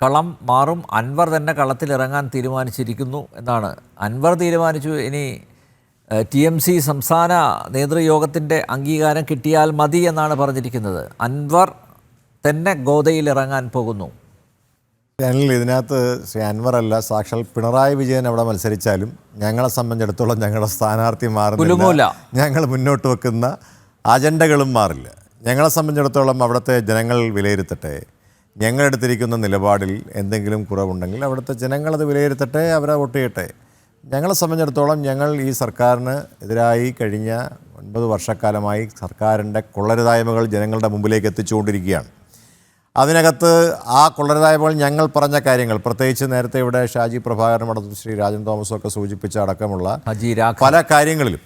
കളം മാറും. അൻവർ തന്നെ കളത്തിലിറങ്ങാൻ തീരുമാനിച്ചിരിക്കുന്നു എന്നാണ്. അൻവർ തീരുമാനിച്ചു, ഇനി TMC സംസ്ഥാന നേതൃയോഗത്തിൻ്റെ അംഗീകാരം കിട്ടിയാൽ മതി എന്നാണ് പറഞ്ഞിരിക്കുന്നത്. അൻവർ തന്നെ ഗോദയിൽ ഇറങ്ങാൻ പോകുന്നു. ഇതിനകത്ത് ശ്രീ അൻവർ അല്ല, സാക്ഷാൽ പിണറായി വിജയൻ അവിടെ മത്സരിച്ചാലും ഞങ്ങളെ സംബന്ധിച്ചിടത്തോളം ഞങ്ങളുടെ സ്ഥാനാർത്ഥി മാറുന്നില്ല. ഞങ്ങൾ മുന്നോട്ട് വെക്കുന്ന അജണ്ടകളും മാറില്ല. ഞങ്ങളെ സംബന്ധിച്ചിടത്തോളം അവിടുത്തെ ജനങ്ങൾ വിലയിരുത്തട്ടെ. ഞങ്ങളെടുത്തിരിക്കുന്ന നിലപാടിൽ എന്തെങ്കിലും കുറവുണ്ടെങ്കിൽ അവിടുത്തെ ജനങ്ങളത് വിലയിരുത്തട്ടെ, അവരെ വോട്ട് ചെയ്യട്ടെ. ഞങ്ങളെ സംബന്ധിച്ചിടത്തോളം ഞങ്ങൾ ഈ സർക്കാരിന് എതിരായി കഴിഞ്ഞ 9 വർഷക്കാലമായി സർക്കാരിൻ്റെ കൊള്ളരുതായ്മകൾ ജനങ്ങളുടെ മുമ്പിലേക്ക് എത്തിച്ചുകൊണ്ടിരിക്കുകയാണ്. അതിനകത്ത് ആ കൊള്ളരുതായ്മകൾ ഞങ്ങൾ പറഞ്ഞ കാര്യങ്ങൾ, പ്രത്യേകിച്ച് നേരത്തെ ഇവിടെ ഷാജി പ്രഭാകരൻ മഠത്തിൽ ശ്രീ രാജൻ തോമസും ഒക്കെ സൂചിപ്പിച്ച അടക്കമുള്ള പല കാര്യങ്ങളിലും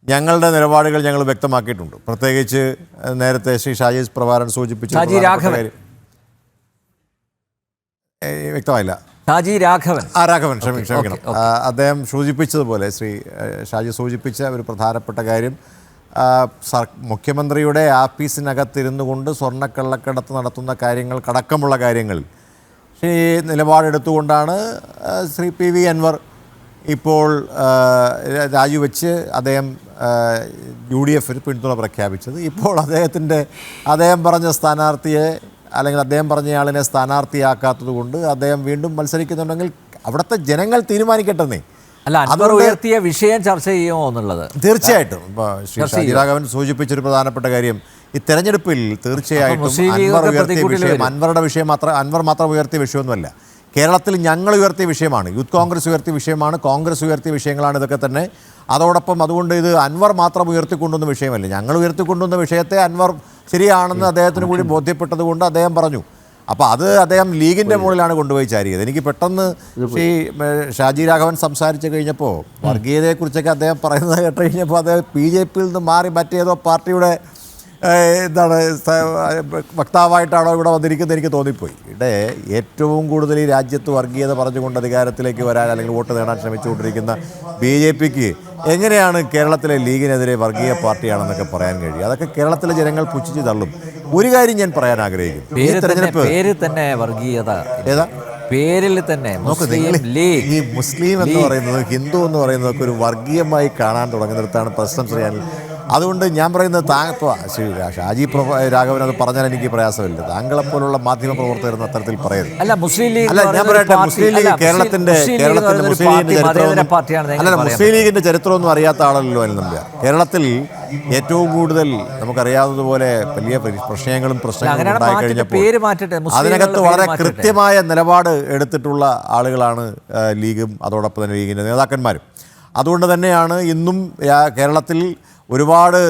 ഞങ്ങളുടെ നിലപാടുകൾ ഞങ്ങൾ വ്യക്തമാക്കിയിട്ടുണ്ട്. പ്രത്യേകിച്ച് നേരത്തെ ശ്രീ ഷാജി പ്രഭാകരൻ സൂചിപ്പിച്ച വ്യക്തമായില്ല രാഘവൻ ക്ഷമിക്കണം. അദ്ദേഹം സൂചിപ്പിച്ചതുപോലെ ഷാജി സൂചിപ്പിച്ച ഒരു പ്രധാനപ്പെട്ട കാര്യം, മുഖ്യമന്ത്രിയുടെ ആഫീസിനകത്തിരുന്നു കൊണ്ട് സ്വർണ്ണക്കള്ളക്കടത്ത് നടത്തുന്ന കാര്യങ്ങൾക്കടക്കമുള്ള കാര്യങ്ങളിൽ നിലപാടെടുത്തുകൊണ്ടാണ് ശ്രീ പി വി അൻവർ ഇപ്പോൾ രാജിവെച്ച് അദ്ദേഹം UDF പിന്തുണ പ്രഖ്യാപിച്ചത്. ഇപ്പോൾ അദ്ദേഹം പറഞ്ഞ സ്ഥാനാർത്ഥിയെ അല്ലെങ്കിൽ അദ്ദേഹം പറഞ്ഞയാളിനെ സ്ഥാനാർത്ഥിയാക്കാത്തത് കൊണ്ട് അദ്ദേഹം വീണ്ടും മത്സരിക്കുന്നുണ്ടെങ്കിൽ അവിടുത്തെ ജനങ്ങൾ തീരുമാനിക്കട്ടെന്നേ. അൻവർ ഉയർത്തിയ വിഷയം ചർച്ച ചെയ്യുമോ എന്നുള്ളത് തീർച്ചയായിട്ടും ശ്രീ ഷാജി രാഘവൻ സൂചിപ്പിച്ചൊരു പ്രധാനപ്പെട്ട കാര്യം, ഈ തെരഞ്ഞെടുപ്പിൽ തീർച്ചയായിട്ടും അൻവർ ഉയർത്തിയ വിഷയം അൻവർ മാത്രം ഉയർത്തിയ വിഷയമൊന്നുമല്ല. കേരളത്തിൽ ഞങ്ങൾ ഉയർത്തിയ വിഷയമാണ്, യൂത്ത് കോൺഗ്രസ് ഉയർത്തിയ വിഷയമാണ്, കോൺഗ്രസ് ഉയർത്തിയ വിഷയങ്ങളാണ് ഇതൊക്കെ തന്നെ. അതോടൊപ്പം അതുകൊണ്ട് ഇത് അൻവർ മാത്രം ഉയർത്തിക്കൊണ്ടുവന്ന വിഷയമല്ല, ഞങ്ങൾ ഉയർത്തിക്കൊണ്ടുവന്ന വിഷയത്തെ അൻവർ ശരിയാണെന്ന് അദ്ദേഹത്തിന് കൂടി ബോധ്യപ്പെട്ടത് കൊണ്ട് അദ്ദേഹം പറഞ്ഞു. അപ്പോൾ അദ്ദേഹം ലീഗിൻ്റെ മുകളിലാണ് കൊണ്ടുപോയി ചാരിയത്. എനിക്ക് പെട്ടെന്ന് ശ്രീ ഷാജി രാഘവൻ സംസാരിച്ച് കഴിഞ്ഞപ്പോൾ വർഗീയതയെക്കുറിച്ചൊക്കെ അദ്ദേഹം പറയുന്നത് കേട്ട് കഴിഞ്ഞപ്പോൾ അദ്ദേഹം BJP-യിൽ നിന്ന് മാറി മറ്റേതോ പാർട്ടിയുടെ വക്താവായിട്ടാണോ ഇവിടെ വന്നിരിക്കുന്നത് എനിക്ക് തോന്നിപ്പോയി. ഇവിടെ ഏറ്റവും കൂടുതൽ ഈ രാജ്യത്ത് വർഗീയത പറഞ്ഞുകൊണ്ട് അധികാരത്തിലേക്ക് വരാൻ അല്ലെങ്കിൽ വോട്ട് നേടാൻ ശ്രമിച്ചുകൊണ്ടിരിക്കുന്ന BJP-ക്ക് എങ്ങനെയാണ് കേരളത്തിലെ ലീഗിനെതിരെ വർഗീയ പാർട്ടിയാണെന്നൊക്കെ പറയാൻ കഴിയും? അതൊക്കെ കേരളത്തിലെ ജനങ്ങൾ പുച്ഛിച്ച് തള്ളും. ഒരു കാര്യം ഞാൻ പറയാൻ ആഗ്രഹിക്കുന്നു, ഈ തെരഞ്ഞെടുപ്പ് പേര് തന്നെ വർഗീയത, ഏതാ പേരിൽ തന്നെ ഈ മുസ്ലിം എന്ന് പറയുന്നത് ഹിന്ദു എന്ന് പറയുന്നതൊക്കെ ഒരു വർഗീയമായി കാണാൻ തുടങ്ങുന്നിടത്താണ് പ്രശ്നം ചെയ്യാൻ. അതുകൊണ്ട് ഞാൻ പറയുന്നത് ഷാജി രാഘവൻ അത് പറഞ്ഞാൽ എനിക്ക് പ്രയാസമില്ല. താങ്കളെപ്പോലുള്ള മാധ്യമ പ്രവർത്തകർ അത്തരത്തിൽ പറയരുത്. ഞാൻ പറയട്ടെ, മുസ്ലിം ലീഗ് കേരളത്തിന്റെ മുസ്ലിം ലീഗിന്റെ ചരിത്രമൊന്നും അറിയാത്ത ആളല്ലോ അനിൽ നമ്പ്യാർ. കേരളത്തിൽ ഏറ്റവും കൂടുതൽ നമുക്കറിയാവുന്നതുപോലെ വലിയ പ്രശ്നങ്ങളും ഉണ്ടായി കഴിഞ്ഞപ്പോൾ അതിനകത്ത് വളരെ കൃത്യമായ നിലപാട് എടുത്തിട്ടുള്ള ആളുകളാണ് ലീഗും അതോടൊപ്പം തന്നെ ലീഗിൻ്റെ നേതാക്കന്മാരും. അതുകൊണ്ട് തന്നെയാണ് ഇന്നും കേരളത്തിൽ ഒരുപാട്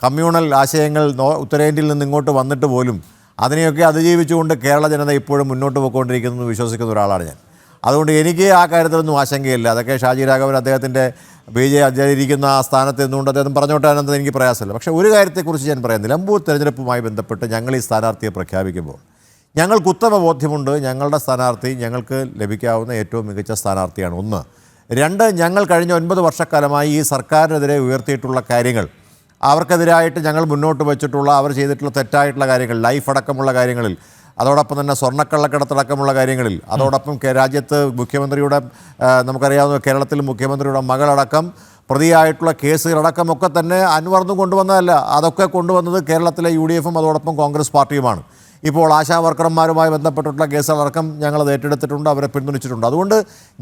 കമ്മ്യൂണൽ ആശയങ്ങൾ ഉത്തരേന്ത്യയിൽ നിന്ന് ഇങ്ങോട്ട് വന്നിട്ട് പോലും അതിനെയൊക്കെ അതിജീവിച്ചുകൊണ്ട് കേരള ജനത ഇപ്പോഴും മുന്നോട്ട് പോയിക്കൊണ്ടിരിക്കുന്നു വിശ്വസിക്കുന്ന ഒരാളാണ് ഞാൻ. അതുകൊണ്ട് എനിക്ക് ആ കാര്യത്തിലൊന്നും ആശങ്കയില്ല. അതൊക്കെ ഷാജി രാഘവൻ അദ്ദേഹത്തിൻ്റെ ഇരിക്കുന്ന ആ സ്ഥാനത്ത് നിന്നുകൊണ്ട് അദ്ദേഹം പറഞ്ഞോട്ടാണെന്നത് എനിക്ക് പ്രയാസമില്ല. പക്ഷേ ഒരു കാര്യത്തെക്കുറിച്ച് ഞാൻ പറയാം. നിലമ്പൂർ തെരഞ്ഞെടുപ്പുമായി ബന്ധപ്പെട്ട് ഞങ്ങൾ ഈ സ്ഥാനാർത്ഥിയെ പ്രഖ്യാപിക്കുമ്പോൾ ഞങ്ങൾക്ക് ഉത്തമ ബോധ്യമുണ്ട്, ഞങ്ങളുടെ സ്ഥാനാർത്ഥി ഞങ്ങൾക്ക് ലഭിക്കാവുന്ന ഏറ്റവും മികച്ച സ്ഥാനാർത്ഥിയാണ്. 1. 2, ഞങ്ങൾ കഴിഞ്ഞ 9 വർഷക്കാലമായി ഈ സർക്കാരിനെതിരെ ഉയർത്തിയിട്ടുള്ള കാര്യങ്ങൾ, അവർക്കെതിരായിട്ട് ഞങ്ങൾ മുന്നോട്ട് വെച്ചിട്ടുള്ള അവർ ചെയ്തിട്ടുള്ള തെറ്റായിട്ടുള്ള കാര്യങ്ങൾ, ലൈഫ് അടക്കമുള്ള കാര്യങ്ങളിൽ, അതോടൊപ്പം തന്നെ സ്വർണ്ണക്കള്ളക്കടത്തടക്കമുള്ള കാര്യങ്ങളിൽ, അതോടൊപ്പം രാജ്യത്ത് മുഖ്യമന്ത്രിയുടെ നമുക്കറിയാവുന്ന കേരളത്തിൽ മുഖ്യമന്ത്രിയുടെ മകളടക്കം പ്രതിയായിട്ടുള്ള കേസുകളടക്കമൊക്കെ തന്നെ അൻവർന്നും കൊണ്ടുവന്നതല്ല. അതൊക്കെ കൊണ്ടുവന്നത് കേരളത്തിലെ UDF-ഉം അതോടൊപ്പം കോൺഗ്രസ് പാർട്ടിയുമാണ്. ഇപ്പോൾ ആശാ വർക്കർമാരുമായി ബന്ധപ്പെട്ടിട്ടുള്ള കേസുകളടക്കം ഞങ്ങളത് ഏറ്റെടുത്തിട്ടുണ്ട്, അവരെ പിന്തുണച്ചിട്ടുണ്ട്. അതുകൊണ്ട്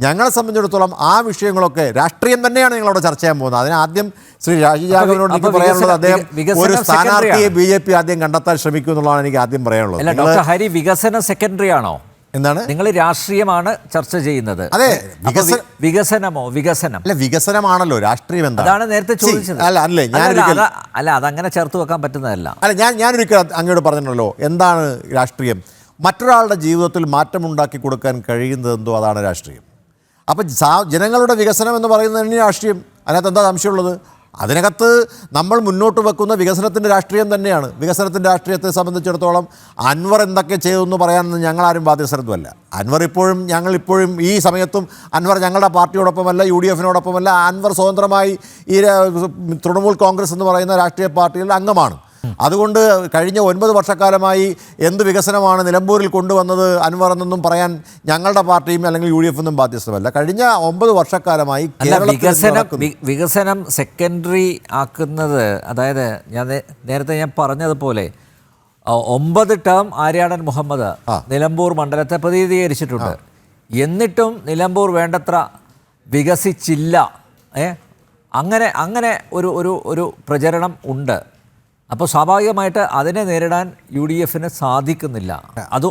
ഞങ്ങളെ സംബന്ധിച്ചിടത്തോളം ആ വിഷയങ്ങളൊക്കെ രാഷ്ട്രീയം തന്നെയാണ് ഞങ്ങളവിടെ ചർച്ച ചെയ്യാൻ പോകുന്നത്. അതിനാദ്യം ശ്രീ ഷാജി രാഘവനോട് എനിക്ക് പറയാനുള്ളത്, അദ്ദേഹം ഒരു സ്ഥാനാർത്ഥിയെ BJP ആദ്യം കണ്ടെത്താൻ ശ്രമിക്കും എന്നുള്ളതാണ് എനിക്ക് ആദ്യം പറയാനുള്ളത്. ഹരി, വികസന സെക്കൻഡറി ആണോ? എന്താണ്? നിങ്ങൾ രാഷ്ട്രീയമാണ് ചർച്ച ചെയ്യുന്നത്. അതെ, വികസനം അല്ല, വികസനമാണല്ലോ രാഷ്ട്രീയം. അതാണ് നേരത്തെ ചോദിച്ചത്. അതങ്ങനെ ചേർത്ത് വെക്കാൻ പറ്റുന്നതല്ല. ഞാനൊരിക്കൽ അങ്ങോട്ട് പറഞ്ഞിട്ടുണ്ടല്ലോ, എന്താണ് രാഷ്ട്രീയം? മറ്റൊരാളുടെ ജീവിതത്തിൽ മാറ്റമുണ്ടാക്കി കൊടുക്കാൻ കഴിയുന്നതെന്തോ അതാണ് രാഷ്ട്രീയം. അപ്പം ജനങ്ങളുടെ വികസനം എന്ന് പറയുന്നത് തന്നെ രാഷ്ട്രീയം. അതിനകത്ത് എന്താ സംശയമുള്ളത്? അതിനകത്ത് നമ്മൾ മുന്നോട്ട് വെക്കുന്ന വികസനത്തിൻ്റെ രാഷ്ട്രീയം തന്നെയാണ്. വികസനത്തിൻ്റെ രാഷ്ട്രീയത്തെ സംബന്ധിച്ചിടത്തോളം അൻവർ എന്തൊക്കെ ചെയ്തെന്ന് പറയാനൊന്നും ഞങ്ങളാരും ബാധ്യസ്ഥരത്തുമല്ല. ഞങ്ങളിപ്പോഴും ഈ സമയത്തും അൻവർ ഞങ്ങളുടെ പാർട്ടിയോടൊപ്പമല്ല, UDF-നോടൊപ്പമല്ല. അൻവർ സ്വതന്ത്രമായി ഈ തൃണമൂൽ കോൺഗ്രസ് എന്ന് പറയുന്ന രാഷ്ട്രീയ പാർട്ടിയുടെ അംഗമാണ്. അതുകൊണ്ട് കഴിഞ്ഞ 9 വർഷക്കാലമായി എന്ത് വികസനമാണ് നിലമ്പൂരിൽ കൊണ്ടുവന്നത് അൻവർ എന്നൊന്നും പറയാൻ ഞങ്ങളുടെ പാർട്ടിയും അല്ലെങ്കിൽ UDF-ഒന്നും ബാധ്യസ്ഥമല്ല. കഴിഞ്ഞ 9 വർഷക്കാലമായി വികസനം സെക്കൻഡറി ആക്കുന്നത്, അതായത് നേരത്തെ ഞാൻ പറഞ്ഞതുപോലെ 9 ടേം ആര്യാടൻ മുഹമ്മദ് നിലമ്പൂർ മണ്ഡലത്തെ പ്രതിനിധീകരിച്ചിട്ടുണ്ട്. എന്നിട്ടും നിലമ്പൂർ വേണ്ടത്ര വികസിച്ചില്ല. അങ്ങനെ ഒരു പ്രചരണം ഉണ്ട്. അപ്പോൾ സ്വാഭാവികമായിട്ട് അതിനെ നേരിടാൻ UDF-ന് സാധിക്കുന്നില്ല.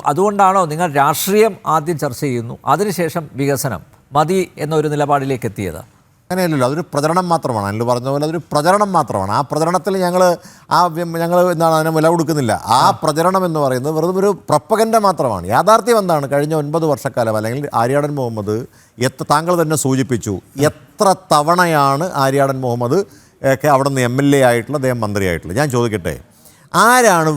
അതുകൊണ്ടാണോ നിങ്ങൾ രാഷ്ട്രീയം ആദ്യം ചർച്ച ചെയ്യുന്നു, അതിനുശേഷം വികസനം? മതി എന്നൊരു നിലപാടിലേക്ക് എത്തിയത്? അങ്ങനെയല്ലല്ലോ, അതൊരു പ്രചരണം മാത്രമാണ്. അനിൽ പറഞ്ഞ പോലെ അതൊരു പ്രചരണം മാത്രമാണ്. ആ പ്രചരണത്തിൽ ഞങ്ങൾ എന്താണ് അതിനെ വില കൊടുക്കുന്നില്ല. ആ പ്രചരണം എന്ന് പറയുന്നത് വെറുതെ ഒരു പ്രൊപ്പഗൻഡ മാത്രമാണ്. യാഥാർത്ഥ്യം എന്താണ്? കഴിഞ്ഞ 9 വർഷക്കാലം അല്ലെങ്കിൽ ആര്യാടൻ മുഹമ്മദ് താങ്കൾ തന്നെ സൂചിപ്പിച്ചു, എത്ര തവണയാണ് ആര്യാടൻ മുഹമ്മദ് ഒക്കെ അവിടെ നിന്ന് MLA ആയിട്ടുള്ള, അദ്ദേഹം മന്ത്രിയായിട്ടുള്ള. ഞാൻ ചോദിക്കട്ടെ, ആരാണ്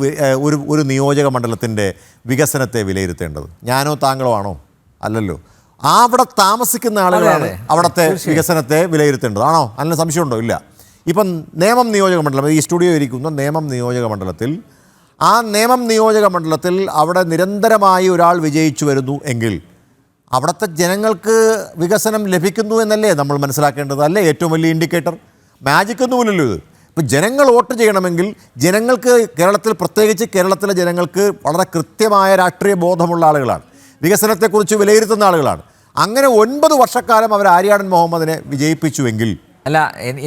ഒരു നിയോജക മണ്ഡലത്തിൻ്റെ വികസനത്തെ വിലയിരുത്തേണ്ടത്? ഞാനോ താങ്കളോ ആണോ? അല്ലല്ലോ. അവിടെ താമസിക്കുന്ന ആളുകളാണ് അവിടുത്തെ വികസനത്തെ വിലയിരുത്തേണ്ടത്. ആണോ? അതിന് സംശയമുണ്ടോ? ഇല്ല. ഇപ്പം നേമം നിയോജക മണ്ഡലം, ഈ സ്റ്റുഡിയോ ഇരിക്കുന്ന നേമം നിയോജക മണ്ഡലത്തിൽ, ആ നേമം നിയോജക മണ്ഡലത്തിൽ അവിടെ നിരന്തരമായി ഒരാൾ വിജയിച്ചു വരുന്നു എങ്കിൽ അവിടുത്തെ ജനങ്ങൾക്ക് വികസനം ലഭിക്കുന്നു എന്നല്ലേ നമ്മൾ മനസ്സിലാക്കേണ്ടത്? അല്ലേ ഏറ്റവും വലിയ ഇൻഡിക്കേറ്റർ? മാജിക് ഒന്നുമില്ലല്ലോ ഇത്. ഇപ്പോൾ ജനങ്ങൾ വോട്ട് ചെയ്യണമെങ്കിൽ ജനങ്ങൾക്ക് കേരളത്തിൽ, പ്രത്യേകിച്ച് കേരളത്തിലെ ജനങ്ങൾക്ക് വളരെ കൃത്യമായ രാഷ്ട്രീയ ബോധമുള്ള ആളുകളാണ്, വികസനത്തെക്കുറിച്ച് വിലയിരുത്തുന്ന ആളുകളാണ്. അങ്ങനെ 9 വർഷക്കാലം അവർ ആര്യാടൻ മുഹമ്മദിനെ വിജയിപ്പിച്ചുവെങ്കിൽ, അല്ല,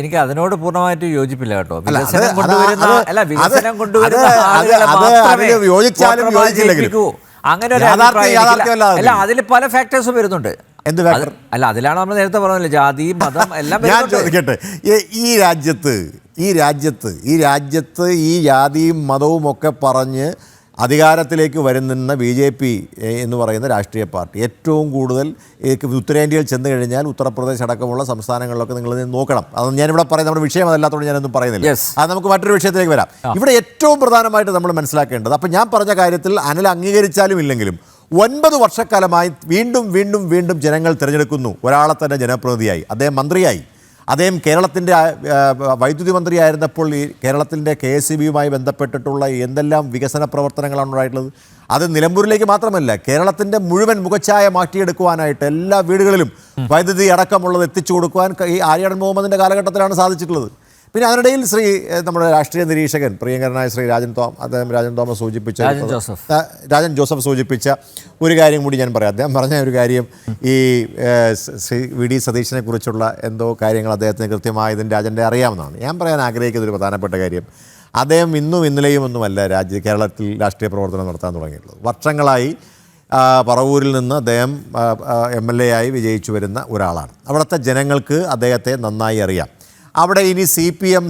എനിക്ക് അതിനോട് പൂർണ്ണമായിട്ട് യോജിപ്പില്ല കേട്ടോ. അല്ല, വികസനം അത് കൊണ്ടുവരുന്ന അത് അല്ല വികസനം അത് കൊണ്ടുവരുന്ന അത് ആളുകളെ അത് മാത്രമേ അതിന് യോജിച്ചാലും വോട്ടർമാർ യോജിച്ചില്ലെങ്കിലും ജയിപ്പിക്കൂ. അങ്ങനെ ഒരു യാഥാർത്ഥ്യം അഭിപ്രായം യാഥാർത്ഥ്യമല്ലാതെ. അല്ല, അതിൽ പല ഫാക്ടേഴ്സും വരുന്നുണ്ട്. എന്ത് ഫാക്ടർ? അല്ല, അതിലാണ് നമ്മൾ നേരത്തെ പറഞ്ഞില്ല, ജാതി, മതം എല്ലാം ഞാൻ വരുന്നുണ്ട്. ചോദിക്കട്ടെ, ഈ രാജ്യത്ത് ഈ ജാതിയും മതവും ഒക്കെ പറഞ്ഞ് അധികാരത്തിലേക്ക് വരുന്ന BJP എന്ന് പറയുന്ന രാഷ്ട്രീയ പാർട്ടി ഏറ്റവും കൂടുതൽ ഉത്തരേന്ത്യയിൽ ചെന്ന് കഴിഞ്ഞാൽ ഉത്തർപ്രദേശ് അടക്കമുള്ള സംസ്ഥാനങ്ങളിലൊക്കെ നിങ്ങൾ നോക്കണം. അത് ഞാനിവിടെ പറയുന്നത് നമ്മുടെ വിഷയം അതല്ലാത്തതുകൊണ്ട് ഞാനൊന്നും പറയുന്നില്ല. അത് നമുക്ക് മറ്റൊരു വിഷയത്തിലേക്ക് വരാം. ഇവിടെ ഏറ്റവും പ്രധാനമായിട്ട് നമ്മൾ മനസ്സിലാക്കേണ്ടത്, അപ്പം ഞാൻ പറഞ്ഞ കാര്യത്തിൽ അനിൽ അംഗീകരിച്ചാലും ഇല്ലെങ്കിലും 9 വർഷക്കാലമായി വീണ്ടും ജനങ്ങൾ തിരഞ്ഞെടുക്കുന്നു ഒരാളെ തന്നെ ജനപ്രതിനിധിയായി. അദ്ദേഹം മന്ത്രിയായി. അദ്ദേഹം കേരളത്തിൻ്റെ വൈദ്യുതി മന്ത്രിയായിരുന്നപ്പോൾ ഈ കേരളത്തിൻ്റെ KSEBയുമായി ബന്ധപ്പെട്ടിട്ടുള്ള എന്തെല്ലാം വികസന പ്രവർത്തനങ്ങളാണ് ഉണ്ടായിട്ടുള്ളത്. അത് നിലമ്പൂരിലേക്ക് മാത്രമല്ല, കേരളത്തിൻ്റെ മുഴുവൻ മുഖച്ഛായ മാറ്റിയെടുക്കുവാനായിട്ട് എല്ലാ വീടുകളിലും വൈദ്യുതി അടക്കമുള്ളത് എത്തിച്ചു കൊടുക്കുവാൻ ഈ ആര്യാടൻ മുഹമ്മദിൻ്റെ കാലഘട്ടത്തിലാണ് സാധിച്ചിട്ടുള്ളത്. പിന്നെ അതിനിടയിൽ നമ്മുടെ രാഷ്ട്രീയ നിരീക്ഷകൻ പ്രിയങ്കരനായ രാജൻ തോമസ് സൂചിപ്പിച്ച രാജൻ ജോസഫ് സൂചിപ്പിച്ച ഒരു കാര്യം കൂടി ഞാൻ പറയാം. അദ്ദേഹം പറഞ്ഞ ഒരു കാര്യം, ഈ VD സതീശനെ കുറിച്ചുള്ള എന്തോ കാര്യങ്ങൾ അദ്ദേഹത്തിന് കൃത്യമായി ഇതിൻ്റെ അജണ്ട അറിയാമെന്നാണ്. ഞാൻ പറയാൻ ആഗ്രഹിക്കുന്ന ഒരു പ്രധാനപ്പെട്ട കാര്യം, അദ്ദേഹം ഇന്നും ഇന്നലെയും ഒന്നുമല്ല കേരളത്തിൽ രാഷ്ട്രീയ പ്രവർത്തനം നടത്താൻ തുടങ്ങിയിട്ടുള്ളത്. വർഷങ്ങളായി പറവൂരിൽ നിന്ന് അദ്ദേഹം MLA ആയി വിജയിച്ചു വരുന്ന ഒരാളാണ്. അവിടുത്തെ ജനങ്ങൾക്ക് അദ്ദേഹത്തെ നന്നായി അറിയാം. അവിടെ ഇനി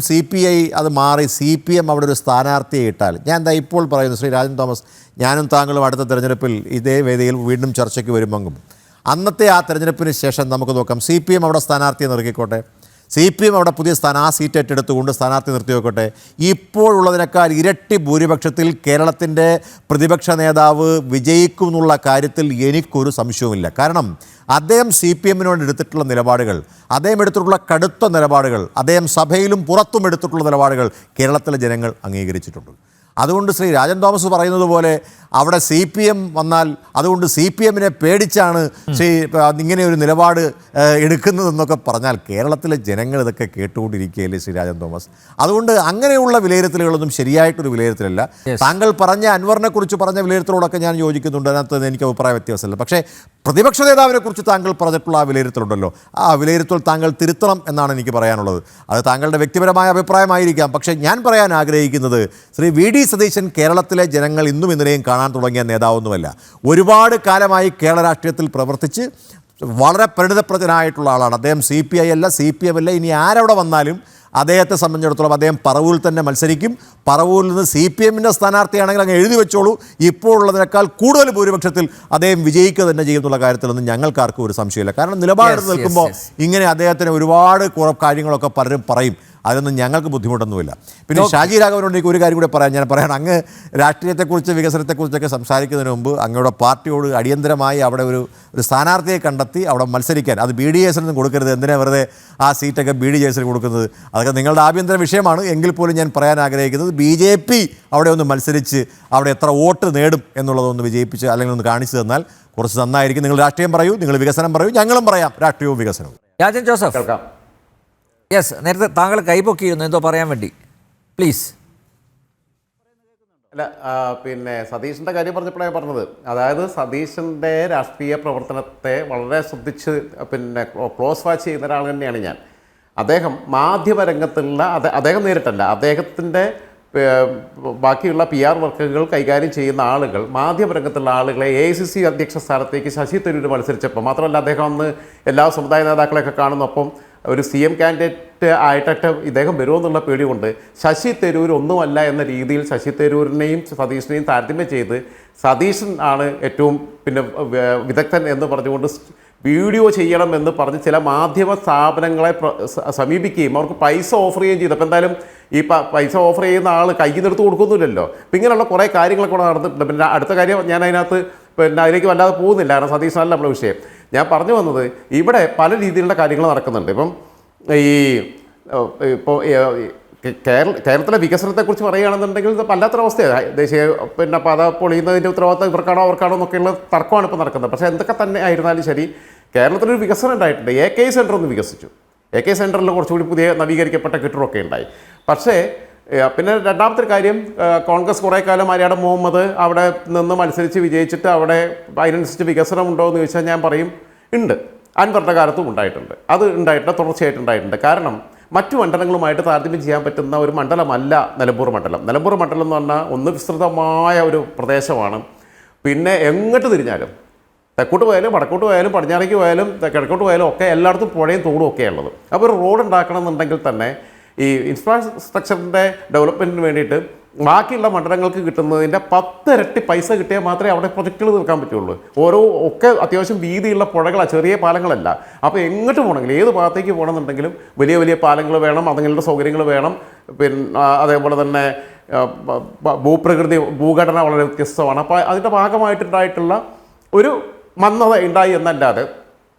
CPI അത് മാറി CPM അവിടെ ഒരു സ്ഥാനാർത്ഥിയെ ഇട്ടാൽ, ഞാൻ എന്താ ഇപ്പോൾ പറയുന്നു, രാജൻ തോമസ്, ഞാനും താങ്കളും അടുത്ത തെരഞ്ഞെടുപ്പിൽ ഇതേ വേദിയിൽ വീണ്ടും ചർച്ചയ്ക്ക് വരുമെങ്കിലും അന്നത്തെ ആ തെരഞ്ഞെടുപ്പിന് ശേഷം നമുക്ക് നോക്കാം. CPM അവിടെ സ്ഥാനാർത്ഥിയെ നിർത്തിക്കോട്ടെ, CPM അവിടെ പുതിയ ആ സീറ്റ് ഏറ്റെടുത്തുകൊണ്ട് സ്ഥാനാർത്ഥി നിർത്തി വെക്കട്ടെ. ഇപ്പോഴുള്ളതിനേക്കാൾ ഇരട്ടി ഭൂരിപക്ഷത്തിൽ കേരളത്തിൻ്റെ പ്രതിപക്ഷ നേതാവ് വിജയിക്കും എന്നുള്ള കാര്യത്തിൽ എനിക്കൊരു സംശയവുമില്ല. കാരണം അദ്ദേഹം CPMനോട് എടുത്തിട്ടുള്ള നിലപാടുകൾ, അദ്ദേഹം എടുത്തിട്ടുള്ള കടുത്ത നിലപാടുകൾ, അദ്ദേഹം സഭയിലും പുറത്തും എടുത്തിട്ടുള്ള നിലപാടുകൾ കേരളത്തിലെ ജനങ്ങൾ അംഗീകരിച്ചിട്ടുണ്ട്. അതുകൊണ്ട് രാജൻ തോമസ് പറയുന്നത് പോലെ അവിടെ CPM വന്നാൽ അതുകൊണ്ട് CPMനെ പേടിച്ചാണ് ഇങ്ങനെ ഒരു നിലപാട് എടുക്കുന്നതെന്നൊക്കെ പറഞ്ഞാൽ കേരളത്തിലെ ജനങ്ങൾ ഇതൊക്കെ കേട്ടുകൊണ്ടിരിക്കുകയല്ലേ രാജൻ തോമസ്. അതുകൊണ്ട് അങ്ങനെയുള്ള വിലയിരുത്തലുകളൊന്നും ശരിയായിട്ടൊരു വിലയിരുത്തലല്ല. താങ്കൾ പറഞ്ഞ അൻവറിനെ കുറിച്ച് പറഞ്ഞ വിലയിരുത്തലോടൊക്കെ ഞാൻ യോജിക്കുന്നുണ്ട്, അതിനകത്ത് എനിക്ക് അഭിപ്രായ വ്യത്യാസമില്ല. പക്ഷേ പ്രതിപക്ഷ നേതാവിനെ കുറിച്ച് താങ്കൾ പറഞ്ഞിട്ടുള്ള ആ വിലയിരുത്തലുണ്ടല്ലോ, ആ വിലയിരുത്തൽ താങ്കൾ തിരുത്തണം എന്നാണ് എനിക്ക് പറയാനുള്ളത്. അത് താങ്കളുടെ വ്യക്തിപരമായ അഭിപ്രായമായിരിക്കാം. പക്ഷേ ഞാൻ പറയാൻ ആഗ്രഹിക്കുന്നത്, VD സതീശൻ കേരളത്തിലെ ജനങ്ങൾ ഇന്നും ഇന്നലെയും കാണാൻ തുടങ്ങിയ നേതാവൊന്നുമല്ല. ഒരുപാട് കാലമായി കേരള രാഷ്ട്രീയത്തിൽ പ്രവർത്തിച്ച് വളരെ പരിണിതപ്രജനായിട്ടുള്ള ആളാണ് അദ്ദേഹം. CPI അല്ല, CPM അല്ല, ഇനി ആരവിടെ വന്നാലും അദ്ദേഹത്തെ സംബന്ധിച്ചിടത്തോളം അദ്ദേഹം പറവൂരിൽ തന്നെ മത്സരിക്കും. പറവൂരിൽ നിന്ന് CPMൻ്റെ സ്ഥാനാർത്ഥിയാണെങ്കിൽ അങ്ങ് എഴുതി വെച്ചോളൂ, ഇപ്പോൾ ഉള്ളതിനേക്കാൾ കൂടുതൽ ഭൂരിപക്ഷത്തിൽ അദ്ദേഹം വിജയിക്കുക തന്നെ ചെയ്യുന്നുള്ള കാര്യത്തിലൊന്നും ഞങ്ങൾക്കാർക്കും ഒരു സംശയമില്ല. കാരണം നിലപാടെടുത്ത് നിൽക്കുമ്പോൾ ഇങ്ങനെ അദ്ദേഹത്തിന് ഒരുപാട് കാര്യങ്ങളൊക്കെ പലരും പറയും, അതൊന്നും ഞങ്ങൾക്ക് ബുദ്ധിമുട്ടൊന്നുമില്ല. പിന്നെ ഷാജി രാഘവനോട് ഒരു കാര്യം കൂടെ ഞാൻ പറയാം. അങ്ങ് രാഷ്ട്രീയത്തെക്കുറിച്ച് വികസനത്തെക്കുറിച്ചൊക്കെ സംസാരിക്കുന്നതിന് മുമ്പ് അങ്ങയുടെ പാർട്ടിയോട് അടിയന്തരമായി അവിടെ ഒരു സ്ഥാനാർത്ഥിയെ കണ്ടെത്തി അവിടെ മത്സരിക്കാൻ, അത് BDJസിനൊന്നും കൊടുക്കരുത്. എന്തിനാ വെറുതെ ആ സീറ്റൊക്കെ BDJസിന് കൊടുക്കുന്നത്? അതൊക്കെ നിങ്ങളുടെ ആഭ്യന്തര വിഷയമാണ്. എങ്കിൽ പോലും ഞാൻ പറയാൻ ആഗ്രഹിക്കുന്നത്, BJP അവിടെ ഒന്ന് മത്സരിച്ച് അവിടെ എത്ര വോട്ട് നേടും എന്നുള്ളതൊന്ന് വിജയിപ്പിച്ച് അല്ലെങ്കിൽ ഒന്ന് കാണിച്ചു തന്നാൽ കുറച്ച് നന്നായിരിക്കും. നിങ്ങൾ രാഷ്ട്രീയം പറയൂ, നിങ്ങൾ വികസനം പറയൂ, ഞങ്ങളും പറയാം രാഷ്ട്രീയവും വികസനവും. രാജൻ ജോസഫ്, കേൾക്കാം. യെസ്, നേരത്തെ താങ്കൾ കൈപൊക്കിയിരുന്നു, എന്തോ പറയാൻ വേണ്ടി, പ്ലീസ്. അല്ല, പിന്നെ സതീശൻ്റെ കാര്യം പറഞ്ഞപ്പോഴാണ് പറഞ്ഞത്. അതായത് സതീശൻ്റെ രാഷ്ട്രീയ പ്രവർത്തനത്തെ വളരെ ശ്രദ്ധിച്ച് ക്ലോസ് വാച്ച് ചെയ്യുന്ന ഒരാൾ തന്നെയാണ് ഞാൻ. അദ്ദേഹം മാധ്യമരംഗത്തുള്ള അദ്ദേഹം നേരിട്ടല്ല, അദ്ദേഹത്തിൻ്റെ ബാക്കിയുള്ള PR വർക്കുകൾ കൈകാര്യം ചെയ്യുന്ന ആളുകൾ, മാധ്യമരംഗത്തുള്ള ആളുകളെ AICC അധ്യക്ഷ സ്ഥാനത്തേക്ക് ശശി തരൂർ മത്സരിച്ചപ്പോൾ, മാത്രമല്ല അദ്ദേഹം അന്ന് എല്ലാ സമുദായ നേതാക്കളെയൊക്കെ കാണുന്നപ്പം ഒരു CM കാൻഡിഡേറ്റ് ആയിട്ടൊക്കെ ഇദ്ദേഹം വരുമെന്നുള്ള പേടി കൊണ്ട് ശശി തരൂർ ഒന്നുമല്ല എന്ന രീതിയിൽ ശശി തരൂരിനെയും സതീഷിനെയും താരതമ്യം ചെയ്ത് സതീശൻ ആണ് ഏറ്റവും വിദഗ്ധൻ എന്ന് പറഞ്ഞുകൊണ്ട് വീഡിയോ ചെയ്യണം എന്ന് പറഞ്ഞ് ചില മാധ്യമ സ്ഥാപനങ്ങളെ സമീപിക്കുകയും അവർക്ക് പൈസ ഓഫർ ചെയ്യുകയും ചെയ്തു. അപ്പോൾ എന്തായാലും ഈ പൈസ ഓഫർ ചെയ്യുന്ന ആൾ കയ്യിൽ നിന്ന് എടുത്ത് കൊടുക്കുന്നില്ലല്ലോ. അപ്പം ഇങ്ങനെയുള്ള കുറേ കാര്യങ്ങളൊക്കെ കൂടെ നടന്നിട്ടുണ്ട്. പിന്നെ അടുത്ത കാര്യം ഞാൻ അതിനകത്ത് അതിലേക്ക് വല്ലാതെ പോകുന്നില്ല, കാരണം സതീശനല്ല നമ്മുടെ വിഷയം. ഞാൻ പറഞ്ഞു വന്നത് ഇവിടെ പല രീതിയിലുള്ള കാര്യങ്ങൾ നടക്കുന്നുണ്ട്. ഇപ്പം കേരളത്തിലെ വികസനത്തെക്കുറിച്ച് പറയുകയാണെന്നുണ്ടെങ്കിൽ ഇത് വല്ലാത്തൊരവസ്ഥയാണ്. ദേശീയ പാത പൊളിയുന്നതിൻ്റെ ഉത്തരവാദിത്തം ഇവർക്കാണോ അവർക്കാണോ എന്നൊക്കെയുള്ള തർക്കമാണ് ഇപ്പോൾ നടക്കുന്നത്. പക്ഷേ എന്തൊക്കെ തന്നെ ആയിരുന്നാലും ശരി, കേരളത്തിലൊരു വികസനം ഉണ്ടായിട്ടുണ്ട്. AK സെൻറ്റർ ഒന്ന് വികസിച്ചു. AK സെൻറ്ററിൽ കുറച്ചുകൂടി പുതിയ നവീകരിക്കപ്പെട്ട കെട്ടിടമൊക്കെ ഉണ്ടായി. പക്ഷേ പിന്നെ രണ്ടാമത്തെ കാര്യം, കോൺഗ്രസ് കുറേ കാലം ആര്യാടൻ മുഹമ്മദ് അവിടെ നിന്ന് മത്സരിച്ച് വിജയിച്ചിട്ട് അവിടെ അതിനനുസരിച്ച് വികസനം ഉണ്ടോ എന്ന് ചോദിച്ചാൽ ഞാൻ പറയും ഉണ്ട്. അൻവറിൻ്റെ കാലത്തും ഉണ്ടായിട്ടുണ്ട്. അത് ഉണ്ടായിട്ടുണ്ട്, തുടർച്ചയായിട്ടുണ്ടായിട്ടുണ്ട്. കാരണം മറ്റു മണ്ഡലങ്ങളുമായിട്ട് താരതമ്യം ചെയ്യാൻ പറ്റുന്ന ഒരു മണ്ഡലമല്ല നിലമ്പൂർ മണ്ഡലം. നിലമ്പൂർ മണ്ഡലം എന്ന് പറഞ്ഞാൽ ഒന്ന് വിസ്തൃതമായ ഒരു പ്രദേശമാണ്. പിന്നെ എങ്ങോട്ട് തിരിഞ്ഞാലും, തെക്കോട്ട് പോയാലും വടക്കോട്ട് പോയാലും പടിഞ്ഞാറേക്ക് പോയാലും കിഴക്കോട്ട് പോയാലും ഒക്കെ എല്ലായിടത്തും പുഴയും തോടും ഒക്കെ ഉള്ളത്. അപ്പോൾ ഒരു റോഡ് ഉണ്ടാക്കണം എന്നുണ്ടെങ്കിൽ തന്നെ ഈ ഇൻഫ്രാസ്ട്രക്ചറിൻ്റെ ഡെവലപ്മെൻറ്റിന് വേണ്ടിയിട്ട് ബാക്കിയുള്ള മണ്ഡലങ്ങൾക്ക് കിട്ടുന്നതിൻ്റെ 10 ഇരട്ടി പൈസ കിട്ടിയാൽ മാത്രമേ അവിടെ പ്രൊജക്റ്റുകൾ തീർക്കാൻ പറ്റുള്ളൂ. ഒക്കെ അത്യാവശ്യം വീതിയുള്ള പുഴകളാണ്, ചെറിയ പാലങ്ങളല്ല. അപ്പോൾ എങ്ങോട്ട് പോകണമെങ്കിലും, ഏത് ഭാഗത്തേക്ക് പോകണമെന്നുണ്ടെങ്കിലും വലിയ വലിയ പാലങ്ങൾ വേണം, അങ്ങനെയുള്ള സൗകര്യങ്ങൾ വേണം. പിന്നെ അതേപോലെ തന്നെ ഭൂഘടന വളരെ വ്യത്യസ്തമാണ്. അപ്പോൾ അതിൻ്റെ ഭാഗമായിട്ടുണ്ടായിട്ടുള്ള ഒരു മന്ദത ഉണ്ടായി എന്നല്ലാതെ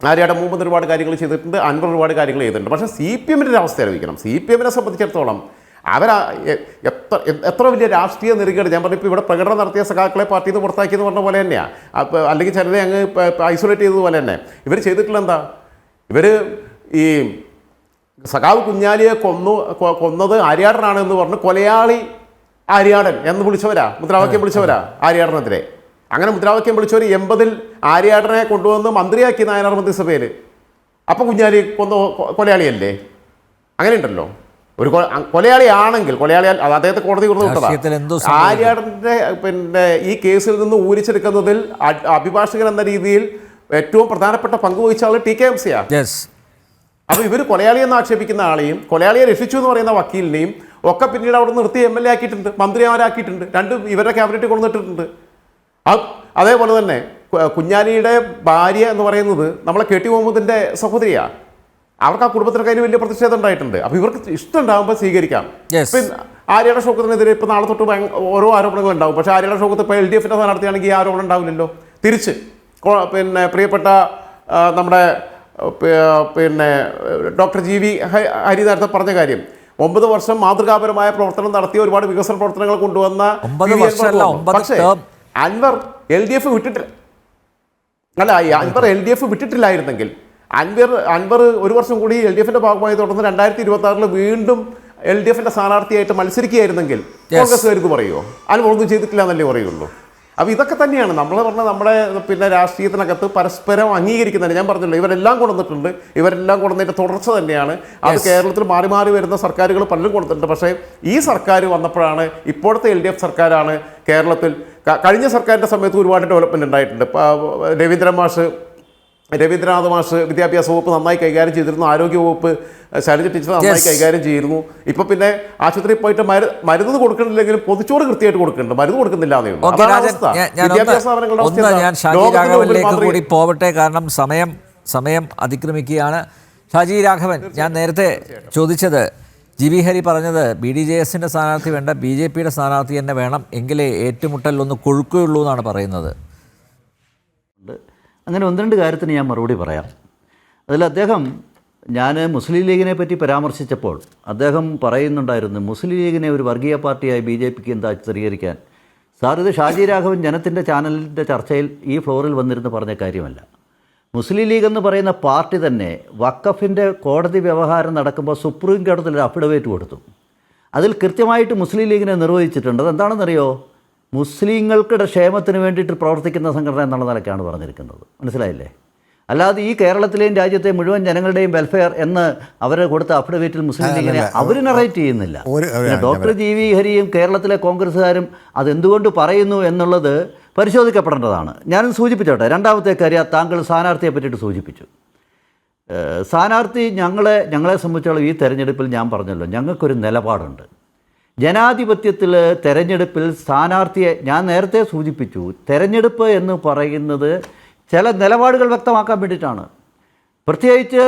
ആര്യാടൻ മുഹമ്മദ് ഒരുപാട് കാര്യങ്ങൾ ചെയ്തിട്ടുണ്ട്, അൻവർ ഒരുപാട് കാര്യങ്ങൾ ചെയ്തിട്ടുണ്ട്. പക്ഷേ CPM-ൻ്റെ ഒരു അവസ്ഥ ആലോചിക്കണം. CPM-നെ സംബന്ധിച്ചിടത്തോളം എത്ര വലിയ രാഷ്ട്രീയ നെറുകേട്. ഞാൻ പറഞ്ഞു, ഇപ്പോൾ ഇവിടെ പ്രകടനം നടത്തിയ സഖാക്കളെ പാർട്ടിയിൽ നിന്ന് പുറത്താക്കിയെന്ന് പറഞ്ഞ പോലെ തന്നെയാണ്. അപ്പോൾ അല്ലെങ്കിൽ ചിലരെ അങ്ങ് ഐസൊലേറ്റ് ചെയ്തതുപോലെ തന്നെ ഇവർ ചെയ്തിട്ടുള്ള എന്താ? ഇവർ ഈ സഖാവ് കുഞ്ഞാലിയെ കൊന്നത് ആര്യാടനാണ് എന്ന് പറഞ്ഞ് കൊലയാളി ആര്യാടൻ എന്ന് മുദ്രാവാക്യം വിളിച്ചവരാ ആര്യാടനെതിരെ. അങ്ങനെ മുദ്രാവാക്യം വിളിച്ചവർ 80-ൽ ആര്യാടനെ കൊണ്ടുവന്ന് മന്ത്രിയാക്കി നായനാർ മന്ത്രിസഭയിൽ. അപ്പോൾ കുഞ്ഞാലി കൊലയാളിയല്ലേ? അങ്ങനെ ഉണ്ടല്ലോ. ഒരു കൊലയാളിയാണെങ്കിൽ അദ്ദേഹത്തെ കോടതി കൊടുത്തു ആര്യാടൻ്റെ ഈ കേസിൽ നിന്ന് ഊരിച്ചെടുക്കുന്നതിൽ അഭിഭാഷകൻ എന്ന രീതിയിൽ ഏറ്റവും പ്രധാനപ്പെട്ട പങ്ക് വഹിച്ച ആൾ TKMC ആണ്. അപ്പോൾ ഇവർ കൊലയാളിയെന്ന് ആക്ഷേപിക്കുന്ന ആളെയും കൊലയാളിയെ രക്ഷിച്ചു എന്ന് പറയുന്ന വക്കീലിനെയും ഒക്കെ പിന്നീട് അവിടെ നിർത്തി MLA ആക്കിയിട്ടുണ്ട്, മന്ത്രിമാരാക്കിയിട്ടുണ്ട്, രണ്ടും ഇവരുടെ ക്യാബിനറ്റ് കൊണ്ടുവന്നിട്ടുണ്ട്. അതേപോലെ തന്നെ കുഞ്ഞാലിയുടെ ഭാര്യ എന്ന് പറയുന്നത് നമ്മളെ KT മുഹമ്മദിൻ്റെ സഹോദരിയാണ്. അവർക്ക് ആ കുടുംബത്തിനൊക്കെ അതിന് വലിയ പ്രതിഷേധം ഉണ്ടായിട്ടുണ്ട്. അപ്പോൾ ഇവർക്ക് ഇഷ്ടം ഉണ്ടാകുമ്പോൾ സ്വീകരിക്കാം. പിന്നെ ആര്യാടൻ ഷൗക്കത്തിനെതിരെ ഇപ്പോൾ നാളെ തൊട്ട് ഓരോ ആരോപണങ്ങൾ ഉണ്ടാവും. പക്ഷേ ആര്യാടൻ ഷൗക്കത്ത് ഇപ്പോൾ LDF-ൻ്റെ സ്ഥാനാർത്ഥിയാണെങ്കിൽ ഈ ആരോപണം ഉണ്ടാവില്ലല്ലോ. തിരിച്ച് പിന്നെ പ്രിയപ്പെട്ട നമ്മുടെ ഡോക്ടർ GV ഹരി നേരത്തെ പറഞ്ഞ കാര്യം, 9 വർഷം മാതൃകാപരമായ പ്രവർത്തനം നടത്തിയ ഒരുപാട് വികസന പ്രവർത്തനങ്ങൾ കൊണ്ടുവന്ന പക്ഷേ അൻവർ LDF വിട്ടിട്ടില്ല. അല്ല, അൻവർ LDF വിട്ടിട്ടില്ലായിരുന്നെങ്കിൽ അൻവർ ഒരു വർഷം കൂടി LDF-ൻ്റെ ഭാഗമായി തുടർന്ന് 2026-ൽ വീണ്ടും LDF-ൻ്റെ സ്ഥാനാർത്ഥിയായിട്ട് മത്സരിക്കുകയായിരുന്നെങ്കിൽ കോൺഗ്രസ് ഇത് പറയുമോ? അൻവർ ഒന്നും ചെയ്തിട്ടില്ല എന്നല്ലേ പറയുള്ളൂ. അപ്പോൾ ഇതൊക്കെ തന്നെയാണ് നമ്മൾ പറഞ്ഞ നമ്മുടെ രാഷ്ട്രീയത്തിനകത്ത് പരസ്പരം അംഗീകരിക്കുന്നതാണ്. ഞാൻ പറഞ്ഞല്ലോ, ഇവരെല്ലാം കൊണ്ടുവന്നിട്ടുണ്ട്. ഇവരെല്ലാം കൊണ്ടുവന്നതിൻ്റെ തുടർച്ച തന്നെയാണ്. അത് കേരളത്തിൽ മാറി മാറി വരുന്ന സർക്കാരുകൾ പലരും കൊടുത്തിട്ടുണ്ട്. പക്ഷേ ഈ സർക്കാർ വന്നപ്പോഴാണ്, ഇപ്പോഴത്തെ LDF സർക്കാരാണ് കേരളത്തിൽ. കഴിഞ്ഞ സർക്കാരിൻ്റെ സമയത്ത് ഒരുപാട് ഡെവലപ്മെൻറ്റ് ഉണ്ടായിട്ടുണ്ട്. രവീന്ദ്രനാഥ് മാഷ് വിദ്യാഭ്യാസ വകുപ്പ് നന്നായി കൈകാര്യം ചെയ്തിരുന്നു, ആരോഗ്യ വകുപ്പ് ശൈലജ ടീച്ചർ നന്നായി കൈകാര്യം ചെയ്തിരുന്നു. ഇപ്പം പിന്നെ ആശുപത്രിയിൽ പോയിട്ട് മരുന്ന് കൊടുക്കുന്നില്ലെങ്കിലും പൊതിച്ചോറ് കൃത്യമായിട്ട് കൊടുക്കുന്നുണ്ട്, മരുന്ന് കൊടുക്കുന്നില്ല എന്നേ ഉള്ളൂ. വിദ്യാഭ്യാസ സ്ഥാപനങ്ങളുടെ കൂടി പോവട്ടെ, കാരണം സമയം അതിക്രമിക്കുകയാണ്. ഷാജി രാഘവൻ, ഞാൻ നേരത്തെ ചോദിച്ചത്, GV ഹരി പറഞ്ഞത് BDJS-ൻ്റെ സ്ഥാനാർത്ഥി വേണ്ട, BJP-യുടെ സ്ഥാനാർത്ഥി തന്നെ വേണം, എങ്കിലേ ഏറ്റുമുട്ടലൊന്ന് കൊഴുക്കുകയുള്ളൂ എന്നാണ് പറയുന്നത്. അങ്ങനെ 1-2 കാര്യത്തിന് ഞാൻ മറുപടി പറയാം. അതിൽ ഞാൻ മുസ്ലിം ലീഗിനെ പറ്റി പരാമർശിച്ചപ്പോൾ അദ്ദേഹം പറയുന്നുണ്ടായിരുന്നു, മുസ്ലിം ലീഗിനെ ഒരു വർഗീയ പാർട്ടിയായി BJP-ക്ക് എന്താ ചിത്രീകരിക്കാൻ. സാർ, ഇത് ഷാജി രാഘവൻ ജനത്തിൻ്റെ ചാനലിൻ്റെ ചർച്ചയിൽ ഈ ഫ്ലോറിൽ വന്നിരുന്ന് പറഞ്ഞ കാര്യമല്ല. മുസ്ലിം ലീഗ് എന്ന് പറയുന്ന പാർട്ടി തന്നെ വഖഫിൻ്റെ കോടതി വ്യവഹാരം നടക്കുമ്പോൾ സുപ്രീം കോടതിയിൽ ഒരു അഫിഡവിറ്റ് കൊടുത്തു. അതിൽ കൃത്യമായിട്ട് മുസ്ലിം ലീഗിനെ നിർവഹിച്ചിട്ടുണ്ട്. അതെന്താണെന്നറിയോ? മുസ്ലിങ്ങളുടെ ക്ഷേമത്തിന് വേണ്ടിയിട്ട് പ്രവർത്തിക്കുന്ന സംഘടന എന്നുള്ള നിലയ്ക്കാണ് പറഞ്ഞിരിക്കുന്നത്. മനസ്സിലായില്ലേ? അല്ലാതെ ഈ കേരളത്തിലെയും രാജ്യത്തെ മുഴുവൻ ജനങ്ങളുടെയും വെൽഫെയർ എന്ന് അവർ കൊടുത്ത അഫിഡവിറ്റിൽ മുസ്ലിം ലീഗിനെ അവർ നറേറ്റ് ചെയ്യുന്നില്ല. ഡോക്ടർ ജി വി ഹരിയും കേരളത്തിലെ കോൺഗ്രസ്സുകാരും അതെന്തുകൊണ്ട് പറയുന്നു എന്നുള്ളത് പരിശോധിക്കപ്പെടേണ്ടതാണ്. ഞാനത് സൂചിപ്പിച്ചോട്ടെ. രണ്ടാമത്തെ കാര്യം, താങ്കൾ സ്ഥാനാർത്ഥിയെ പറ്റിയിട്ട് സൂചിപ്പിച്ചു. സ്ഥാനാർത്ഥി ഞങ്ങളെ സംബന്ധിച്ചോളം ഈ തെരഞ്ഞെടുപ്പിൽ ഞാൻ പറഞ്ഞല്ലോ, ഞങ്ങൾക്കൊരു നിലപാടുണ്ട്. ജനാധിപത്യത്തിൽ തെരഞ്ഞെടുപ്പിൽ സ്ഥാനാർത്ഥിയെ ഞാൻ നേരത്തെ സൂചിപ്പിച്ചു. തെരഞ്ഞെടുപ്പ് എന്ന് പറയുന്നത് ചില നിലപാടുകൾ വ്യക്തമാക്കാൻ വേണ്ടിയിട്ടാണ്. പ്രത്യേകിച്ച്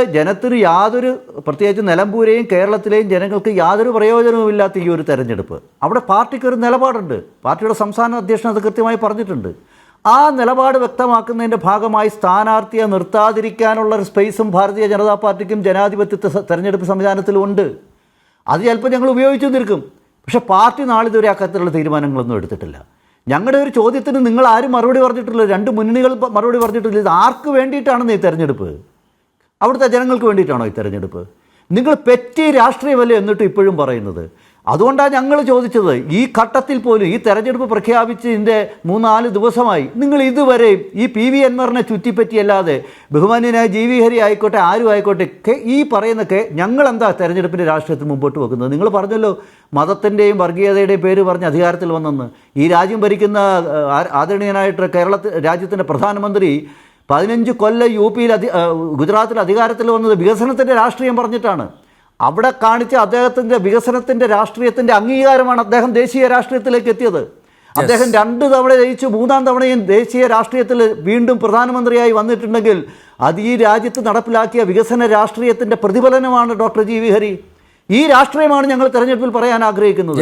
പ്രത്യേകിച്ച് നിലമ്പൂരെയും കേരളത്തിലെയും ജനങ്ങൾക്ക് യാതൊരു പ്രയോജനവുമില്ലാത്ത ഈ ഒരു തെരഞ്ഞെടുപ്പ്, അവിടെ പാർട്ടിക്കൊരു നിലപാടുണ്ട്. പാർട്ടിയുടെ സംസ്ഥാന അധ്യക്ഷൻ അത് കൃത്യമായി പറഞ്ഞിട്ടുണ്ട്. ആ നിലപാട് വ്യക്തമാക്കുന്നതിൻ്റെ ഭാഗമായി സ്ഥാനാർത്ഥിയെ നിർത്താതിരിക്കാനുള്ള ഒരു സ്പേസും ഭാരതീയ ജനതാ പാർട്ടിക്കും ജനാധിപത്യ തെരഞ്ഞെടുപ്പ് സംവിധാനത്തിലും ഉണ്ട്. അത് ചിലപ്പോൾ ഞങ്ങൾ ഉപയോഗിച്ചു നിൽക്കും. പക്ഷേ പാർട്ടി നാളിതുവരെ അക്കാര്യത്തിലുള്ള തീരുമാനങ്ങളൊന്നും എടുത്തിട്ടില്ല. ഞങ്ങളുടെ ഒരു ചോദ്യത്തിന് നിങ്ങൾ ആരും മറുപടി പറഞ്ഞിട്ടില്ല. രണ്ട് മുന്നണികൾ മറുപടി പറഞ്ഞിട്ടില്ല. ഇത് ആർക്ക് വേണ്ടിയിട്ടാണെന്ന് ഈ തെരഞ്ഞെടുപ്പ്? അവിടുത്തെ ജനങ്ങൾക്ക് വേണ്ടിയിട്ടാണോ ഈ തെരഞ്ഞെടുപ്പ്? നിങ്ങൾ പെറ്റി രാഷ്ട്രീയമല്ലേ എന്നിട്ട് ഇപ്പോഴും പറയുന്നത്? അതുകൊണ്ടാണ് ഞങ്ങൾ ചോദിച്ചത്, ഈ ഘട്ടത്തിൽ പോലും ഈ തെരഞ്ഞെടുപ്പ് പ്രഖ്യാപിച്ച് ഇതിൻ്റെ 3-4 ദിവസമായി നിങ്ങൾ ഇതുവരെയും ഈ PV അൻവറിനെ ചുറ്റിപ്പറ്റിയല്ലാതെ ബഹുമാന്യനായ ജി വി ഹരി ആയിക്കോട്ടെ ആരും ആയിക്കോട്ടെ ഈ പറയുന്നൊക്കെ ഞങ്ങളെന്താ തെരഞ്ഞെടുപ്പിൻ്റെ രാഷ്ട്രീയത്തിൽ മുമ്പോട്ട് വെക്കുന്നത്? നിങ്ങൾ പറഞ്ഞല്ലോ മതത്തിൻ്റെയും വർഗീയതയുടെയും പേര് പറഞ്ഞ് അധികാരത്തിൽ വന്നെന്ന്. ഈ രാജ്യം ഭരിക്കുന്ന ആദരണീയനായിട്ട് രാജ്യത്തിൻ്റെ പ്രധാനമന്ത്രി 15 കൊല്ലം ഗുജറാത്തിൽ അധികാരത്തിൽ വന്നത് വികസനത്തിൻ്റെ രാഷ്ട്രീയം പറഞ്ഞിട്ടാണ്. അവിടെ കാണിച്ച അദ്ദേഹത്തിൻ്റെ വികസനത്തിൻ്റെ രാഷ്ട്രീയത്തിൻ്റെ അംഗീകാരമാണ് അദ്ദേഹം ദേശീയ രാഷ്ട്രീയത്തിലേക്ക് എത്തിയത്. അദ്ദേഹം 2 തവണ ജയിച്ചു, 3-ാം തവണയും ദേശീയ രാഷ്ട്രീയത്തിൽ വീണ്ടും പ്രധാനമന്ത്രിയായി വന്നിട്ടുണ്ടെങ്കിൽ അത് ഈ രാജ്യത്ത് നടപ്പിലാക്കിയ വികസന രാഷ്ട്രീയത്തിൻ്റെ പ്രതിഫലനമാണ് ഡോക്ടർ ജി വി ഹരി. ഈ രാഷ്ട്രീയമാണ് ഞങ്ങൾ തെരഞ്ഞെടുപ്പിൽ പറയാൻ ആഗ്രഹിക്കുന്നത്.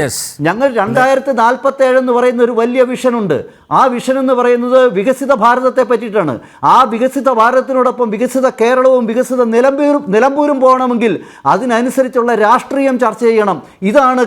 ഞങ്ങൾ 2047 എന്ന് പറയുന്ന ഒരു വലിയ വിഷനുണ്ട്. ആ വിഷൻ എന്ന് പറയുന്നത് വികസിത ഭാരതത്തെ പറ്റിയിട്ടാണ്. ആ വികസിത ഭാരതത്തിനോടൊപ്പം വികസിത കേരളവും വികസിത നിലമ്പൂരും പോകണമെങ്കിൽ അതിനനുസരിച്ചുള്ള രാഷ്ട്രീയം ചർച്ച ചെയ്യണം. ഇതാണ്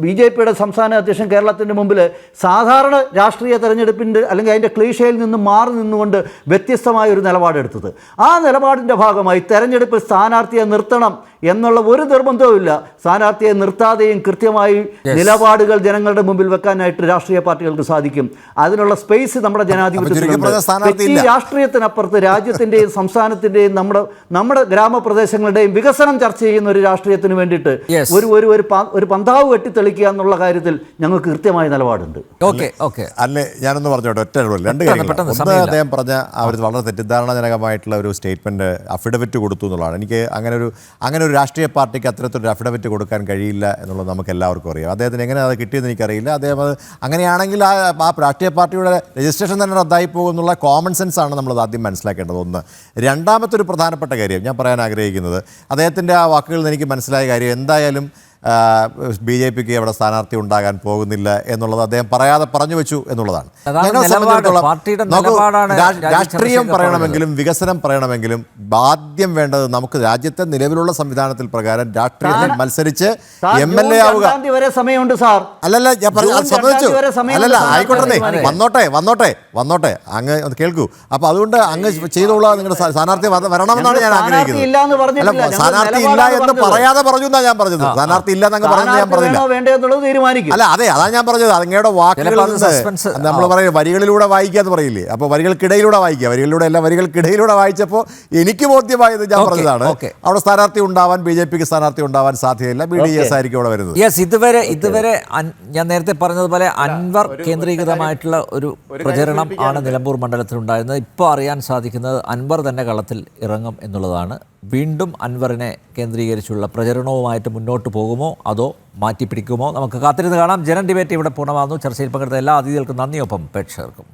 BJPയുടെ സംസ്ഥാന അധ്യക്ഷൻ കേരളത്തിൻ്റെ മുമ്പിൽ സാധാരണ രാഷ്ട്രീയ തെരഞ്ഞെടുപ്പിൻ്റെ അല്ലെങ്കിൽ അതിൻ്റെ ക്ലീഷയിൽ നിന്ന് മാറി നിന്നുകൊണ്ട് വ്യത്യസ്തമായ ഒരു നിലപാടെടുത്തത്. ആ നിലപാടിൻ്റെ ഭാഗമായി തെരഞ്ഞെടുപ്പിൽ സ്ഥാനാർത്ഥിയെ നിർത്തണം എന്നുള്ള ഒരു നിർബന്ധവുമില്ല. സ്ഥാനാർത്ഥിയെ നിർത്താതെയും കൃത്യമായി നിലപാടുകൾ ജനങ്ങളുടെ മുമ്പിൽ വെക്കാനായിട്ട് രാഷ്ട്രീയ പാർട്ടികൾക്ക് സാധിക്കും. അതിനുള്ള സ്പേസ് നമ്മുടെ ജനാധിപത്യത്തിൽ രാഷ്ട്രീയത്തിനപ്പുറത്ത് രാജ്യത്തിൻ്റെയും സംസ്ഥാനത്തിൻ്റെയും നമ്മുടെ ഗ്രാമപ്രദേശങ്ങളുടെയും വികസനം ചർച്ച ചെയ്യുന്ന ഒരു രാഷ്ട്രീയത്തിന് വേണ്ടിയിട്ട് ഒരു പന്താവ് വെട്ടിത്തെളിക്കുക എന്നുള്ള കാര്യത്തിൽ ഞങ്ങൾക്ക് കൃത്യമായ നിലപാടുണ്ട്. അല്ലേ, ഞാനൊന്ന് പറഞ്ഞോട്ടെ, ഒറ്റ 2 കാര്യങ്ങൾ. ഒന്ന്, അദ്ദേഹം പറഞ്ഞ അവർ വളരെ തെറ്റിദ്ധാരണജനകമായിട്ടുള്ള ഒരു സ്റ്റേറ്റ്മെൻറ്റ് അഫിഡവിറ്റ് കൊടുത്തു എന്നുള്ളതാണ്. എനിക്ക് അങ്ങനെ ഒരു രാഷ്ട്രീയ പാർട്ടിക്ക് അത്തരത്തിലൊരു അഫിഡവിറ്റ് കൊടുക്കാൻ കഴിയില്ല എന്നുള്ളത് നമുക്ക് എല്ലാവർക്കും അറിയാം. അദ്ദേഹത്തിന് എങ്ങനെ അത് കിട്ടിയെന്ന് എനിക്കറിയില്ല. അദ്ദേഹം അത് അങ്ങനെയാണെങ്കിൽ ആ രാഷ്ട്രീയ പാർട്ടിയുടെ രജിസ്ട്രേഷൻ തന്നെ റദ്ദായി പോകുമെന്നുള്ള കോമൺ സെൻസാണ് നമ്മളത് ആദ്യം മനസ്സിലാക്കേണ്ടത്. ഒന്ന്. രണ്ടാമത്തെ ഒരു പ്രധാനപ്പെട്ട കാര്യം ഞാൻ പറയാൻ ആഗ്രഹിക്കുന്നത്, അദ്ദേഹത്തിൻ്റെ ആ വാക്കുകളിൽ നിന്ന് എനിക്ക് മനസ്സിലായ കാര്യം, എന്തായാലും BJPക്ക് അവിടെ സ്ഥാനാർത്ഥി ഉണ്ടാകാൻ പോകുന്നില്ല എന്നുള്ളത് അദ്ദേഹം പറയാതെ പറഞ്ഞു വെച്ചു എന്നുള്ളതാണ്. രാഷ്ട്രീയം പറയണമെങ്കിലും വികസനം പറയണമെങ്കിലും ആദ്യം വേണ്ടത് നമുക്ക് രാജ്യത്തെ നിലവിലുള്ള സംവിധാനത്തിൽ പ്രകാരം രാഷ്ട്രീയത്തിൽ മത്സരിച്ച് MLA ആവുക. അല്ലല്ല, ഞാൻ സമ്മതിച്ചു. അല്ലല്ല, ആയിക്കോട്ടെ, വന്നോട്ടെ അങ്ങ് കേൾക്കൂ. അപ്പൊ അതുകൊണ്ട് അങ്ങ് ചെയ്തോളാം, നിങ്ങളുടെ സ്ഥാനാർത്ഥി വരണമെന്നാണ് ഞാൻ ആഗ്രഹിക്കുന്നത്. അല്ല, സ്ഥാനാർത്ഥി ഇല്ല എന്ന് പറയാതെ പറഞ്ഞു എന്നാണ് ഞാൻ പറഞ്ഞത്. സ്ഥാനാർത്ഥി ഇല്ലെന്നങ്ങ് പറഞ്ഞത് ഞാൻ പറഞ്ഞില്ല. അല്ല, അതാണ് ഞാൻ പറഞ്ഞത്. അങ്ങയുടെ വാക്കുകളിൽ നമ്മൾ പറയും വരികളിലൂടെ വായിക്കാന്ന് പറയില്ലേ, അപ്പോൾ വരികൾക്കിടയിലൂടെ വായിക്കുക. വരികൾക്കിടയിലൂടെ വായിച്ചപ്പോൾ എനിക്ക് ബോധ്യമായത് ഞാൻ പറഞ്ഞതാണ്. അവിടെ സ്ഥാനാർത്ഥി ഉണ്ടാവാൻ BJPക്ക് സ്ഥാനാർത്ഥി ഉണ്ടാവാൻ സാധ്യതയില്ല. BDS ആയിരിക്കും അവിടെ വരുന്നത്. ഇതുവരെ ഞാൻ നേരത്തെ പറഞ്ഞതുപോലെ അൻവർ കേന്ദ്രീകൃതമായിട്ടുള്ള ഒരു പ്രചരണം ആണ് നിലമ്പൂർ മണ്ഡലത്തിൽ ഉണ്ടായിരുന്നത്. ഇപ്പോൾ അറിയാൻ സാധിക്കുന്നത് അൻവർ തന്നെ കളത്തിൽ ഇറങ്ങും എന്നുള്ളതാണ്. വീണ്ടും അൻവറിനെ കേന്ദ്രീകരിച്ചുള്ള പ്രചരണവുമായിട്ട് മുന്നോട്ട് പോകുമോ അതോ മാറ്റിപ്പിടിക്കുമോ? നമുക്ക് കാത്തിരുന്ന് കാണാം. ജനം ഡിബേറ്റ് ഇവിടെ പൂർണ്ണമാകുന്നു. ചർച്ചയിൽ പങ്കെടുത്ത എല്ലാ അതിഥികൾക്കും നന്ദിയൊപ്പം പ്രേക്ഷകർക്കും.